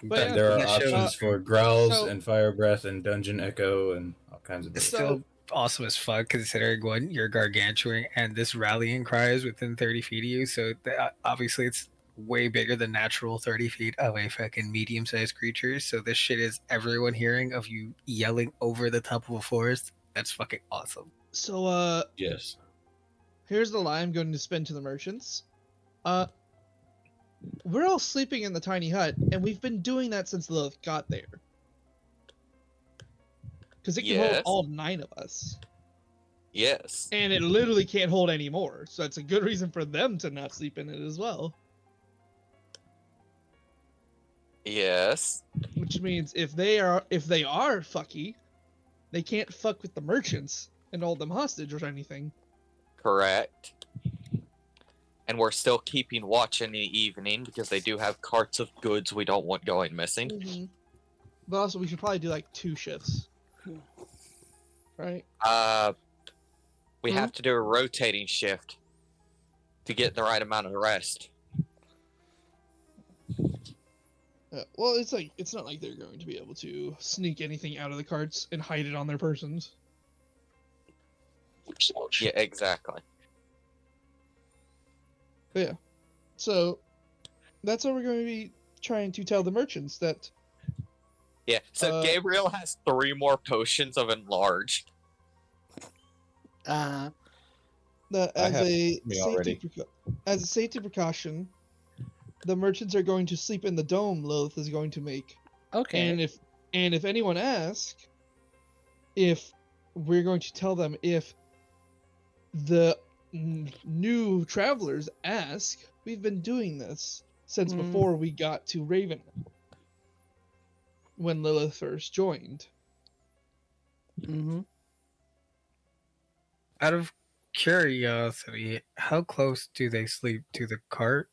That- yeah, There are that shows- options for growls so- and fire breath and dungeon echo and all kinds of It's stuff. still awesome as fuck considering one, you're gargantuan and this rallying cry is within 30 feet of you. So obviously it's way bigger than natural 30 feet of a fucking medium-sized creature. So this shit is everyone hearing of you yelling over the top of a forest. That's fucking awesome. So Yes. here's the lie I'm going to spin to the merchants. We're all sleeping in the tiny hut, and we've been doing that since Lilith got there. Because it can hold Yes. all 9 of us. Yes. And it literally can't hold any more. So that's a good reason for them to not sleep in it as well. Yes. Which means if they are fucky, they can't fuck with the merchants and hold them hostage or anything. Correct. And we're still keeping watch in the evening because they do have carts of goods we don't want going missing. But also, we should probably do like 2 shifts. Right? We have to do a rotating shift to get the right amount of rest. Well, it's not like they're going to be able to sneak anything out of the carts and hide it on their persons. Yeah, exactly. But yeah. So that's what we're going to be trying to tell the merchants that Yeah, so Gabriel has 3 more potions of enlarge. that have me already. as a safety precaution, the merchants are going to sleep in the dome Lilith is going to make. Okay. And if anyone asks, if we're going to tell them if the new travelers ask, we've been doing this since before we got to Raven, when Lilith first joined. Out of curiosity, how close do they sleep to the cart?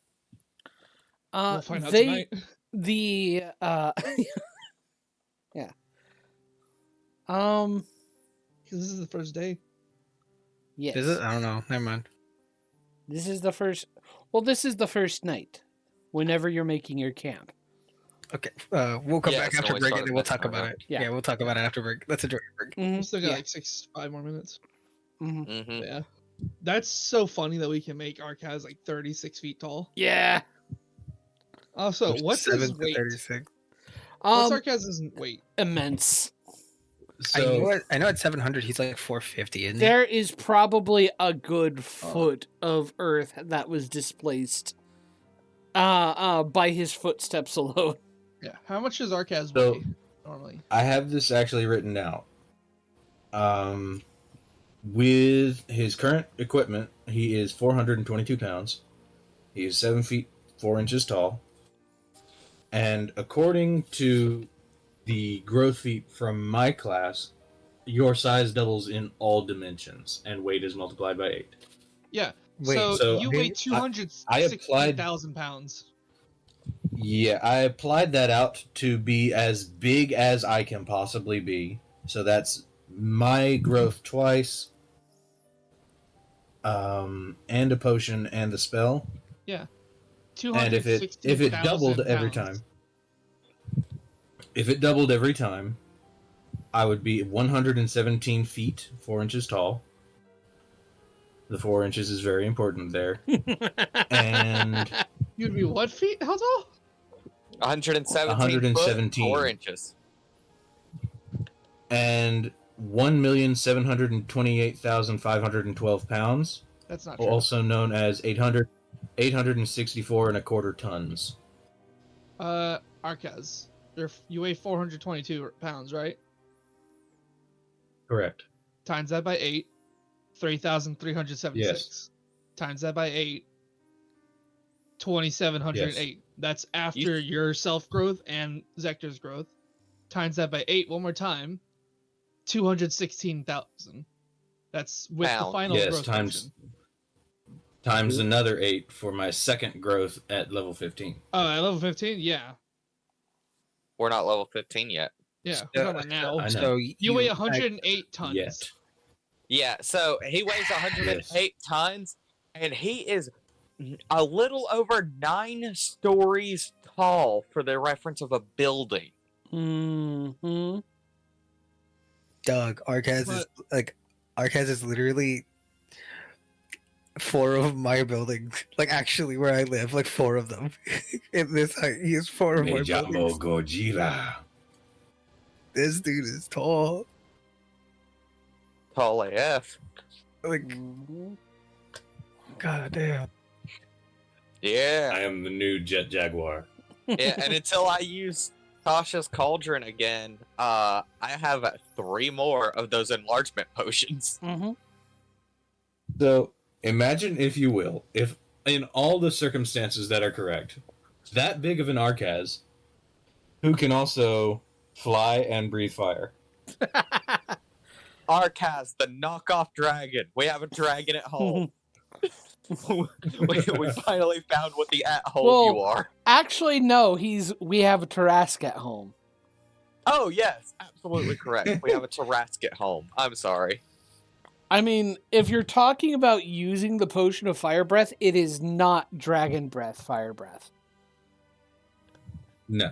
We'll find out tonight. Yeah. Because this is the first day. Yes. Is it? I don't know. Never mind. This is the first. Well, this is the first night. Whenever you're making your camp. Okay. We'll come Yeah, back so after we break start and then we'll next talk time, about right? it. Yeah. Yeah, we'll talk about it after break. Let's enjoy the break. We still got Yeah. like 5 more minutes. Mm-hmm. But yeah. That's so funny that we can make Arcaz like 36 feet tall. Yeah. Also, what's 7 his to weight? 36. What's Arcaz's weight? Immense. So I know at 700 he's like 450, isn't he? There is probably a good foot of earth that was displaced by his footsteps alone. Yeah. How much does Arcaz So- weigh normally? I have this actually written out. With his current equipment, he is 422 pounds. He is 7 feet 4 inches tall. And according to the growth feat from my class, your size doubles in all dimensions, and weight is multiplied by 8. Yeah. Wait, so you I- weigh I applied- 260,000 pounds. Yeah, I applied that out to be as big as I can possibly be. So that's my growth twice, and a potion and the spell. Yeah. And if it doubled every time, I would be 117 feet 4 inches tall. The 4 inches is very important there. And You'd be what feet? How tall? 117 foot, 4 inches. and 1,728,512 pounds, That's not true. also known as 864 and a quarter tons. Arcaz, you weigh 422 pounds, right? Correct. Times that by 8, 3,376. Yes. Times that by 8, 2,708. That's after your self-growth and Zector's growth. Times that by 8 one more time, 216,000. That's with the Pound. final Yes, growth times another 8 for my second growth at level 15. Oh, at level 15? Yeah. We're not level 15 yet. Yeah, we're talking about now. I know. So You weigh 108 tons. Yet. Yeah, so he weighs 108 tons, and he is a little over 9 stories tall for the reference of a building. Mm-hmm. Doug, Arcaz is literally 4 of my buildings. Like actually where I live, like 4 of them. In this height, he is 4 of my buildings. Gojira. This dude is tall. Tall AF. Like, god damn. Yeah. I am the new Jet Jaguar. Yeah, and until I use Tasha's Cauldron again, I have 3 more of those enlargement potions. Mm-hmm. So, imagine, if you will, if in all the circumstances that are correct, that big of an Arcaz, who can also fly and breathe fire. Arcaz, the knockoff dragon. We have a dragon at home. we finally found what the at-home you are. Actually, no. We have a Tarask at home. Oh, yes. Absolutely correct. We have a Tarask at home. I'm sorry. I mean, if you're talking about using the potion of fire breath, it is not dragon breath fire breath. No.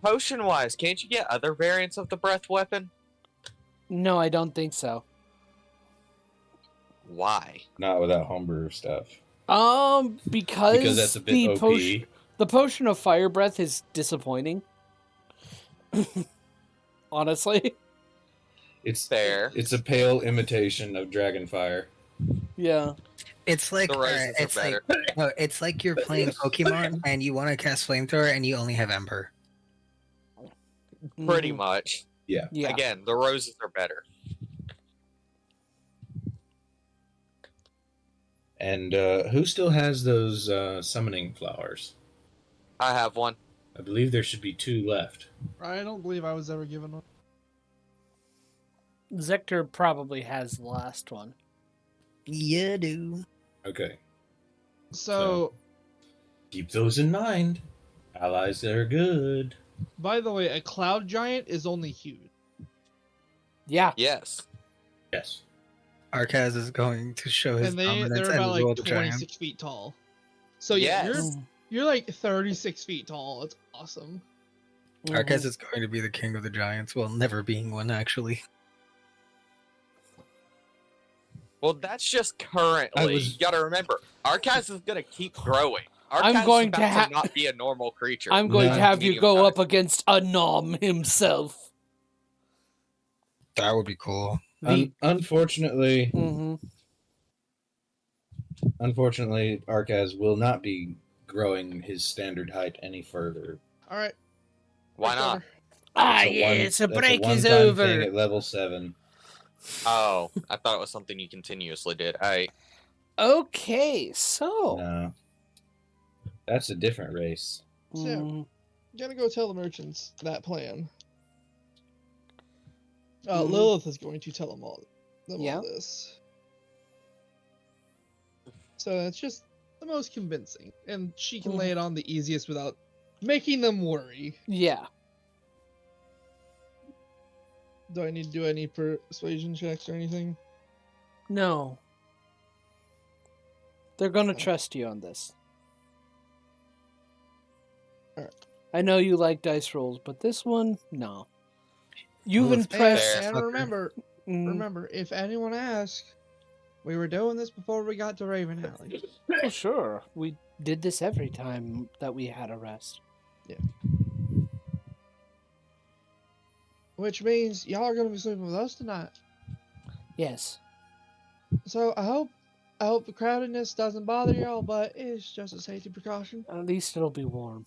Potion-wise, can't you get other variants of the breath weapon? No, I don't think so. Why? Not without homebrew stuff. Because that's a bit OP. The potion of fire breath is disappointing. Honestly. It's fair. It's a pale imitation of dragon fire. Yeah. It's like it's like you're playing Pokemon and you want to cast Flamethrower and you only have Ember. Pretty much. Yeah. Again, the roses are better. And who still has those summoning flowers? I have one. I believe there should be 2 left. I don't believe I was ever given one. Zector probably has the last one. Yeah, dude. Okay. So keep those in mind. Allies that are good. By the way, a cloud giant is only huge. Yeah. Yes. Yes. Arcaz is going to show his And dominance they're about and rule like the giant. 26 feet tall. So yeah, Yes. you're like 36 feet tall. It's awesome. Arcaz is going to be the king of the giants, well, never being one actually. Well, that's just currently. You gotta remember, Arcaz is gonna keep growing. Arcaz going is to about to not be a normal creature. I'm going to No. have you Medium go size. up against a Nom himself. That would be cool. Unfortunately, Mm-hmm. unfortunately, Arcaz will not be growing his standard height any further. All right. Why Break's not? over. Yes, a That's break is one-time over. thing at level 7. Oh, I thought it was something you continuously did. Okay, so No, that's a different race. mm, Gonna go tell the merchants that plan. Mhm. Lilith is going to tell them all Yeah. this. So it's just the most convincing, and she can lay it on the easiest without making them worry. yeah. Do I need to do any persuasion checks or anything? No. They're gonna trust you on this. Alright. I know you like dice rolls, but this one, no. You've Well, it's impressed. fair. And remember, if anyone asks, we were doing this before we got to Raven Alley. Oh, sure. We did this every time that we had a rest. Which means y'all are gonna be sleeping with us tonight. Yes. So I hope the crowdedness doesn't bother y'all, but it's just a safety precaution. At least it'll be warm.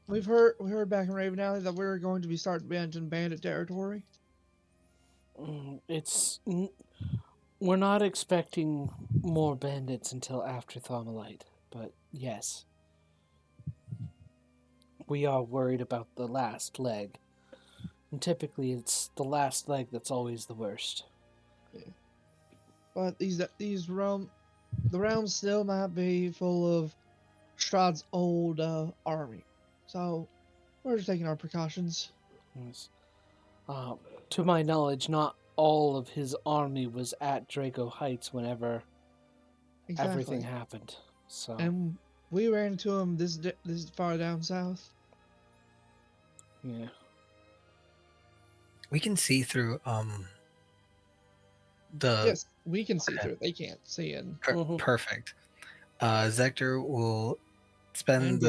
We heard back in Raven Alley that we were going to be starting entering bandit territory. We're not expecting more bandits until after Thermalite, but yes. We are worried about the last leg. And typically it's the last leg that's always the worst. But the realms still might be full of Strahd's old army. So we're just taking our precautions. Yes. To my knowledge, not all of his army was at Draco Heights whenever everything happened. So And we ran into him this far down south. yeah. We can see through the Yes, we can see through it. They can't see in. perfect. Zector will spend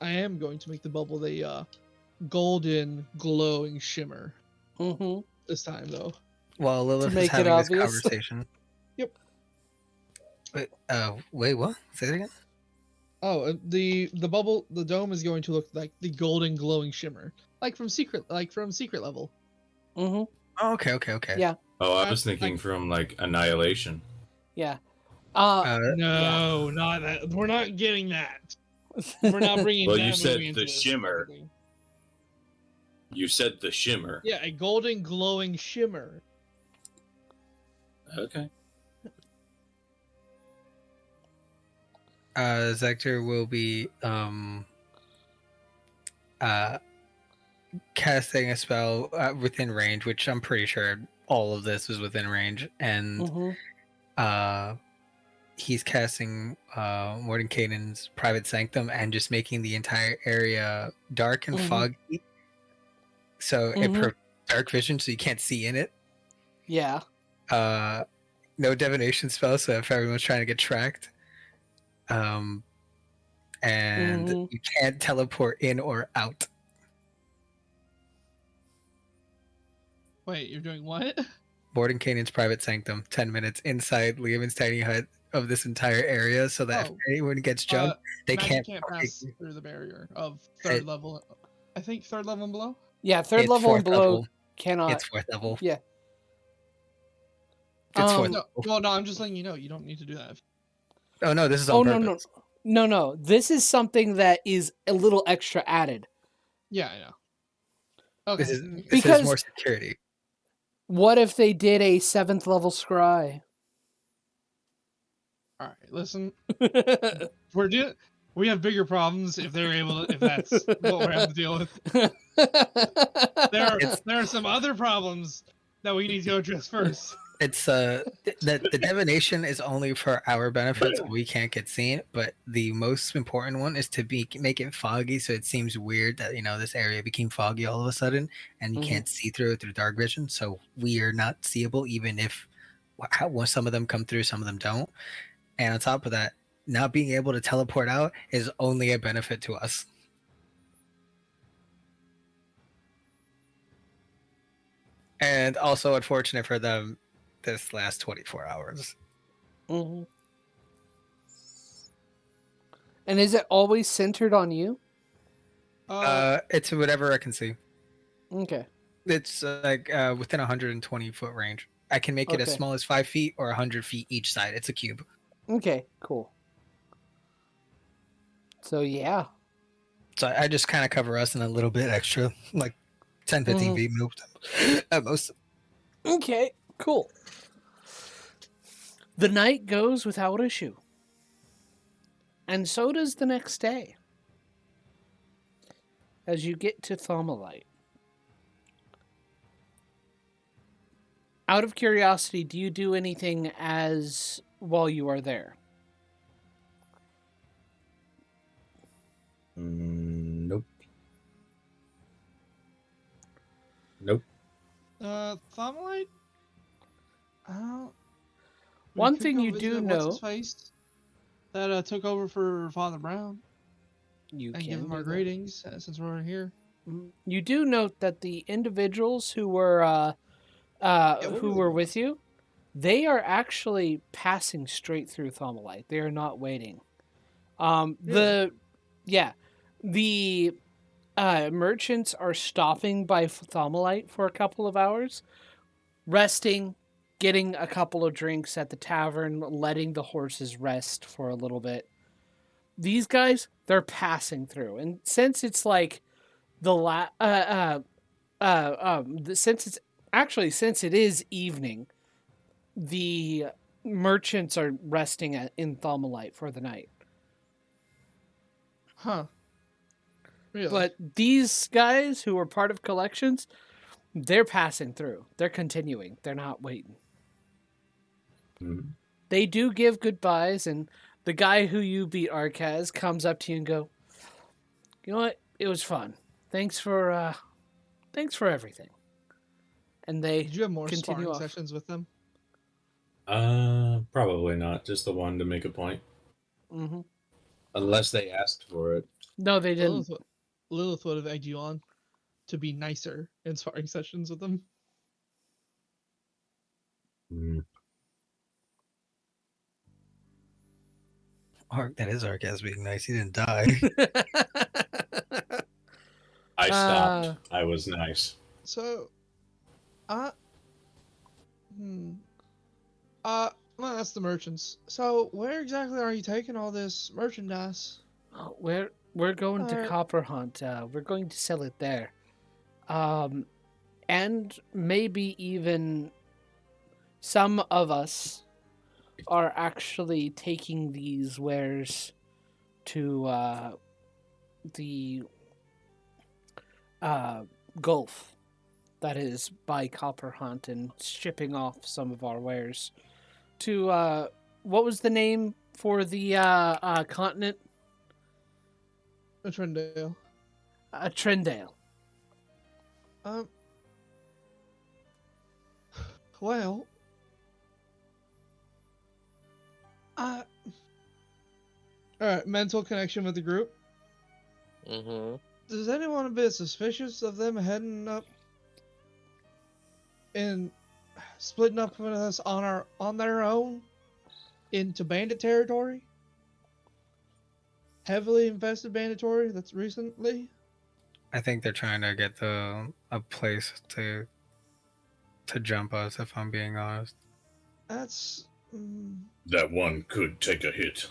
I am going to make the bubble the golden glowing shimmer this time though. while Lilith make is it having this obvious. conversation. Yep. Wait, what? Say that again? Oh, the bubble, the dome is going to look like the golden glowing shimmer, like from secret level. Oh, okay. Yeah. Oh, I was thinking from like Annihilation. Yeah. No, not that. We're not getting that. We're not bringing Well, that you said movie into the this shimmer. thing. You said the shimmer. Yeah, a golden glowing shimmer. Okay. Zector will be casting a spell within range, which I'm pretty sure all of this is within range, and he's casting Mordenkainen's Private Sanctum and just making the entire area dark and foggy, so it provides dark vision, so you can't see in it. Yeah. No divination spell, so if everyone's trying to get tracked, and you can't teleport in or out. Wait, you're doing what? Mordenkainen's Private Sanctum, 10 minutes inside Liam's tiny hut of this entire area, so that if anyone gets jumped, they magic can't pass through the barrier of third level. I think third level and below. Yeah, third level and below level. cannot. It's fourth level. Yeah. It's fourth No, level. well, no, I'm just letting you know. You don't need to do that. Oh no, this is on purpose. No. This is something that is a little extra added. Yeah, I know. Okay. This Because is more security. What if they did a 7th level scry? All right, listen. We have bigger problems if they're able to, if that's what we're having to deal with. There are some other problems that we need to address first. It's the divination is only for our benefit, so we can't get seen. But the most important one is to make it foggy, so it seems weird that this area became foggy all of a sudden, and you can't see through it through dark vision. So we are not seeable, even if some of them come through, some of them don't. And on top of that, not being able to teleport out is only a benefit to us. And also unfortunate for them this last 24 hours. Mm-hmm. And is it always centered on you? It's whatever I can see. Okay. It's within 120-foot range. I can make it as small as 5 feet or 100 feet each side. It's a cube. Okay, cool. So, yeah. So I just kind of cover us in a little bit extra, like 10, 15 feet moved at most. Okay, cool. The night goes without issue. And so does the next day. As you get to Thaumalite. Out of curiosity, do you do anything while you are there? Nope. Nope. Thaumalite? One thing you do know... What's his face that took over for Father Brown. You and can give him our greetings since we're here. You do note that the individuals who were with you, they are actually passing straight through Thaumalite. They are not waiting. The merchants are stopping by Thaumalite for a couple of hours, resting, getting a couple of drinks at the tavern, letting the horses rest for a little bit. These guys, they're passing through, and since it's like since it is evening, the merchants are resting in Thaumalite for the night. Huh. Really? But these guys who are part of collections, they're passing through. They're continuing. They're not waiting. Mm-hmm. They do give goodbyes, and the guy who you beat, Arcaz, comes up to you and go, "You know what? It was fun. Thanks for everything." And they Did you have more continue sparring off. sessions with them? Probably not. Just the one to make a point. Mm-hmm. Unless they asked for it. No, they didn't. Lilith would have egged you on to be nicer in sparring sessions with them. Mm. That is Arcaz being nice. He didn't die. I stopped. I was nice. So, well, that's the merchants. So, where exactly are you taking all this merchandise? Oh, we're going to Copper Hunt. We're going to sell it there. And maybe even some of us are actually taking these wares to the Gulf that is by Copper Hunt and shipping off some of our wares to what was the name for the continent? Trendale. Trendale. Well, all right, mental connection with the group. Mm-hmm. Does anyone a bit suspicious of them heading up and splitting up with us on their own into bandit territory? Heavily infested bandit territory that's recently? I think they're trying to get a place to jump us, if I'm being honest. That's... That one could take a hit.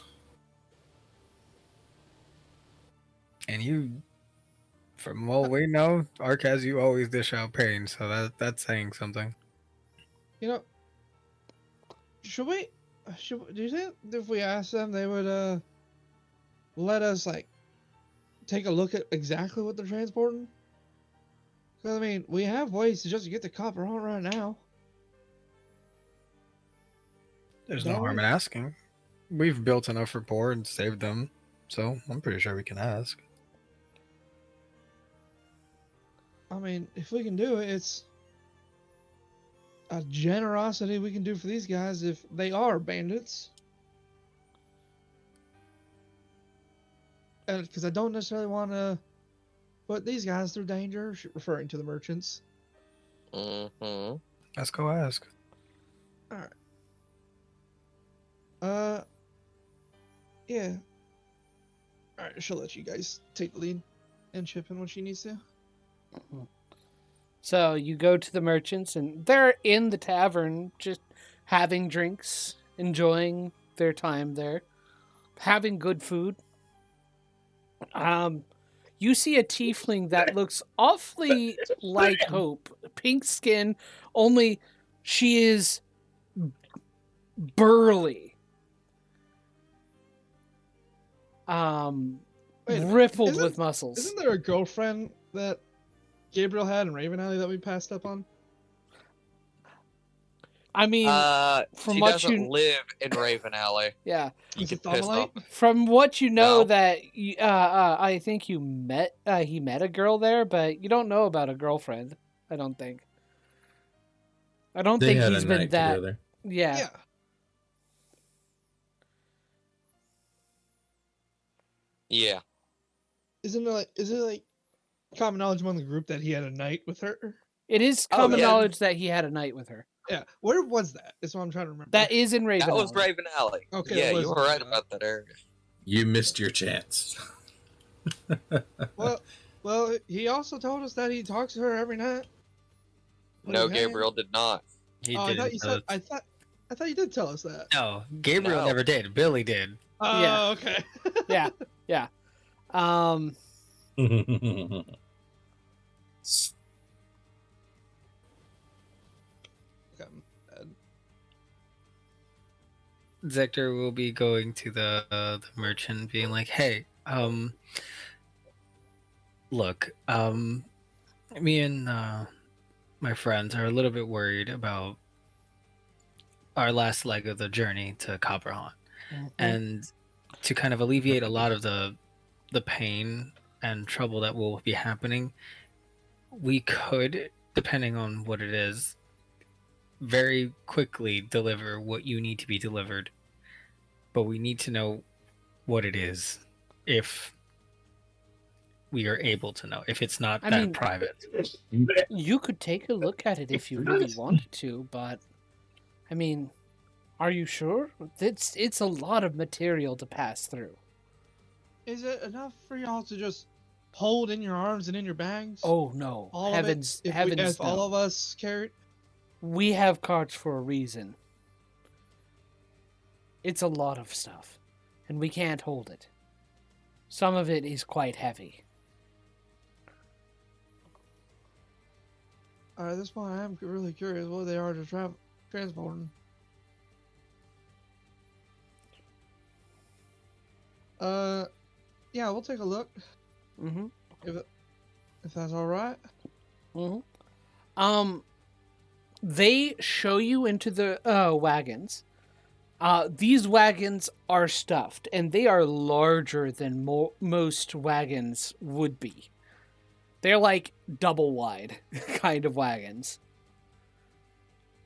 And you, from what we know, Arcaz, you always dish out pain, so that's saying something. You know, do you think if we asked them, they would let us take a look at exactly what they're transporting? Because I mean, we have ways to just get the Copper Hunt right now. There's no harm in asking. We've built enough rapport and saved them, so I'm pretty sure we can ask. I mean, if we can do it, it's a generosity we can do for these guys if they are bandits. because I don't necessarily want to put these guys through danger, referring to the merchants. Mm-hmm. Let's go ask. All right. Yeah. All right, she'll let you guys take the lead and chip in when she needs to. So you go to the merchants, and they're in the tavern, just having drinks, enjoying their time there, having good food. You see a tiefling that looks awfully like Hope, pink skin, only she is burly. Riffled with muscles. Isn't there a girlfriend that Gabriel had in Raven Alley that we passed up on? I mean, from she what doesn't live in Raven Alley. Yeah. You get pissed off. From what you know, No. that I think he met a girl there, but you don't know about a girlfriend. I don't think. I don't think he's been that. Together. Yeah. Yeah. Is it like common knowledge among the group that he had a night with her? It is common knowledge that he had a night with her. Yeah. Where was that? That's what I'm trying to remember. That is in Raven Alley. That was Raven Alley. Okay. Yeah, you were right about that area. You missed your chance. Well, he also told us that he talks to her every night. No, Gabriel did not. He I didn't. thought you said. I thought you did tell us that. No, Gabriel never did. Billy did. Oh, Yeah. okay. Yeah. Zector will be going to the merchant, being like, "Hey, look, me and my friends are a little bit worried about our last leg of the journey to Copperhaunt, and to kind of alleviate a lot of the pain and trouble that will be happening, we could, depending on what it is, very quickly deliver what you need to be delivered, but we need to know what it is, if we are able to know, if it's not private. You could take a look at it if you really wanted to, but I mean, are you sure? It's a lot of material to pass through. Is it enough for y'all to just hold in your arms and in your bags? Oh no! Heavens, if no. all of us carried. We have carts for a reason. It's a lot of stuff, and we can't hold it. Some of it is quite heavy. At this point, I am really curious what they are to transporting. Yeah, we'll take a look. Mm-hmm. If that's all right. Mm-hmm. They show you into the wagons. These wagons are stuffed, and they are larger than most wagons would be. They're like double wide kind of wagons.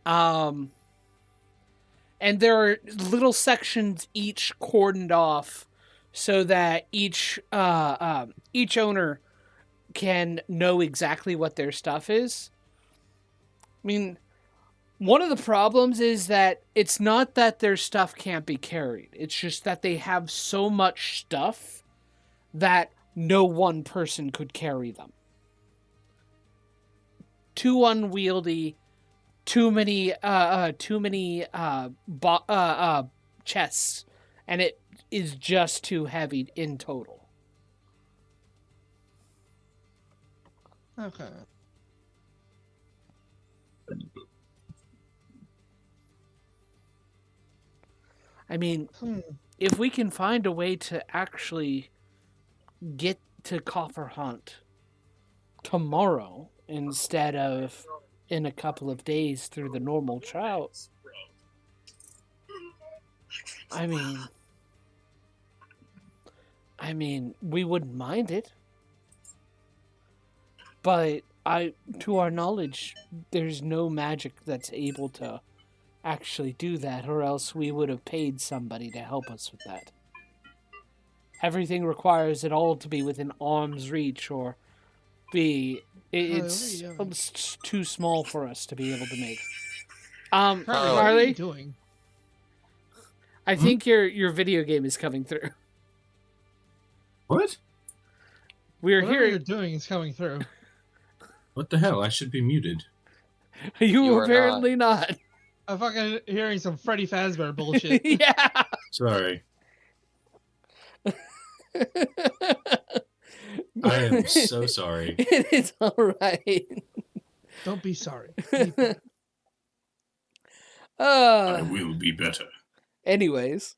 And there are little sections each cordoned off so that each owner can know exactly what their stuff is. I mean, one of the problems is that it's not that their stuff can't be carried. It's just that they have so much stuff that no one person could carry them. Too unwieldy, too many chests, and it is just too heavy in total. Okay. I mean, if we can find a way to actually get to Copperhaunt tomorrow instead of in a couple of days through the normal trials, I mean, we wouldn't mind it. But to our knowledge, there's no magic that's able to actually do that, or else we would have paid somebody to help us with that. everything requires it all to be within arm's reach, or it's too small for us to be able to make. What are you Harley, doing? I think your video game is coming through. What? Whatever you're doing is coming through. What the hell? I should be muted. You apparently not. I'm fucking hearing some Freddy Fazbear bullshit. Yeah. Sorry. I am so sorry. It is all right. Don't be sorry. I will be better. Anyways.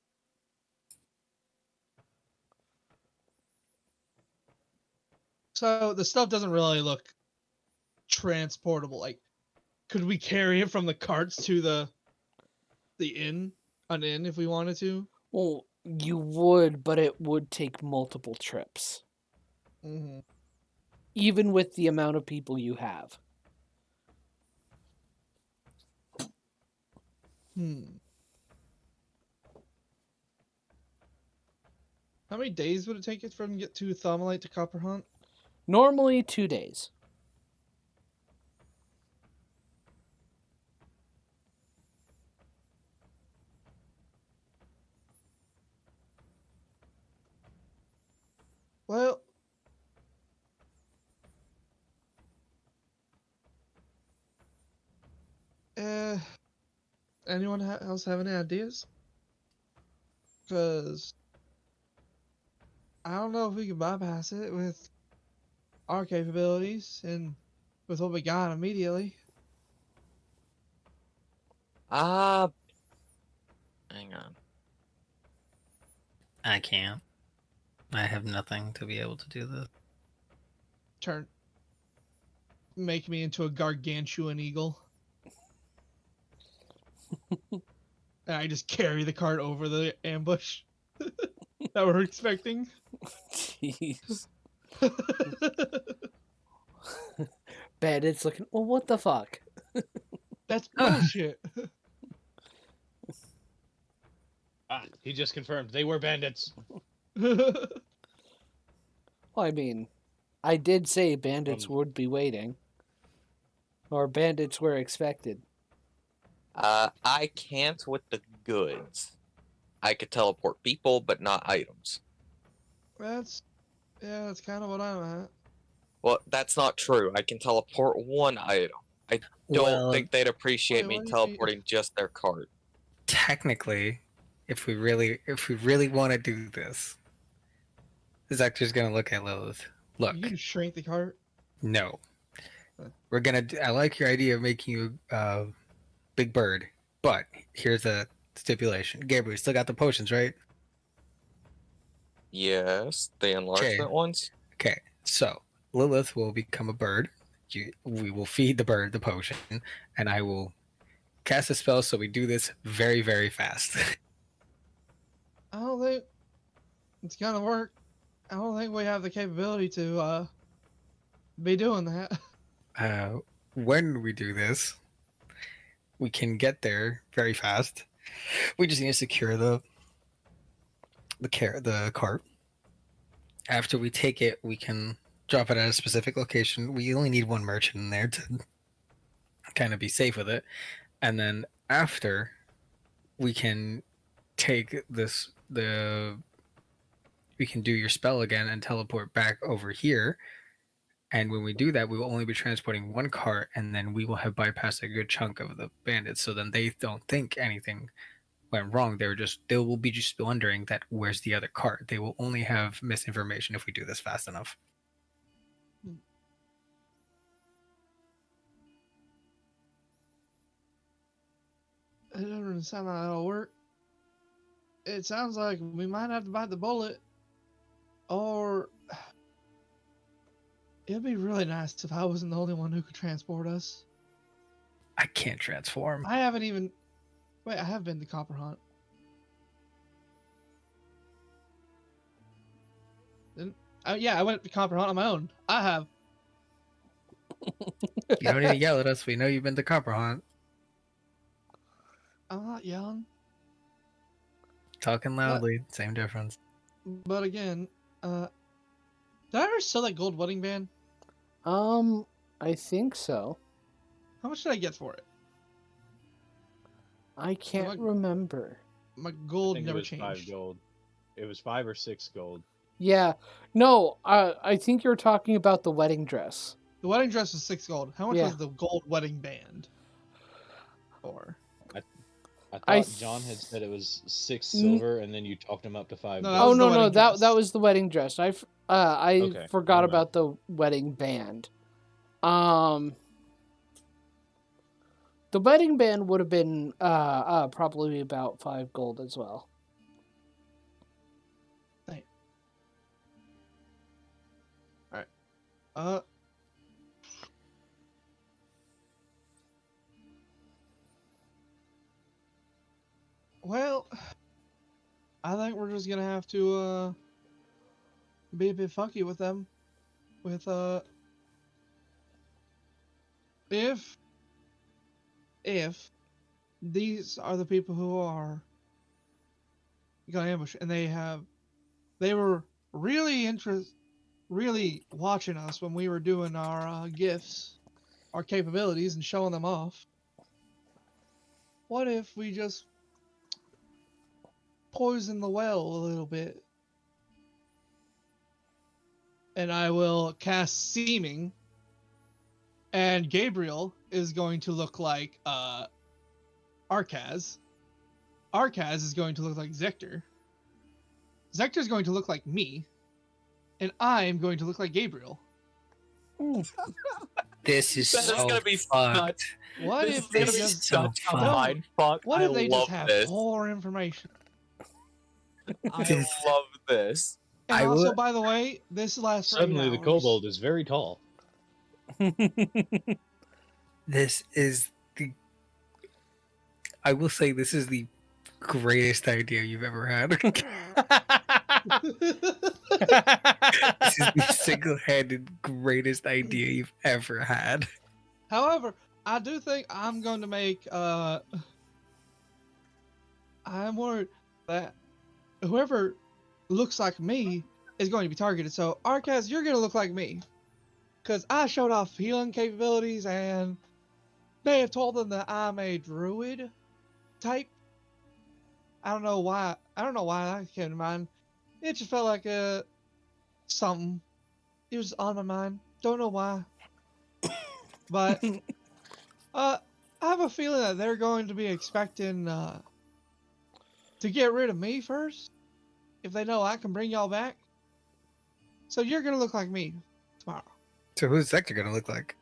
So the stuff doesn't really look transportable. Like, could we carry it from the carts to the inn, an inn, if we wanted to? Well, you would, but it would take multiple trips. Mm-hmm. Even with the amount of people you have. How many days would it take it from get to Thermalite to Copper Hunt? Normally 2 days. Well, anyone else have any ideas? Because I don't know if we could bypass it with our capabilities and with what we got immediately. Hang on. I can't. I have nothing to be able to do this. Make me into a gargantuan eagle. And I just carry the cart over the ambush that we're expecting. Jeez. Bandit's looking, well, what the fuck? That's bullshit. He just confirmed they were bandits. Well, I mean, I did say bandits would be waiting. Or bandits were expected. I can't with the goods. I could teleport people, but not items. That's kind of what I'm at. Well, that's not true. I can teleport one item. I don't think they'd appreciate me teleporting just their cart. Technically, if we really want to do this, Zector's gonna look at Lilith. Look. You can shrink the cart. No. We're gonna. I like your idea of making you big bird, but here's a stipulation. Gabriel, you still got the potions, right? Yes, the enlargement ones. Okay, so Lilith will become a bird. We will feed the bird the potion, and I will cast a spell. So we do this very, very fast. I don't think it's gonna work. I don't think we have the capability to be doing that. When we do this, we can get there very fast. We just need to secure the cart. After we take it, we can drop it at a specific location. We only need one merchant in there to kind of be safe with it. And then after, we can take we can do your spell again and teleport back over here. And when we do that, we will only be transporting one cart, and then we will have bypassed a good chunk of the bandits. So then they don't think anything went wrong. They will be just wondering that where's the other cart. They will only have misinformation if we do this fast enough. It doesn't sound like that'll work. It sounds like we might have to bite the bullet, or it'd be really nice if I wasn't the only one who could transport us. I can't transform. I haven't even... Wait, I have been to Copper Hunt. Yeah, I went to Copper Hunt on my own. I have. You don't need to yell at us. We know you've been to Copper Hunt. I'm not yelling. Talking loudly, same difference. But again, did I ever sell that gold wedding band? I think so. How much did I get for it? I can't remember. My I gold think never it was changed. 5 gold. It was 5 or 6 gold. Yeah. No, I think you're talking about the wedding dress. The wedding dress was 6 gold. How much Yeah. was the gold wedding band? For? I thought John had said it was 6 silver, and then you talked him up to 5 No, gold. that was the no, wedding dress. that was the wedding dress. I Okay, forgot never mind. about the wedding band. The wedding band would have been probably about 5 gold as well. Alright. Well, I think we're just gonna have to be a bit funky with them. With if these are the people who are gonna ambush, and they were really watching us when we were doing our gifts, our capabilities, and showing them off. What if we just poison the well a little bit? And I will cast Seeming, and Gabriel is going to look like Arkaz. Arkaz is going to look like Zector. Zector is going to look like me, and I am going to look like Gabriel. This is That is so gonna be fucked. What This if they is gonna be just such a No. mind fuck. What I if they love just have this. poor information? I love this. And I also, would- by the way, this lasts for 8 Suddenly, the hours. kobold is very tall. This is the. I will say this is the greatest idea you've ever had. This is the single-handed greatest idea you've ever had. However, I do think I'm going to make I'm worried that whoever looks like me is going to be targeted. So, Arkaz, you're going to look like me. Because I showed off healing capabilities, and they have told them that I'm a druid type. I don't know why that came to mind. It just felt like something. It was on my mind. Don't know why. But I have a feeling that they're going to be expecting to get rid of me first, if they know I can bring y'all back. So you're gonna look like me tomorrow. So who's Zector gonna look like?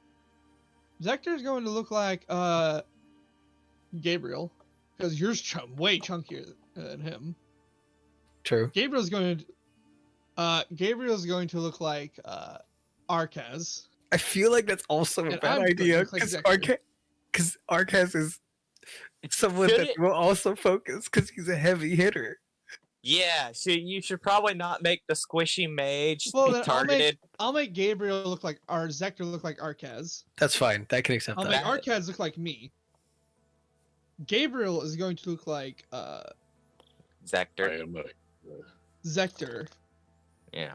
Zector's going to look like Gabriel, because you're way chunkier than him. True. Gabriel's going to look like Arkaz. I feel like that's also a And bad I'm going to idea look like because Arkaz is someone Should that it- will also focus because he's a heavy hitter. Yeah, so you should probably not make the squishy mage Well, be then targeted. I'll make Gabriel look like Zector look like Arkaz. That's fine. I can accept I'll that. make Arkaz look like me. Gabriel is going to look like Zector. I am Zector. Yeah.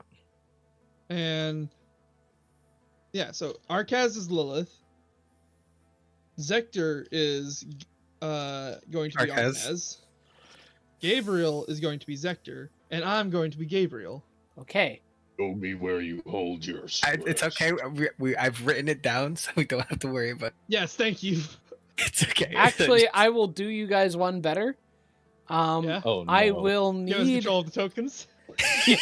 And yeah, so Arkaz is Lilith. Zector is going to be Arkaz. Arkaz. Gabriel is going to be Zector, and I'm going to be Gabriel. Okay. Show me where you hold your It's okay. I've written it down, so we don't have to worry about. Yes, thank you. It's okay. Actually, I will do you guys one better. Yeah. Oh, no. I will Give us need. control of the tokens. Yeah.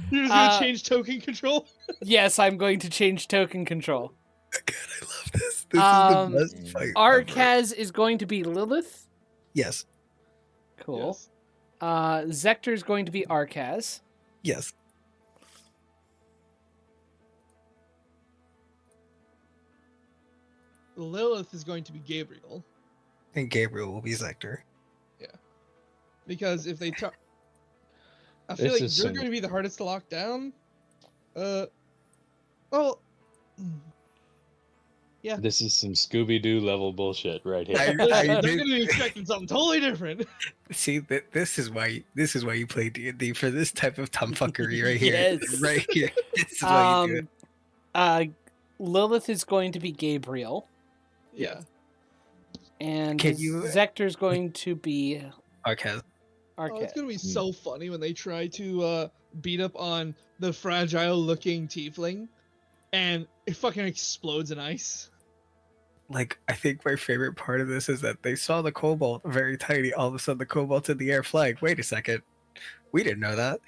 You're just gonna change token control. Yes, I'm going to change token control. God, I love this. This is the best fight. ever. Arkaz is going to be Lilith. Yes. Cool. Yes. Zector is going to be Arkaz. Yes. Lilith is going to be Gabriel, And Gabriel will be Zector. because if they I feel This like is you're some- going to be the hardest to lock down. Well, Yeah. This is some Scooby-Doo level bullshit right here. They're going to be expecting something totally different. See, this is why you play D&D, for this type of tomfuckery right here. Yes. Right here. This is why you do it. Lilith is going to be Gabriel. Yeah. And Can Zector's going to be Arcaz. Oh, it's going to be so funny when they try to beat up on the fragile-looking tiefling, and it fucking explodes in ice. Like, I think my favorite part of this is that they saw the kobold very tiny. All of a sudden, the kobold's in the air flying. Wait a second. We didn't know that.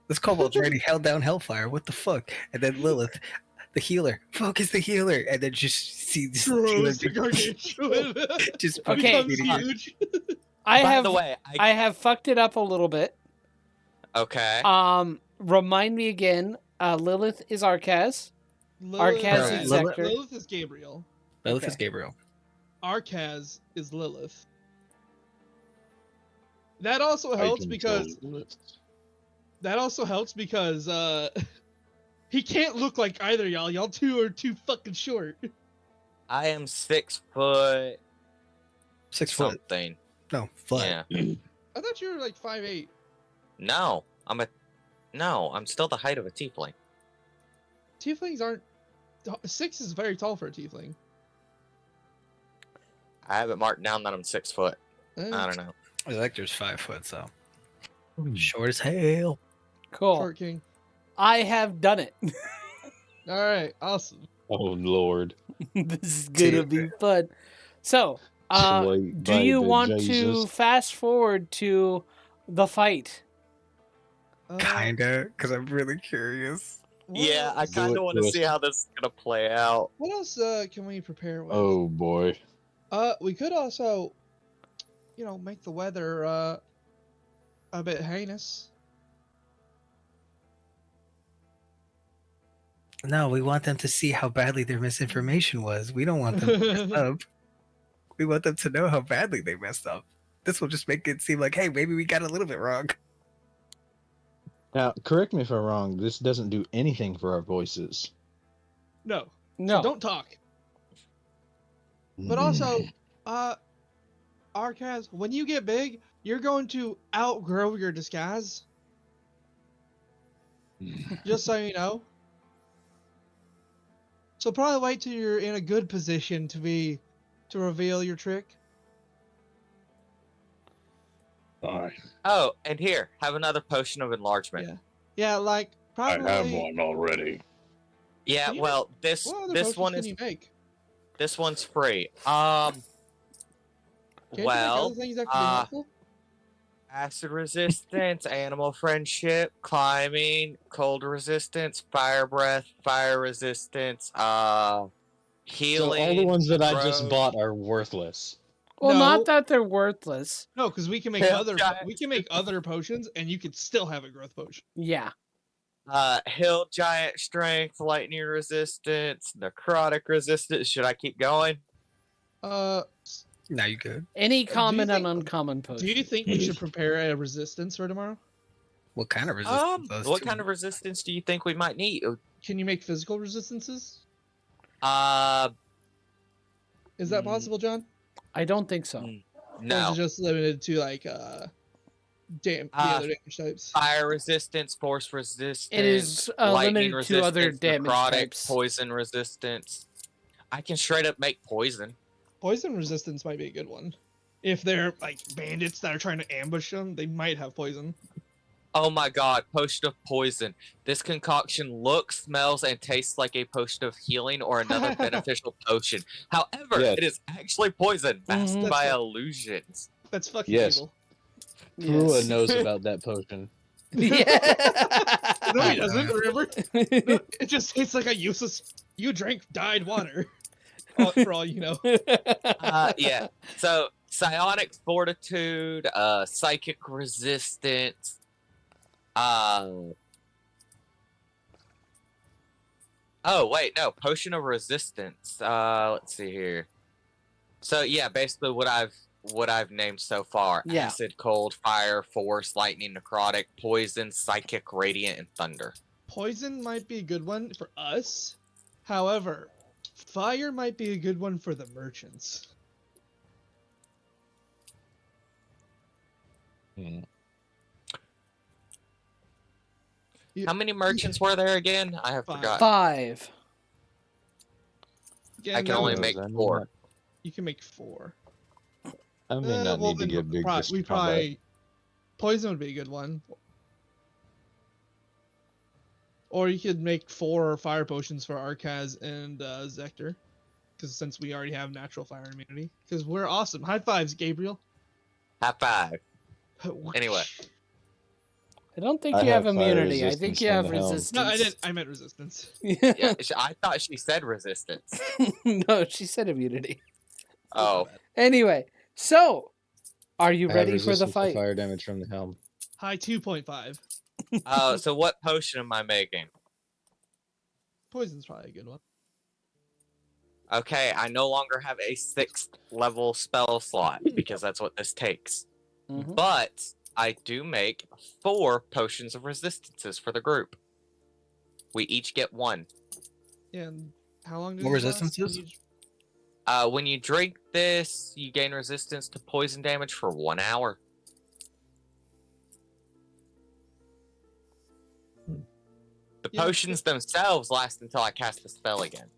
This kobold's already held down Hellfire. What the fuck? And then Lilith, the healer. Focus the healer. And then just see this healer just okay. Huge. By the way, I have fucked it up a little bit. Okay. Remind me again. Lilith is Arcaz. Arcaz is Zector. Lilith is Gabriel. Lilith is Gabriel. Arcaz is Lilith. That also helps because he can't look like either y'all. Y'all two are too fucking short. I am 6 foot. 6 foot. Something. No, foot. Yeah. I thought you were like 5'8". No, I'm still the height of a tiefling. Tieflings aren't. 6 is very tall for a tiefling. I have it marked down that I'm 6 foot. I don't know. Elector's 5 foot, so short as hell. Cool. Short king. I have done it. All right, awesome. Oh Lord, this is gonna be fun. So, do you want to fast forward to the fight? Kinda, because I'm really curious. Yeah, I kind of want to see how this is gonna play out. What else can we prepare with? Oh boy. We could also, make the weather a bit heinous. No, we want them to see how badly their misinformation was. We don't want them to mess up. We want them to know how badly they messed up. This will just make it seem like, hey, maybe we got a little bit wrong. Now, correct me if I'm wrong. This doesn't do anything for our voices. No. No. So don't talk. But also, Arcaz, when you get big, you're going to outgrow your disguise. Just so you know. So probably wait till you're in a good position to reveal your trick. Fine. Oh, and here, have another potion of enlargement. Yeah, like probably. I have one already. Yeah, well, this one is. Can you make? This one's free. Can't you make other things that could be helpful? Acid resistance, animal friendship, climbing, cold resistance, fire breath, fire resistance, healing. So all the ones that I just growth. bought are worthless. Well, No. not that they're worthless. No, because we can make other potions, and you could still have a growth potion. Yeah. Hill giant strength, lightning resistance, necrotic resistance. Should I keep going? Now you good. Any common and uncommon potion. Do you think we should prepare a resistance for tomorrow? What kind of resistance? What kind of resistance do you think we might need? Can you make physical resistances? Is that possible, John? I don't think so. Or is No. it just limited to like the other damage types? Fire resistance, force resistance. It is lightning limited to other resistance, damage necrotic, types. poison resistance. I can straight up make poison. Poison resistance might be a good one. If they're like bandits that are trying to ambush them, they might have poison. Oh my god, potion of poison. This concoction looks, smells, and tastes like a potion of healing or another beneficial potion. However, Yes. it is actually poison masked Mhm. by That's illusions. That's fucking Yes. evil. Krua knows about that potion. Yeah. No, he doesn't. Remember? No, it just tastes like a useless. You drank dyed water. For all you know. Yeah. So, psionic fortitude, psychic resistance, oh wait, no, potion of resistance. Let's see here. So yeah, basically what I've named so far: Yeah. acid, cold, fire, force, lightning, necrotic, poison, psychic, radiant, and thunder. Poison might be a good one for us. However, Fire might be a good one for the merchants. How many merchants were there again? I have forgotten. 5. Again, I can only make 4. You can make 4. I may not need to get big for we combat. probably poison would be a good one. Or you could make 4 fire potions for Arkaz and Zector. Because since we already have natural fire immunity. Because we're awesome. High fives, Gabriel. High 5. Anyway. I don't think you have immunity. I think resistance you on have the helm. resistance. No, I didn't. I meant resistance. Yeah, I thought she said resistance. No, she said immunity. Oh. Anyway, so are you I have ready for the resistance to fight? fire damage from the helm. High 2.5. So what potion am I making? Poison's probably a good one. Okay, I no longer have a 6th level spell slot because that's what this takes. Mhm. But I do make 4 potions of resistances for the group. We each get 1. Yeah, and how long does What it last? resistances? When you drink this, you gain resistance to poison damage for 1 hour. The potions themselves last until I cast the spell again.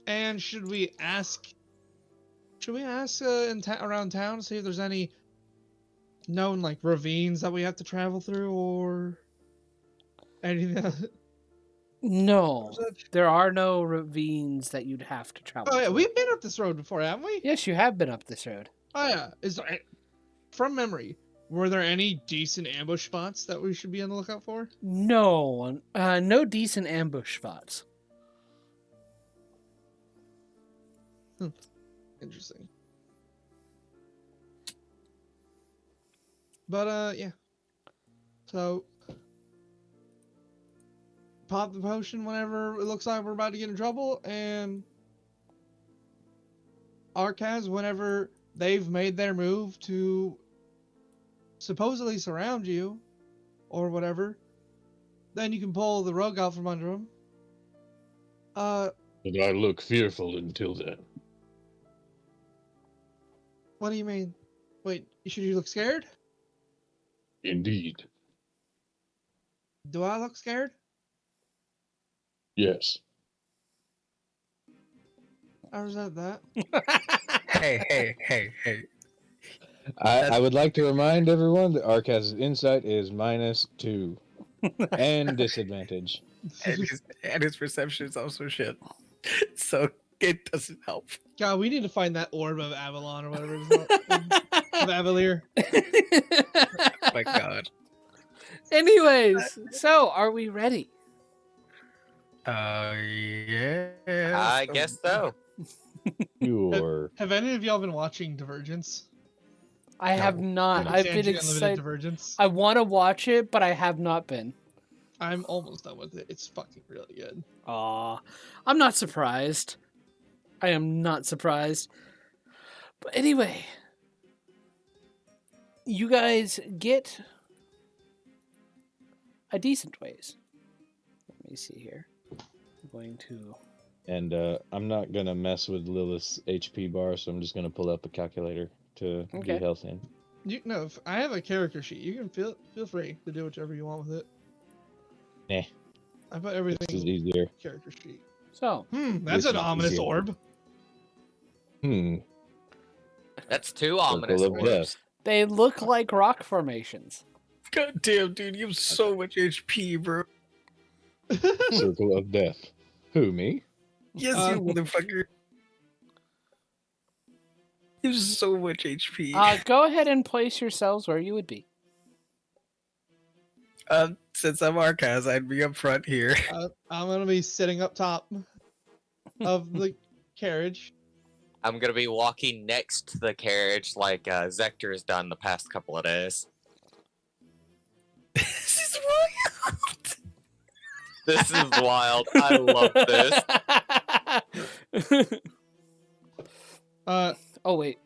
And should we ask around town to see if there's any known like ravines that we have to travel through or anything else? No, there are no ravines that you'd have to travel. Oh yeah, through. we've been up this road before, haven't we? Yes, you have been up this road. Oh yeah. From memory, were there any decent ambush spots that we should be on the lookout for? No, no decent ambush spots. Interesting. But yeah. So pop the potion whenever it looks like we're about to get in trouble, and Arkaz whenever they've made their move to supposedly surround you or whatever, then you can pull the rug out from under them. Did I look fearful until then? What do you mean? Wait, should you look scared? Indeed. Do I look scared? Yes. I resent that. Hey. I would like to remind everyone that Arkaz's insight is -2 and disadvantage. And his perception is also shit. So it doesn't help. God, we need to find that orb of Avalon or whatever it's called. Of Avalier. Oh my god. Anyways, so are we ready? Yeah. I guess so. Sure. Have any of y'all been watching Divergence? I have not. I've been Unlimited excited. Divergence. I want to watch it, but I have not been. I'm almost done with it. It's fucking really good. Aw, I'm not surprised. I am not surprised. But anyway, you guys get a decent ways. Let me see here. I'm going to... And I'm not going to mess with Lilith's HP bar, so I'm just going to pull up a calculator to Okay. be health in. You know, if I have a character sheet. You can feel free to do whichever you want with it. Nah. I put This everything is in easier. the character sheet. So, That's This an is ominous easier. orb. That's 2 ominous Circle of orbs. death. they look like rock formations. God damn, dude, you have so much HP, bro. Circle of death. Who, me? Yes, you motherfucker. You have so much HP. Go ahead and place yourselves where you would be. Since I'm Arkaz, I'd be up front here. I'm gonna be sitting up top of the carriage. I'm gonna be walking next to the carriage like Zector has done the past couple of days. This is wild. This is wild. I love this. Oh wait,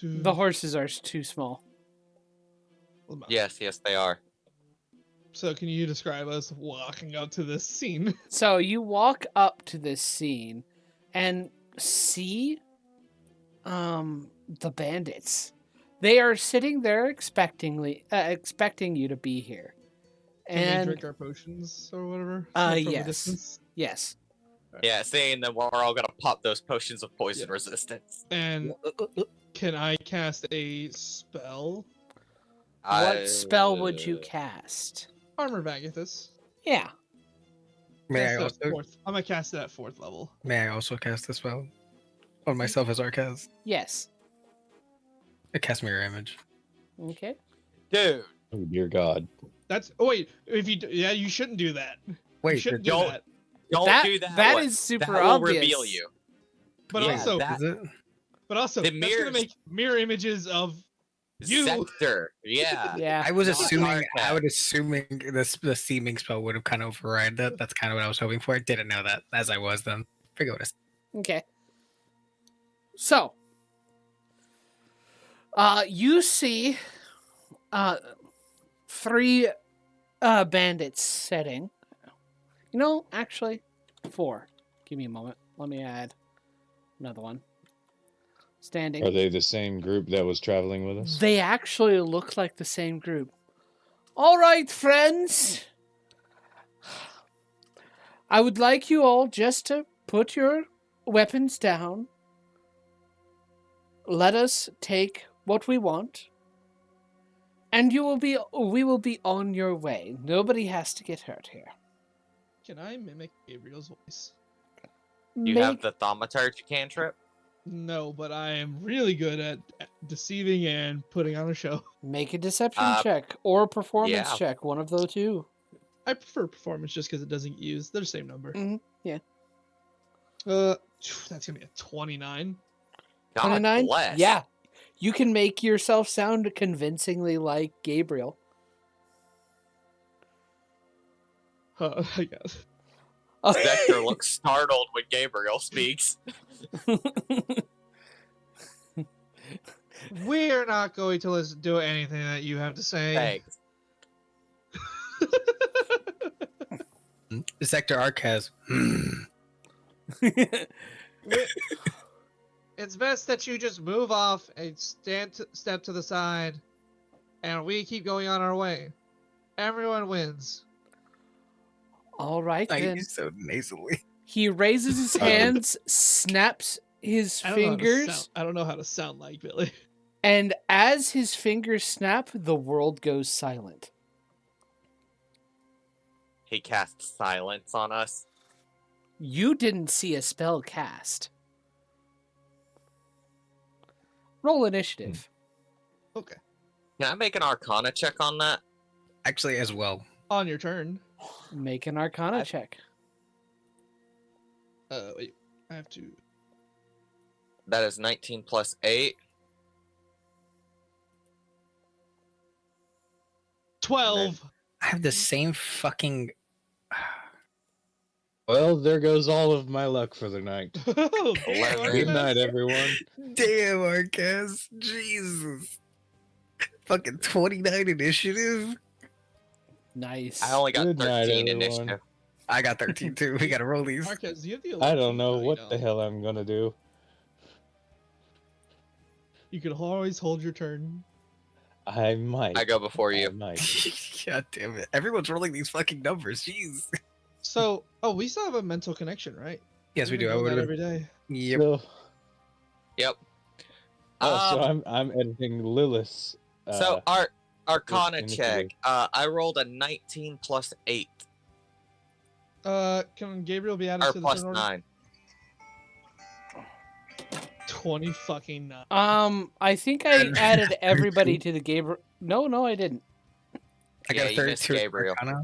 the horses are too small. Yes, they are. So can you describe us walking up to this scene? So you walk up to this scene and see the bandits. They are sitting there expecting you to be here. Can And we drink our potions or whatever? yes. Yes. Yeah, saying that we're all gonna pop those potions of poison resistance. And can I cast a spell? What spell would you cast? Armor Vagathus. Yeah. May I Cast it at also? I'm gonna cast it at 4th level. May I also cast this spell on myself as Arcaz? Yes. I cast mirror image. Okay. Dude, Oh dear God. That's wait. If you you shouldn't do that. You Wait, shouldn't do don't- that. don't do that. That one. is super that will obvious. reveal you. But Yeah, also, that- is it? that's The gonna mirrors- make mirror images of you. Sector. Yeah. Yeah. I was Not assuming. Arcaz. I would assuming the seeming spell would have kind of override that. That's kind of what I was hoping for. I didn't know that as I was then. Forget what I said. Okay. So, you see, 3 bandits sitting. You know, actually, 4. Give me a moment. Let me add another one. Standing. Are they the same group that was traveling with us? They actually look like the same group. All right, friends. I would like you all just to put your weapons down. Let us take what we want. And we will be on your way. Nobody has to get hurt here. Can I mimic Gabriel's voice? You have the thaumaturgy cantrip? No, but I am really good at deceiving and putting on a show. Make a deception check or a performance check. One of those 2. I prefer performance just because it doesn't get used. They're the same number. Yeah. That's gonna be a 29. God 29? bless. Yeah. You can make yourself sound convincingly like Gabriel. I guess. Vector looks startled when Gabriel speaks. We're not going to listen to anything that you have to say. Thanks. Sector Arcaz. It's best that you just move off and step to the side, and we keep going on our way. Everyone wins. All right, I then. use so nasally. He raises his hands, snaps his fingers, I don't know how to sound like Billy. and as his fingers snap, the world goes silent. He casts silence on us. You didn't see a spell cast. Roll initiative. Okay. Can I make an Arcana check on that? Actually, as well. On your turn. Make an Arcana check. Wait. I have to. That is 19 plus 8. 12. I have the same fucking. Well, there goes all of my luck for the night. Oh, Eleven. Good night, everyone. Damn, Arcaz. Jesus. Fucking 29 initiative. Nice. I only got Good 13 night, everyone. initiative. I got 13 too. We gotta roll these. Marquez, do you have the I elixir? don't know No, you what don't. the hell I'm gonna do. You can always hold your turn. I might. I go before I you. might. God damn it. Everyone's rolling these fucking numbers. Jeez. So, we still have a mental connection, right? Yes, we do. I do would that have. every day. Yep. So, Yep. so I'm editing Lilith's. So Arcana initiative. check. I rolled a 19 plus 8. Can Gabriel be added Or to the plus turn order? 9. 20 fucking 9. I think I added everybody to the Gabriel. No, I didn't. I got Yeah, a you missed 32 Gabriel. Arcana.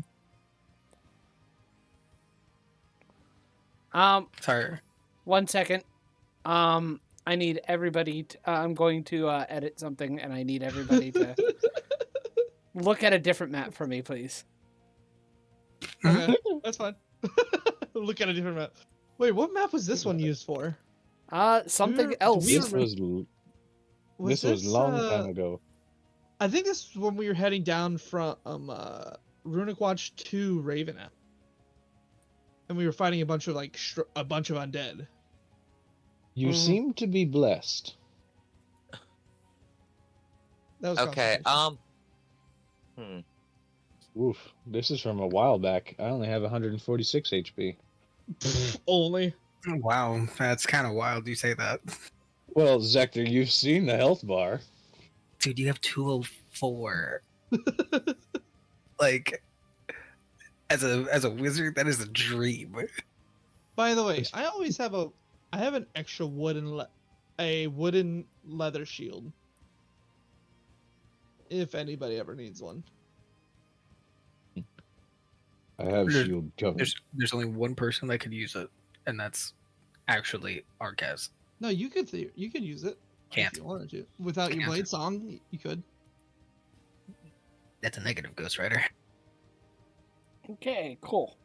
Sorry. 1 second. I need everybody to, I'm going to edit something, and I need everybody to look at a different map for me, please. Okay, that's fine. Look at a different map. Wait, what map was this one used for? Something Do else. we This was long this, time ago. I think this is when we were heading down from Runic Watch 2 Raven app. And we were fighting a bunch of undead. You seem to be blessed. That was Okay. Oof. This is from a while back. I only have 146 HP. Only. Wow, that's kind of wild you say that. Well, Zector, you've seen the health bar. Dude, you have 204. Like, as a wizard, that is a dream. By the way, I have an extra wooden leather shield. If anybody ever needs one. I have shield covered. There's only one person that could use it, and that's actually Arcaz. No, you could use it. Can't. If you wanted to. Without your blade song, you could. That's a negative, Ghost Rider. Okay, cool.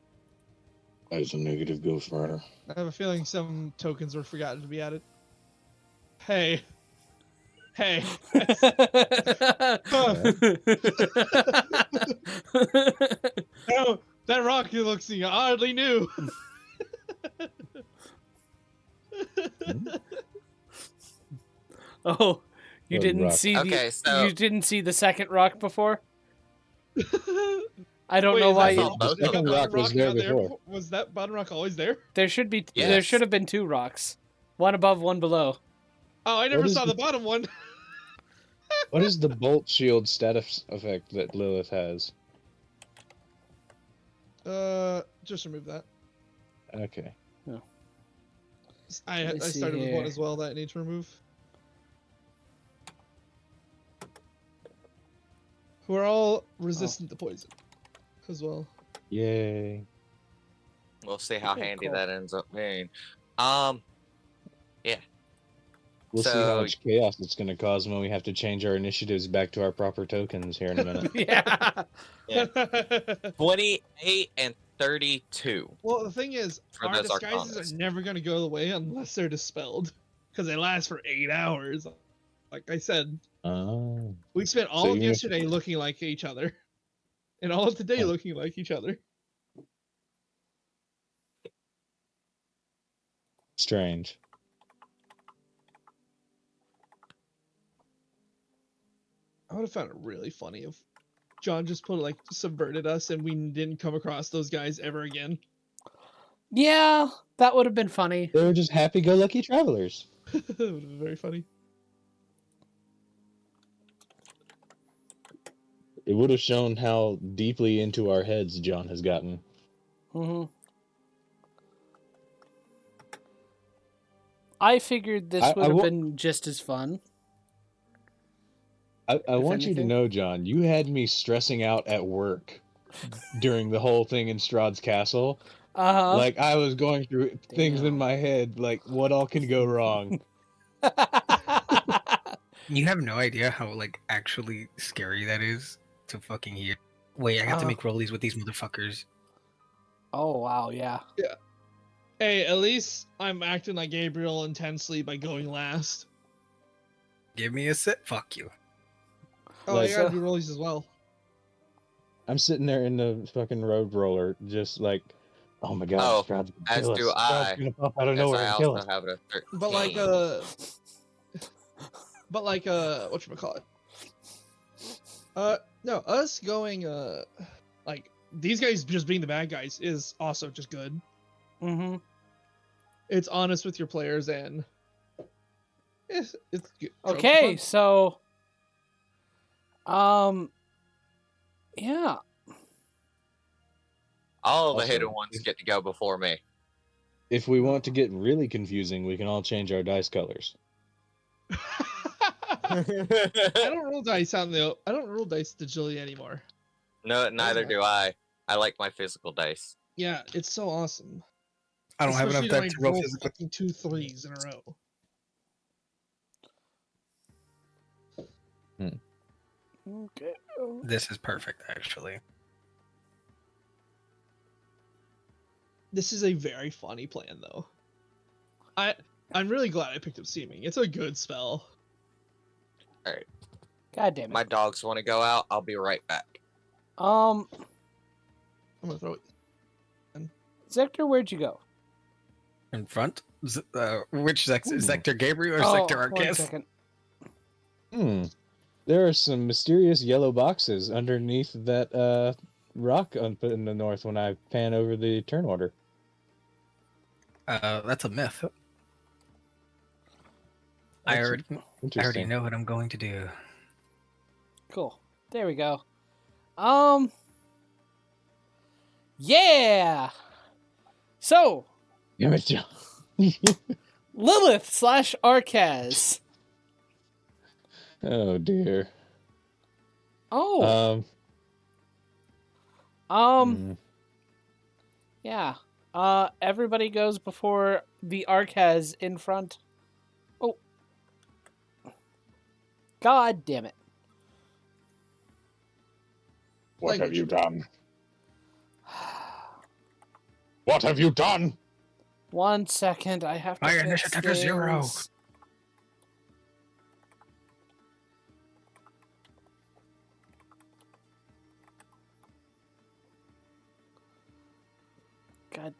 That's a negative Ghost Rider. I have a feeling some tokens were forgotten to be added. Hey. Oh, that rock looks oddly new. Oh, you Good didn't rock. see Okay, so- you didn't see the second rock before? I don't Wait, know is why that you, the The second bottom rock was there not before. Was that bottom rock always there? there should be there Yes. should have been 2 rocks. One above, one below. Oh, I never is saw the- the bottom one. What is the bolt shield status effect that Lilith has? Just remove that. Okay. I Let me see started with one here. as well that I need to remove. We're all resistant to poison as well. Yay. We'll see how Okay, handy cool. that ends up being. We'll see how So- much chaos it's going to cause when we have to change our initiatives back to our proper tokens here in a minute. Yeah. Yeah. 28 and 32. Well, the thing is, For our those disguises Arcanas. are never going to go away unless they're dispelled. Because they last for 8 hours. Like I said, Oh. we spent all So of even if- yesterday looking like each other. And all of today Oh. looking like each other. Strange. I would have found it really funny if John just subverted us and we didn't come across those guys ever again. Yeah, that would have been funny. They were just happy-go-lucky travelers. It would have been very funny. It would have shown how deeply into our heads John has gotten. Hmm. I figured this I would have wa- been just as fun. I want you to anything. know, John, you had me stressing out at work during the whole thing in Strahd's castle. Uh-huh. Like, I was going through things in Damn. my head, like, what all can go wrong? You have no idea how actually scary that is to fucking hear. Wait, I have to Oh. make rollies with these motherfuckers. Oh wow, yeah. Hey, at least I'm acting like Gabriel intensely by going last. Give me a sit. Fuck you. Oh, Like- I gotta do rollies as well. I'm sitting there in the fucking road roller, just like, oh my god, Oh, Strahd's gonna as kill do us. I. Strahd's gonna pop out of Because nowhere I and kill also us. have it at 13. But whatchamacallit? No, us going, these guys just being the bad guys is also just good. Mm-hmm. It's honest with your players and it's good. Okay, so yeah. All the Also, hidden ones get to go before me. If we want to get really confusing, we can all change our dice colors. I don't roll dice digitally anymore. No, neither do I. I like my physical dice. Yeah, it's so awesome. I don't have enough Especially time when I to roll roll physical. fucking 2 3s in a row. Okay. This is perfect, actually. This is a very funny plan, though. I'm really glad I picked up Seeming. It's a good spell. God damn it. My dogs want to go out. I'll be right back. I'm gonna throw it. Sector, where'd you go? In front? Which sector? Sector Gabriel or Oh, Sector 1 Arcus? second. There are some mysterious yellow boxes underneath that rock put in the north when I pan over the turn order. That's a myth. I already know what I'm going to do. Cool. There we go. Yeah. So, Damn it, John. Lilith / Arcaz. Oh dear. Oh. Yeah. Everybody goes before the Arcaz in front. Oh. God damn it. What have you done? What have you done? 1 second, I have to My fix initiative is 0. things. God.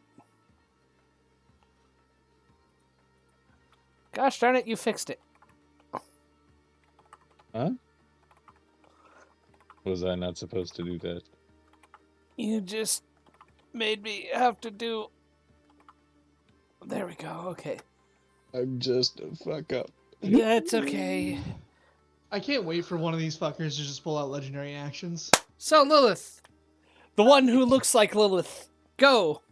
Gosh darn it, you fixed it. Huh? Was I not supposed to do that? You just made me have to do... There we go, okay. I'm just a fuck up. That's okay. I can't wait for one of these fuckers to just pull out legendary actions. So, Lilith. The one who looks like Lilith. Go!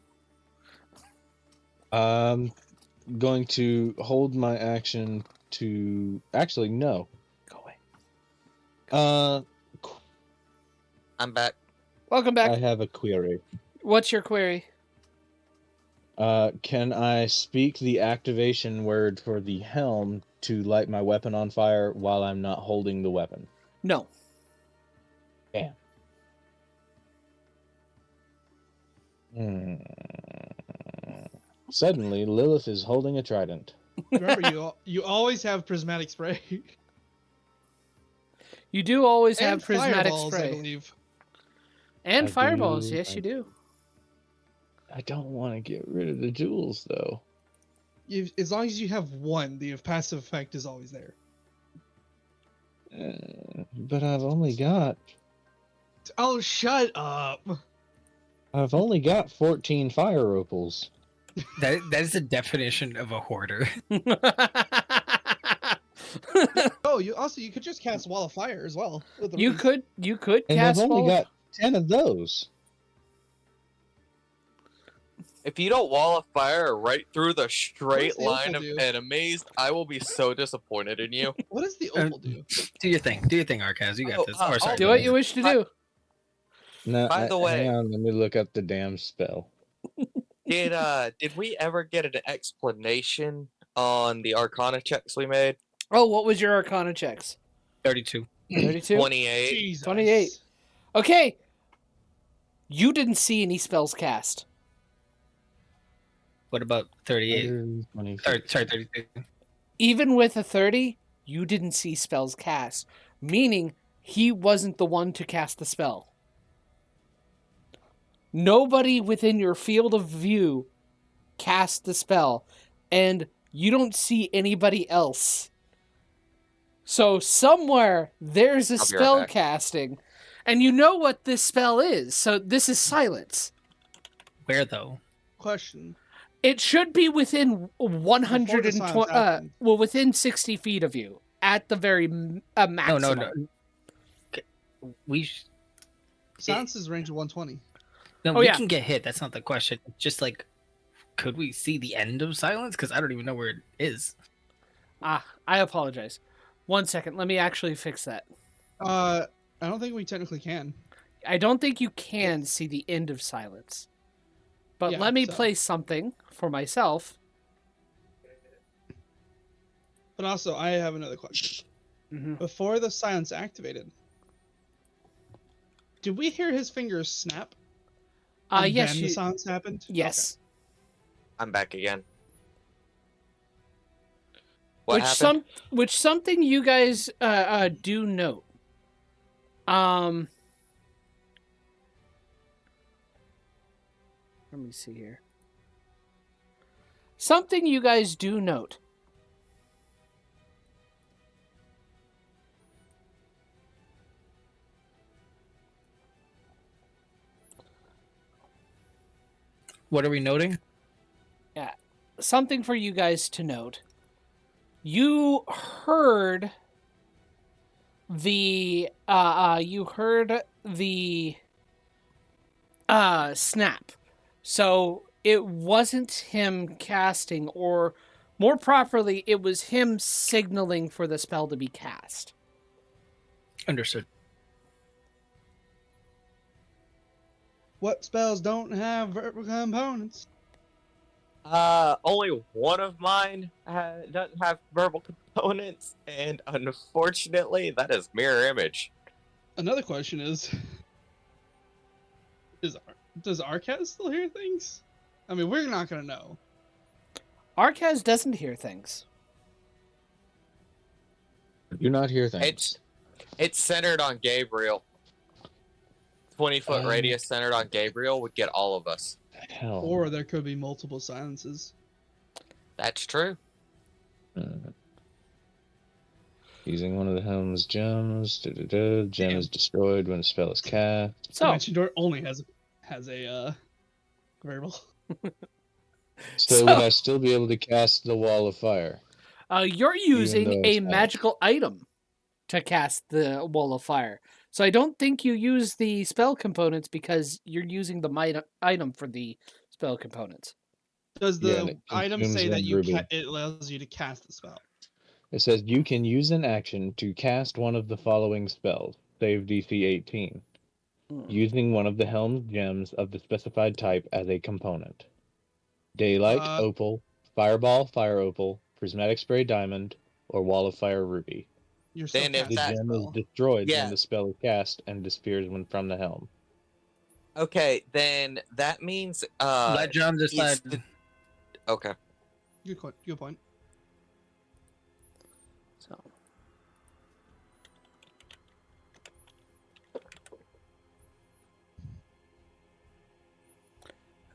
Going to hold my action to... Actually, no. Go away. I'm back. Welcome back. I have a query. What's your query? Can I speak the activation word for the helm to light my weapon on fire while I'm not holding the weapon? No. Damn. Suddenly, Lilith is holding a trident. Remember, you always have prismatic spray. You do always have And prismatic fireballs, spray. I believe. And I fireballs, do, yes you do. I don't want to get rid of the jewels, though. As long as you have one, the passive effect is always there. But I've only got... Oh, shut up! I've only got 14 fire opals. That is the definition of a hoarder. Oh, you could just cast Wall of Fire as well. With the you runes. could And cast I've only Wall of- got 10 of those. If you don't wall of fire right through the straight the line opal of do? enemies, I will be so disappointed in you. What does the opal do? Do your thing. Do your thing, Arcaz. You got Oh, this. I'll Or, sorry, Do what you wish to do. No, By the way- hang on, let me look up the damn spell. Did we ever get an explanation on the Arcana checks we made? Oh, what was your Arcana checks? 32. 32? 28. Jesus. 28. Okay. You didn't see any spells cast. What about 38? 126. Sorry, 32. Even with a 30, you didn't see spells cast. Meaning, he wasn't the one to cast the spell. Nobody within your field of view cast the spell. And you don't see anybody else. So somewhere, there's a I'll be right spell back. casting. And you know what this spell is. So this is silence. Where, though? Question. It should be within Before the 120, silence happened. within 60 feet of you, at the very maximum. No. Okay, Silence is range of 120. No, Oh, we yeah. can get hit. That's not the question. Just like, could we see the end of silence? Because I don't even know where it is. I apologize. 1 second, let me actually fix that. I don't think we technically can. I don't think you can see the end of silence. But Yeah, let me so- play something for myself. But also, I have another question. Mm-hmm. Before the silence activated, did we hear his fingers snap? And Yes, then the silence happened? yes. I'm back again. What happened? Which something you guys do note. Let me see here. Something you guys do note. What are we noting? Yeah, something for you guys to note. You heard the snap. So it wasn't him casting, or more properly, it was him signaling for the spell to be cast. Understood. What spells don't have verbal components? Only one of mine doesn't have verbal components, and unfortunately, that is mirror image. Another question is does Arcaz still hear things? I mean, we're not gonna know. Arcaz doesn't hear things. Do not hear things. It's centered on Gabriel. 20-foot radius centered on Gabriel would get all of us. Hell. Or there could be multiple silences. That's true. Using one of the helm's gems. Gem is destroyed when a spell is cast. So Dimension Door only has a variable. So would I still be able to cast the Wall of Fire? You're using though a it's magical item to cast the Wall of Fire. So I don't think you use the spell components because you're using the item for the spell components. Does the item consumes say that one it allows you to cast the spell? It says you can use an action to cast one of the following spells. Save DC 18. Using one of the helm's gems of the specified type as a component. Daylight, opal, fireball, fire opal, prismatic spray diamond, or wall of fire ruby. Then if the that gem is destroyed when the spell is cast and disappears when from the helm. Okay, then that means let John decide. Okay. Good point. So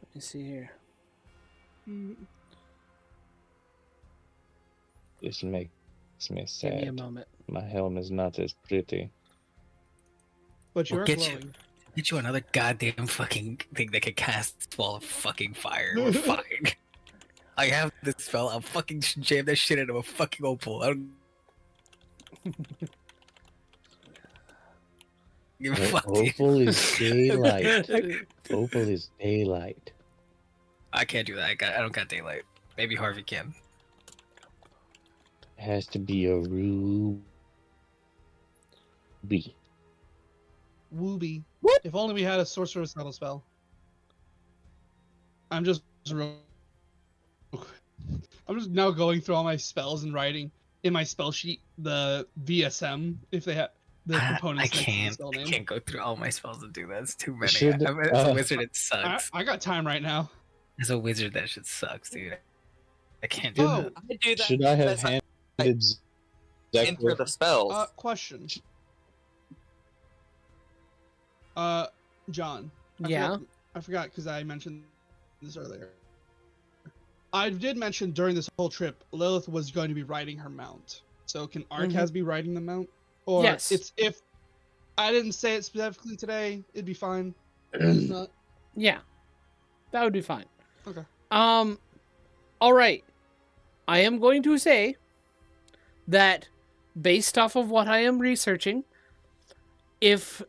let me see here. This makes me sad. Give me a moment. My helm is not as pretty. But you're glowing. Get you another goddamn fucking thing that can cast Wall of fucking fire. We're fine. I have this spell. I'll fucking jam that shit into a fucking opal. I don't give a fuck. Opal is daylight. Opal is daylight. I can't do that. I don't got daylight. Maybe Harvey can. It has to be a ruby. Wooby. What? If only we had a sorcerer's subtle spell. I'm just now going through all my spells and writing in my spell sheet the VSM if they have the components. I can't go through all my spells and do that. It's too many. As a wizard, it sucks. I got time right now. As a wizard, that shit sucks, dude. I can't do that. I do that. Should I have handed enter the spells? Question. John. I forgot because I mentioned this earlier. I did mention during this whole trip, Lilith was going to be riding her mount. So can Arcaz be riding the mount? Or yes. It's if I didn't say it specifically today, it'd be fine. It's not. Yeah. That would be fine. Okay. All right. I am going to say that based off of what I am researching, if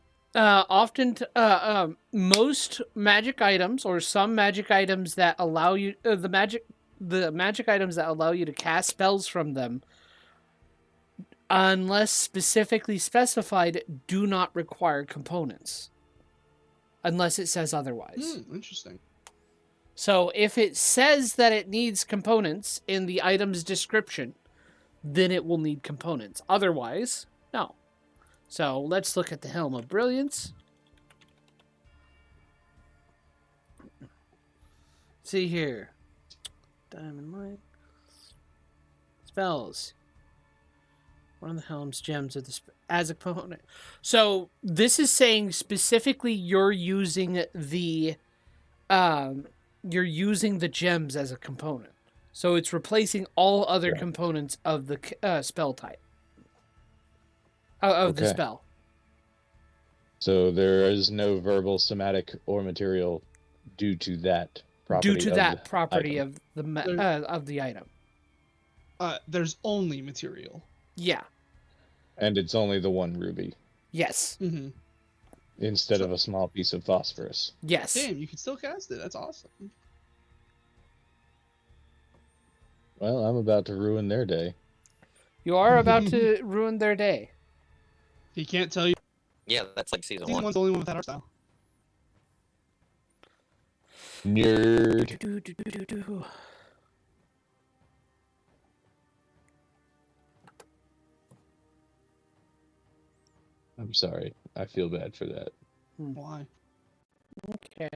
most magic items or some magic items that allow you the magic items that allow you to cast spells from them, unless specifically specified, do not require components unless it says otherwise. Interesting. So if it says that it needs components in the item's description, then it will need components. Otherwise, no. So let's look at the Helm of Brilliance. See here. Diamond Light. Spells. One of the Helm's gems of as a component. So this is saying specifically you're using the you're using the gems as a component. So it's replacing all other components of the spell type. Of the spell. So there is no verbal, somatic, or material due to that property. Due to that property of the item. There's only material. Yeah. And it's only the one ruby. Yes. Mm-hmm. Instead of a small piece of phosphorus. Yes. Damn, you can still cast it. That's awesome. Well, I'm about to ruin their day. You are about to ruin their day. He can't tell you. Yeah, that's like season Season 1. one's the only one with that art style. Nerd. I'm sorry. I feel bad for that. Why? Okay.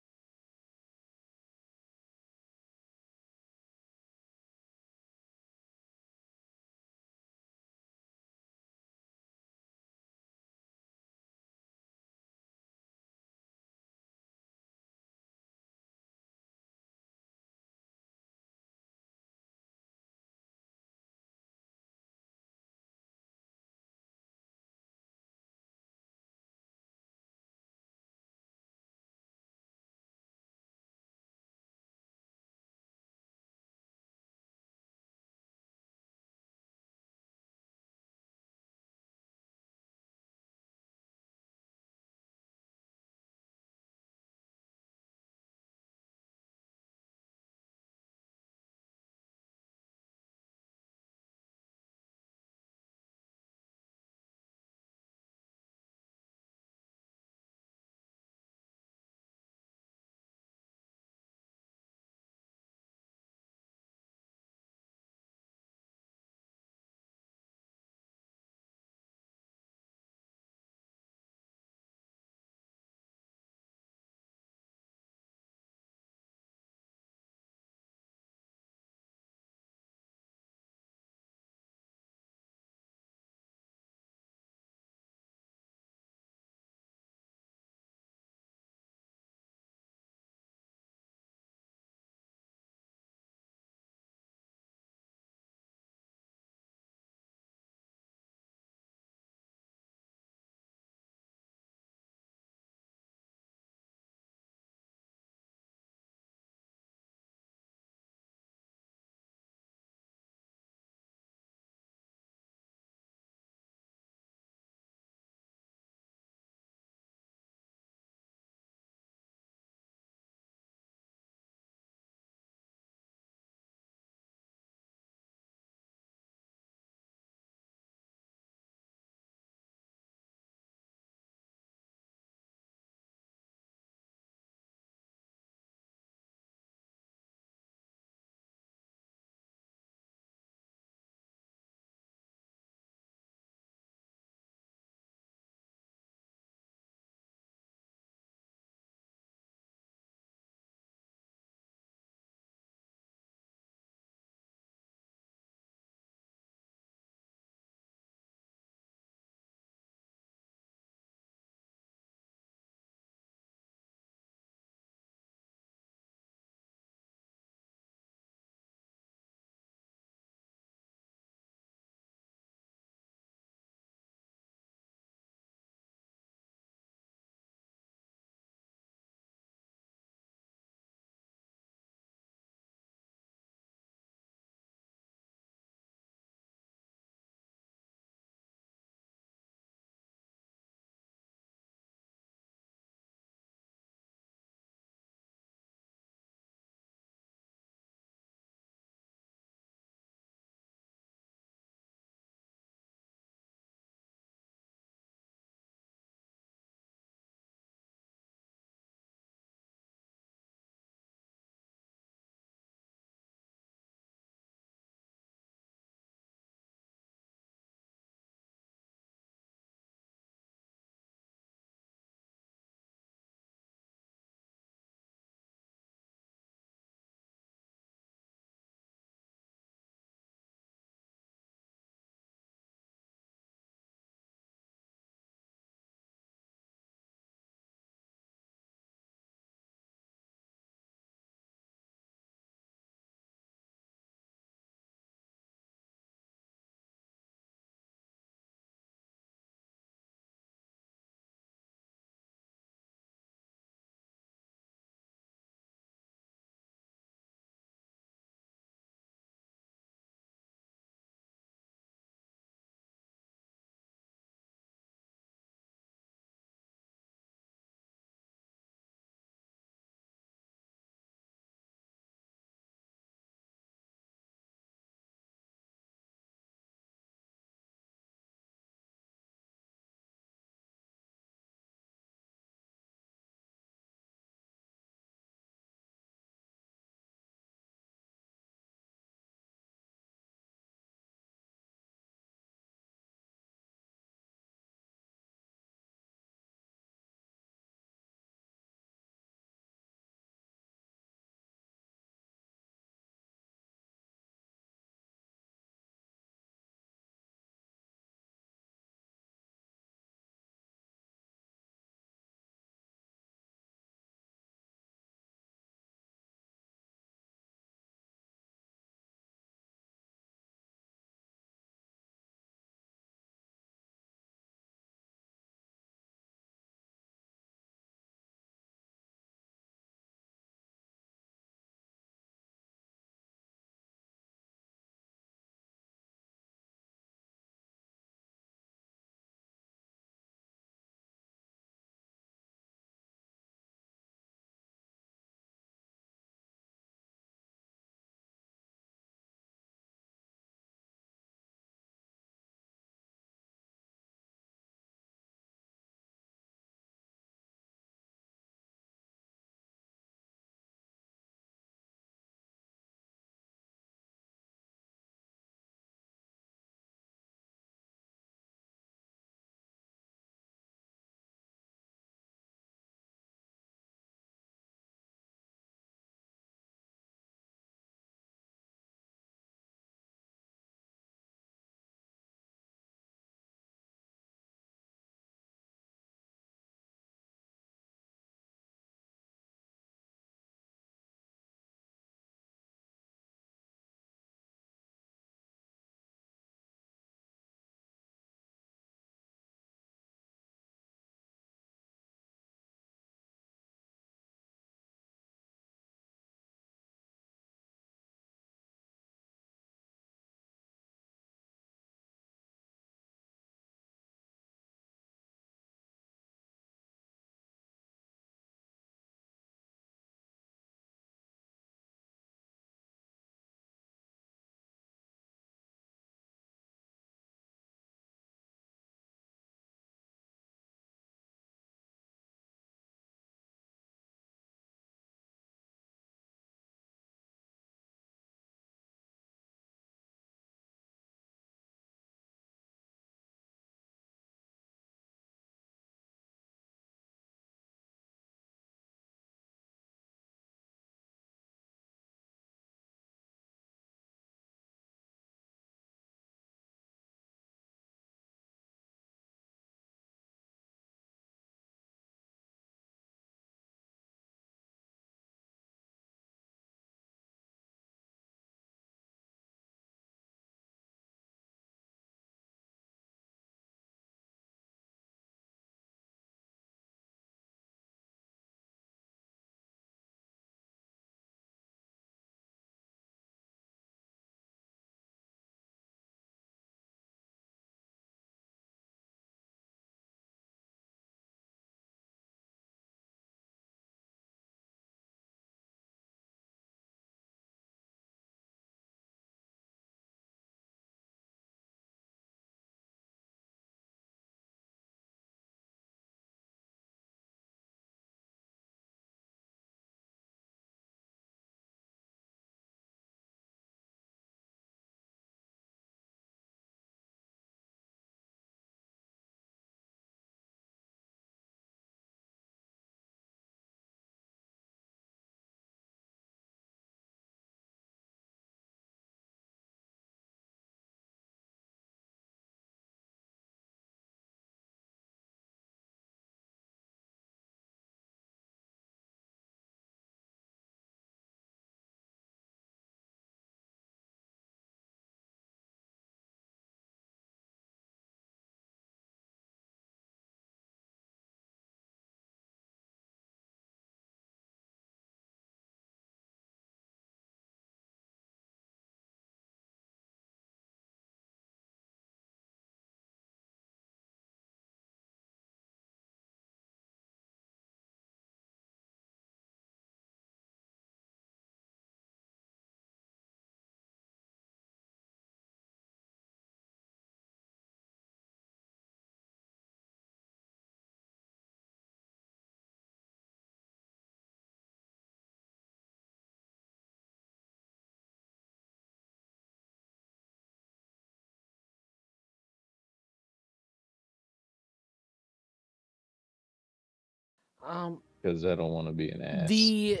Because I don't want to be an ass. The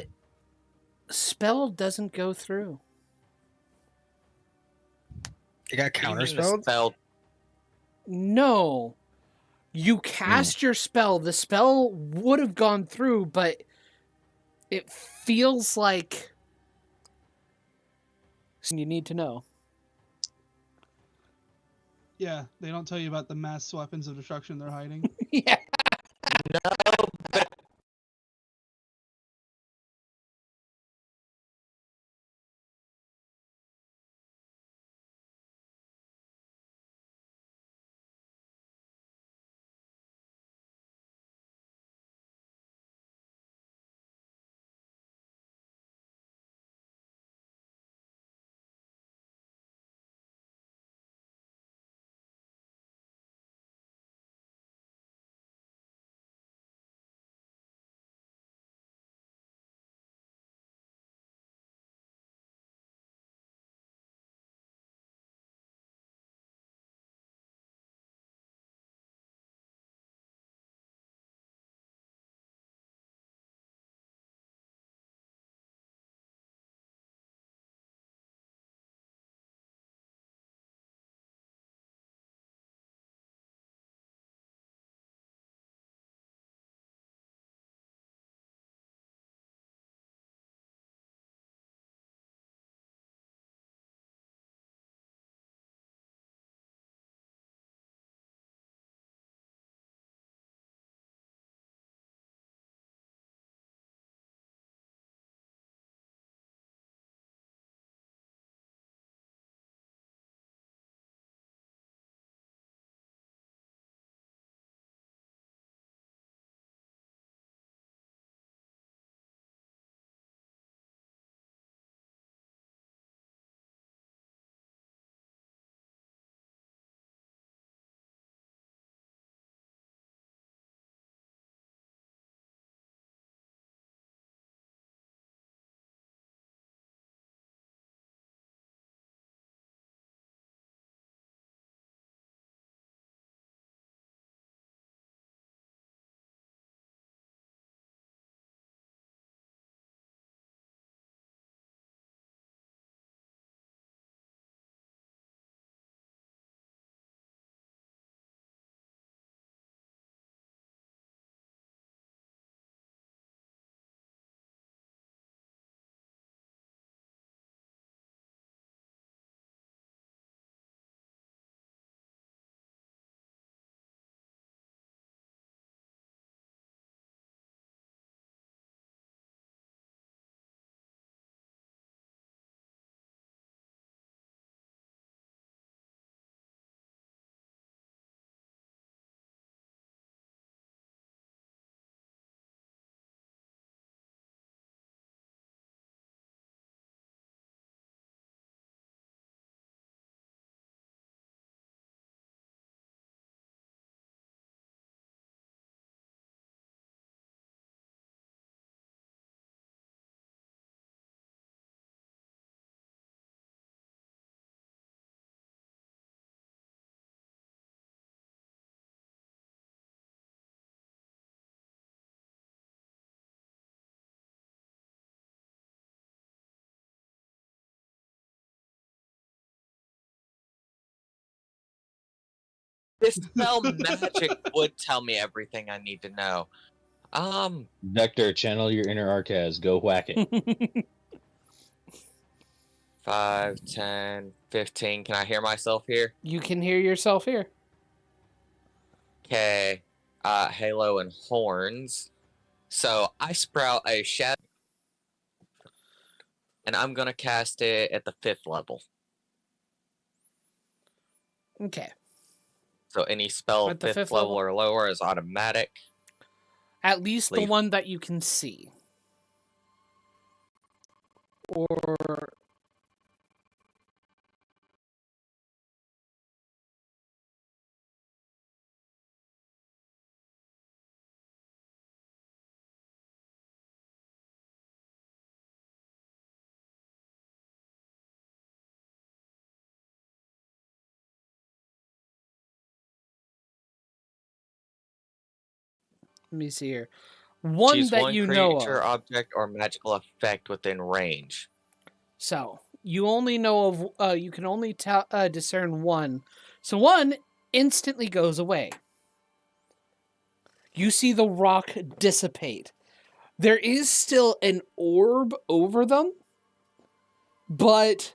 spell doesn't go through. You got counterspelled? No. You cast your spell. The spell would have gone through, but it feels like you need to know. Yeah, they don't tell you about the mass weapons of destruction they're hiding. Yeah. No, but dispel magic would tell me everything I need to know. Vector, channel your inner Arcaz. Go whack it. 5, 10, 15. Can I hear myself here? You can hear yourself here. Okay. Halo and horns. So I sprout a shadow, and I'm gonna cast it at the 5th level. Okay. So any spell At the 5th fifth level level? or lower is automatic. At least the Leave. one that you can see. Or let me see here. One Choose that one you know creature, of. object, or magical effect within range. So you only know of. You can only discern one. So one instantly goes away. You see the rock dissipate. There is still an orb over them, but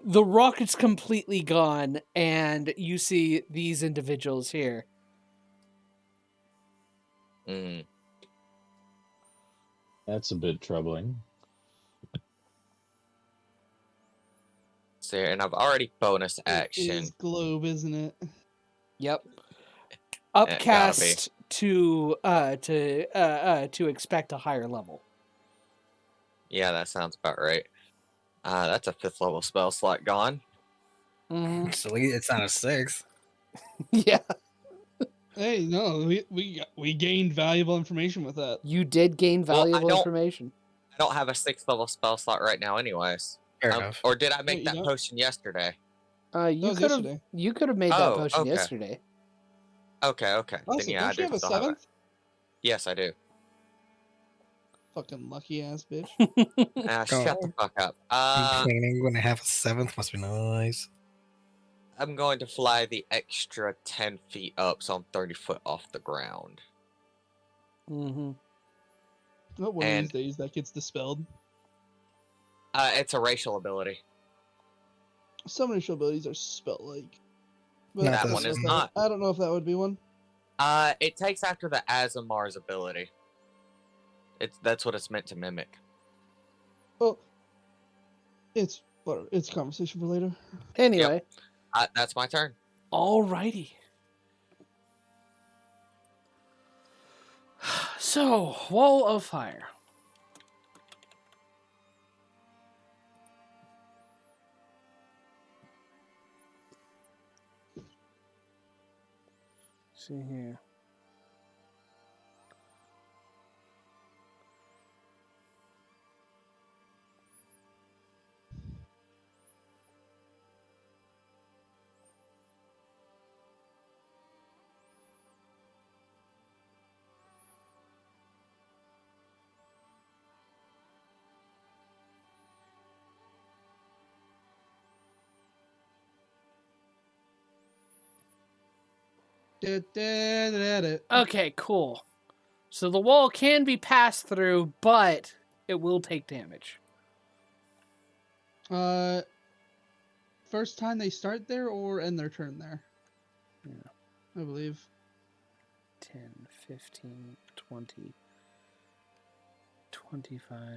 the rock is completely gone, and you see these individuals here. Mm. That's a bit troubling. So, and I've already bonus It action. is globe, isn't it? Yep. gotta Upcast to expect a higher level. Yeah, that sounds about right. That's a 5th level spell slot gone. Mm-hmm. So it's not a 6. Yeah. Hey, no, we gained valuable information with that. You did gain valuable information. I don't have a 6th level spell slot right now, anyways. Fair enough. Or did I make Wait, that potion yesterday? You could have. Yesterday. You could have made that potion okay. yesterday. Okay. Awesome. Then yeah, I Don't you do have a still have it. 7th? Yes, I do. Fucking lucky ass bitch. Shut the fuck up. Complaining when I have a 7th must be nice. I'm going to fly the extra 10 feet up, so I'm 30 foot off the ground. Mm-hmm. Not one of these days that gets dispelled. It's a racial ability. Some racial abilities are spell-like. Not That this one is one. not. I don't know if that would be one. It takes after the Azamar's ability. That's what it's meant to mimic. Well, it's whatever. It's a conversation for later. Anyway. That's my turn. Alrighty. So, Wall of Fire. See here. Okay, cool. So the wall can be passed through, but it will take damage. First time they start there or end their turn there? Yeah. I believe. 10, 15, 20, 25.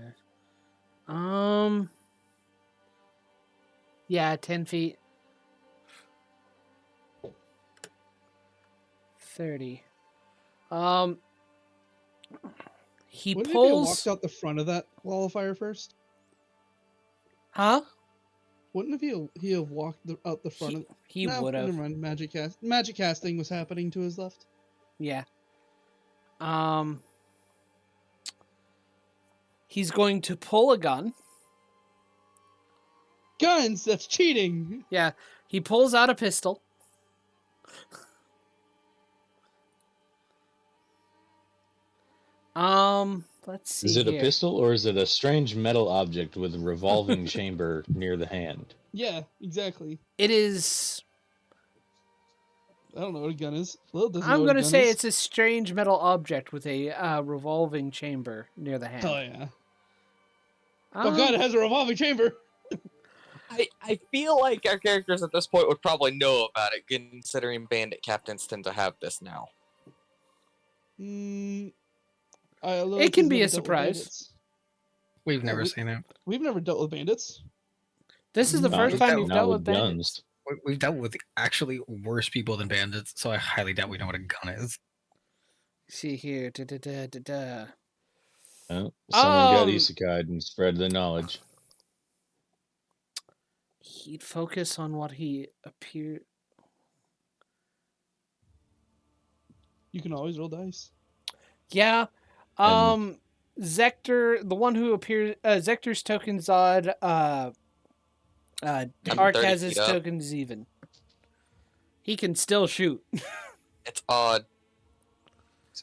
Yeah, 10 feet. 30. He Wouldn't pulls. He have walked out the front of that wall of fire first? Huh? Wouldn't he have walked out the front of? He would have. Never mind. Magic casting was happening to his left. Yeah. He's going to pull a gun. Guns. That's cheating. Yeah. He pulls out a pistol. Let's see. Is it here. a pistol or is it a strange metal object with a revolving chamber near the hand? Yeah, exactly. It is. I don't know what a gun is. Lil doesn't I'm know going what to a gun say is. it's a strange metal object with a revolving chamber near the hand. Oh yeah. Oh god, it has a revolving chamber. I feel like our characters at this point would probably know about it, considering bandit captains tend to have this now. It can be a surprise. We've never seen it. We've never dealt with bandits. This is the first time you've dealt with bandits. Guns. We've dealt with actually worse people than bandits, so I highly doubt we know what a gun is. See here. Oh, someone got isekai'd and spread the knowledge. He'd focus on what he appeared. You can always roll dice. Yeah. Zector, the one who appears, Zector's token's odd. Ark has his tokens even. He can still shoot. It's odd.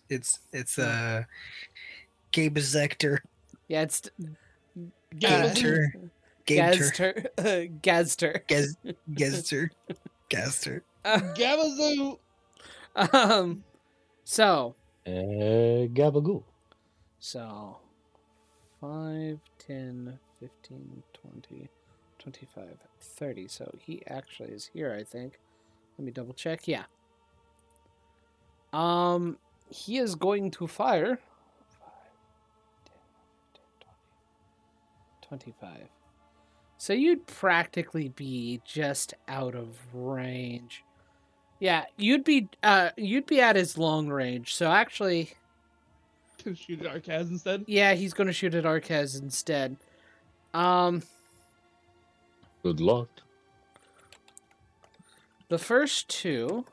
It's Gabazector. Yeah, it's Gator. Gazter. Gazter. Gazter. Gaster. Gabazoo! So. Gabagool. So. 5, 10, 15, 20, 25, 30. So he actually is here, I think. Let me double check. Yeah. He is going to fire 5, 10, 15, 20, 25. So you'd practically be just out of range. Yeah, you'd be at his long range. So actually, shoot at Arcaz instead. Yeah, he's going to shoot at Arcaz instead. Good luck. The first two.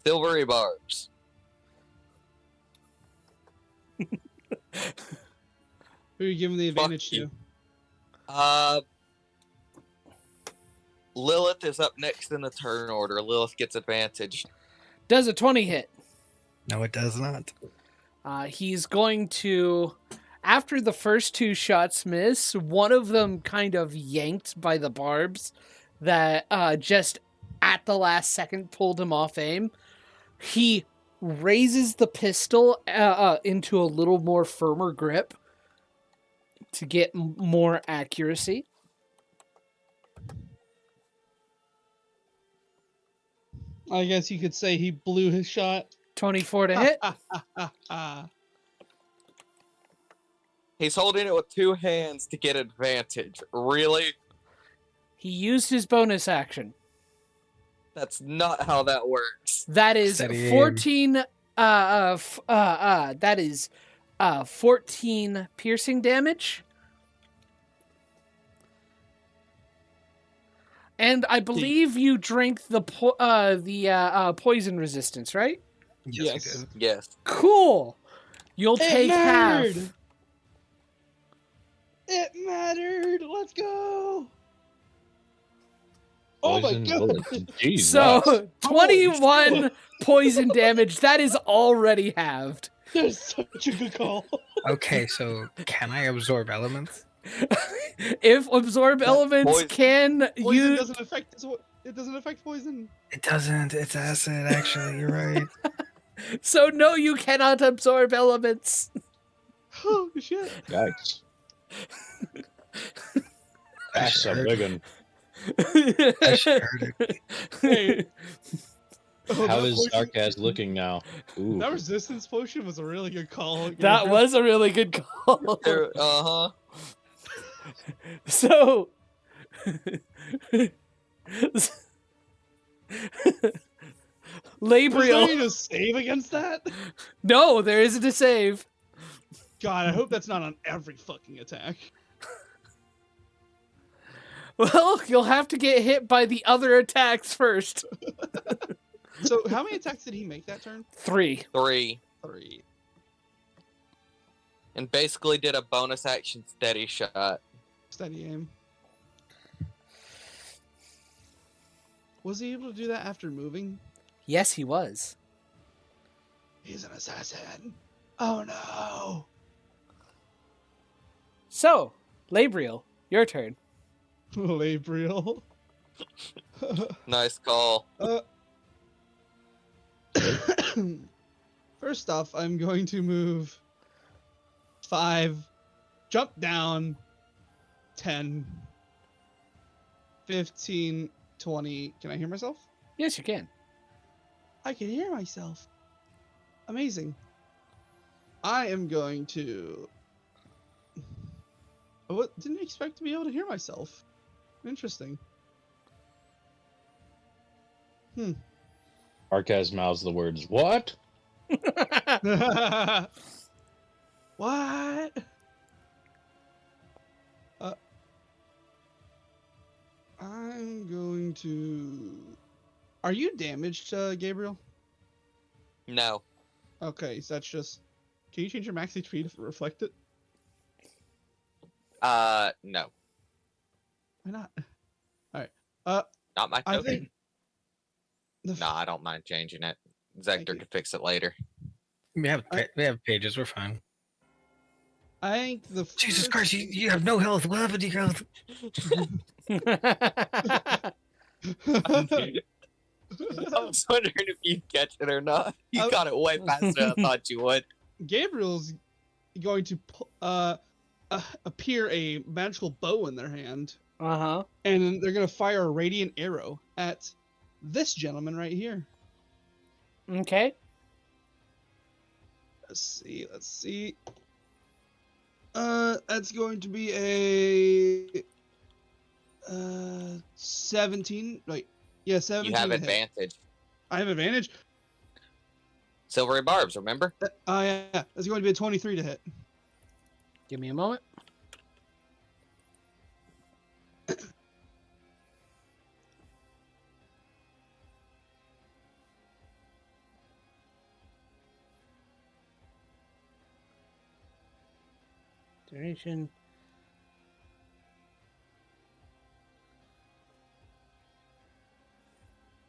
Silvery barbs. Who are you giving the advantage to? Lilith is up next in the turn order. Lilith gets advantage. Does a 20 hit? No, it does not. He's going to, after the first two shots miss, one of them kind of yanked by the barbs that just at the last second pulled him off aim. He raises the pistol into a little more firmer grip to get more accuracy. I guess you could say he blew his shot. 24 to hit. He's holding it with two hands to get advantage. Really? He used his bonus action. That's not how that works. That is 14. That is 14 piercing damage. And I believe you drank the poison resistance, right? Yes. Yes. Cool. You'll take half. It mattered. Let's go. Oh my god. Jeez, So 21 poison damage. That is already halved. That's such a good call. Okay, so can I absorb elements? If absorb elements can Poison you doesn't affect it doesn't affect poison. It doesn't. It's acid, actually. You're right. So no, you cannot absorb elements. Oh shit. Yikes. That's a big one. I should heard it. Hey. Oh, How that is poison- Arcaz looking now? Ooh. That resistance potion was a really good call. That was a really good call. Uh-huh. So Labriel. Need to save against that? No, there isn't a save. God, I hope that's not on every fucking attack. Well, you'll have to get hit by the other attacks first. So, how many attacks did he make that turn? 3. 3. 3. And basically did a bonus action steady shot. Steady aim. Was he able to do that after moving? Yes, he was. He's an assassin. Oh no. So, Labriel, your turn. Labriel. Nice call. First off, I'm going to move 5, jump down 10, 15, 20. Can I hear myself? Yes, you can. I can hear myself. Amazing. I am going to... Oh, didn't expect to be able to hear myself. Interesting. Arcaz mouths the words, "What?" What? I'm going to... Are you damaged, Gabriel? No. Okay, so that's just... Can you change your max HP to reflect it? No. Why not? Alright. Not my I token. think... No, I don't mind changing it. Zector can fix it later. We have pages. We're fine. I think the Jesus Christ, you have no health. What happened to your health? I was wondering if you'd catch it or not. You got it way faster than I thought you would. Gabriel's going to appear a magical bow in their hand. Uh-huh. And they're going to fire a radiant arrow at this gentleman right here. Okay. Let's see. That's going to be a 17. Wait, yeah, 17. You have advantage. I have advantage. Silvery barbs, remember? Yeah, that's going to be a 23 to hit. Give me a moment. Duration.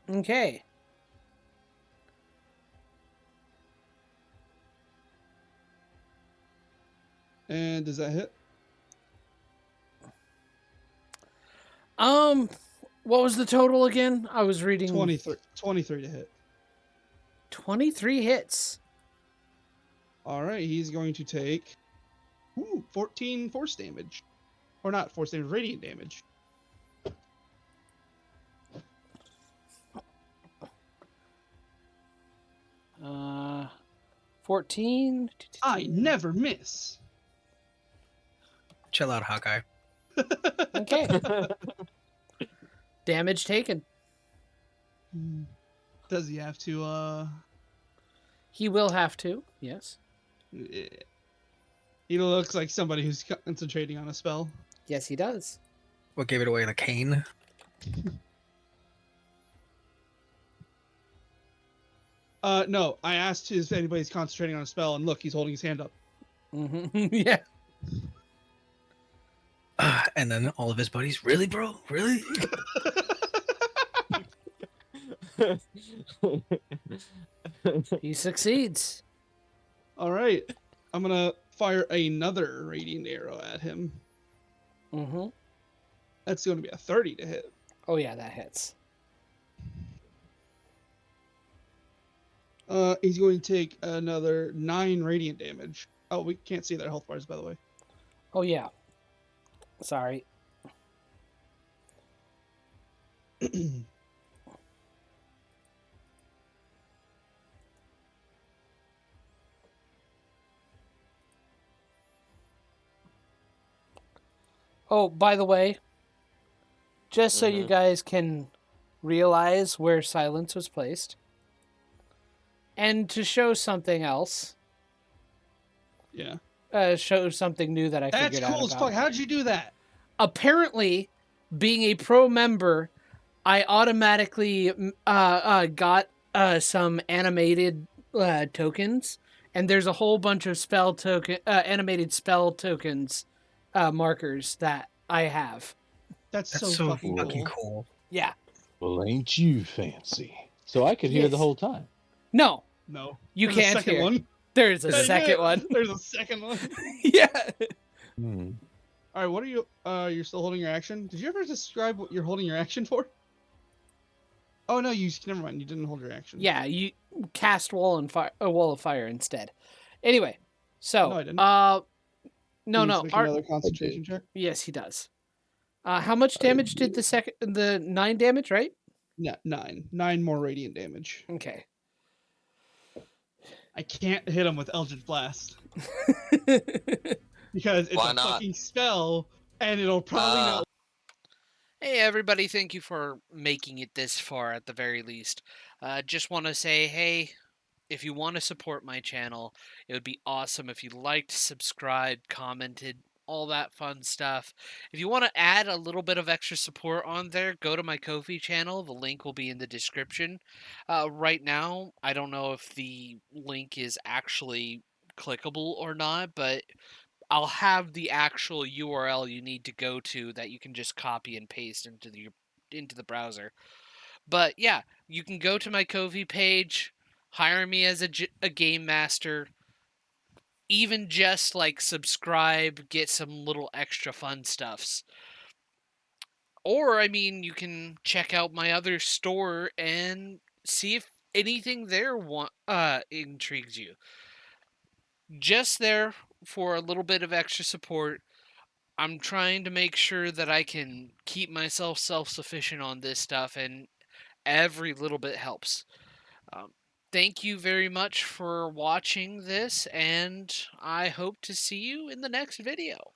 Okay. And does that hit? What was the total again? I was reading 23 to hit. 23 hits. All right, he's going to take 14 force damage. Or not force damage, radiant damage. Uh, 14. I never miss. Chill out, Hawkeye. Okay. Damage taken. Does he have to, He will have to, yes. Yeah. He looks like somebody who's concentrating on a spell. Yes, he does. What gave it away? The cane? No, I asked if anybody's concentrating on a spell, and look, he's holding his hand up. Mm-hmm. Yeah. And then all of his buddies, really, bro? Really? He succeeds. All right, I'm gonna fire another radiant arrow at him. Mm-hmm. That's going to be a 30 to hit. Oh, yeah, that hits. He's going to take another 9 radiant damage. Oh, we can't see their health bars, by the way. Oh, yeah. Sorry. Oh, by the way, just so you guys can realize where silence was placed, and to show something else. Yeah. Show something new that I figured out. That's cool as fuck. How did you do that? Apparently, being a pro member, I automatically got some animated tokens, and there's a whole bunch of animated spell tokens markers that I have. That's so fucking cool. Yeah. Well, ain't you fancy? So I could hear the whole time. No. You There's can't a second hear. one. There's a second one. There's a second one. Yeah. All right, what are you? You're still holding your action. Did you ever describe what you're holding your action for? Oh no, never mind. You didn't hold your action. Yeah, you cast wall of fire instead. Anyway, so No, I didn't. no. Another concentration check. Yes, he does. How much damage did the 9 damage, right? Yeah, 9. 9 more radiant damage. Okay. I can't hit him with Eldritch Blast. Because it's a fucking spell, and it'll probably not. Hey everybody, thank you for making it this far at the very least. Just want to say, hey, if you want to support my channel, it would be awesome if you liked, subscribed, commented, all that fun stuff. If you want to add a little bit of extra support on there, go to my Ko-fi channel. The link will be in the description. Right now, I don't know if the link is actually clickable or not, but I'll have the actual URL you need to go to that you can just copy and paste into the browser. But yeah, you can go to my Ko-fi page, hire me as a game master. Even just like subscribe, get some little extra fun stuffs. Or, I mean, you can check out my other store and see if anything there intrigues you. Just there for a little bit of extra support. I'm trying to make sure that I can keep myself self-sufficient on this stuff, and every little bit helps. Thank you very much for watching this, and I hope to see you in the next video.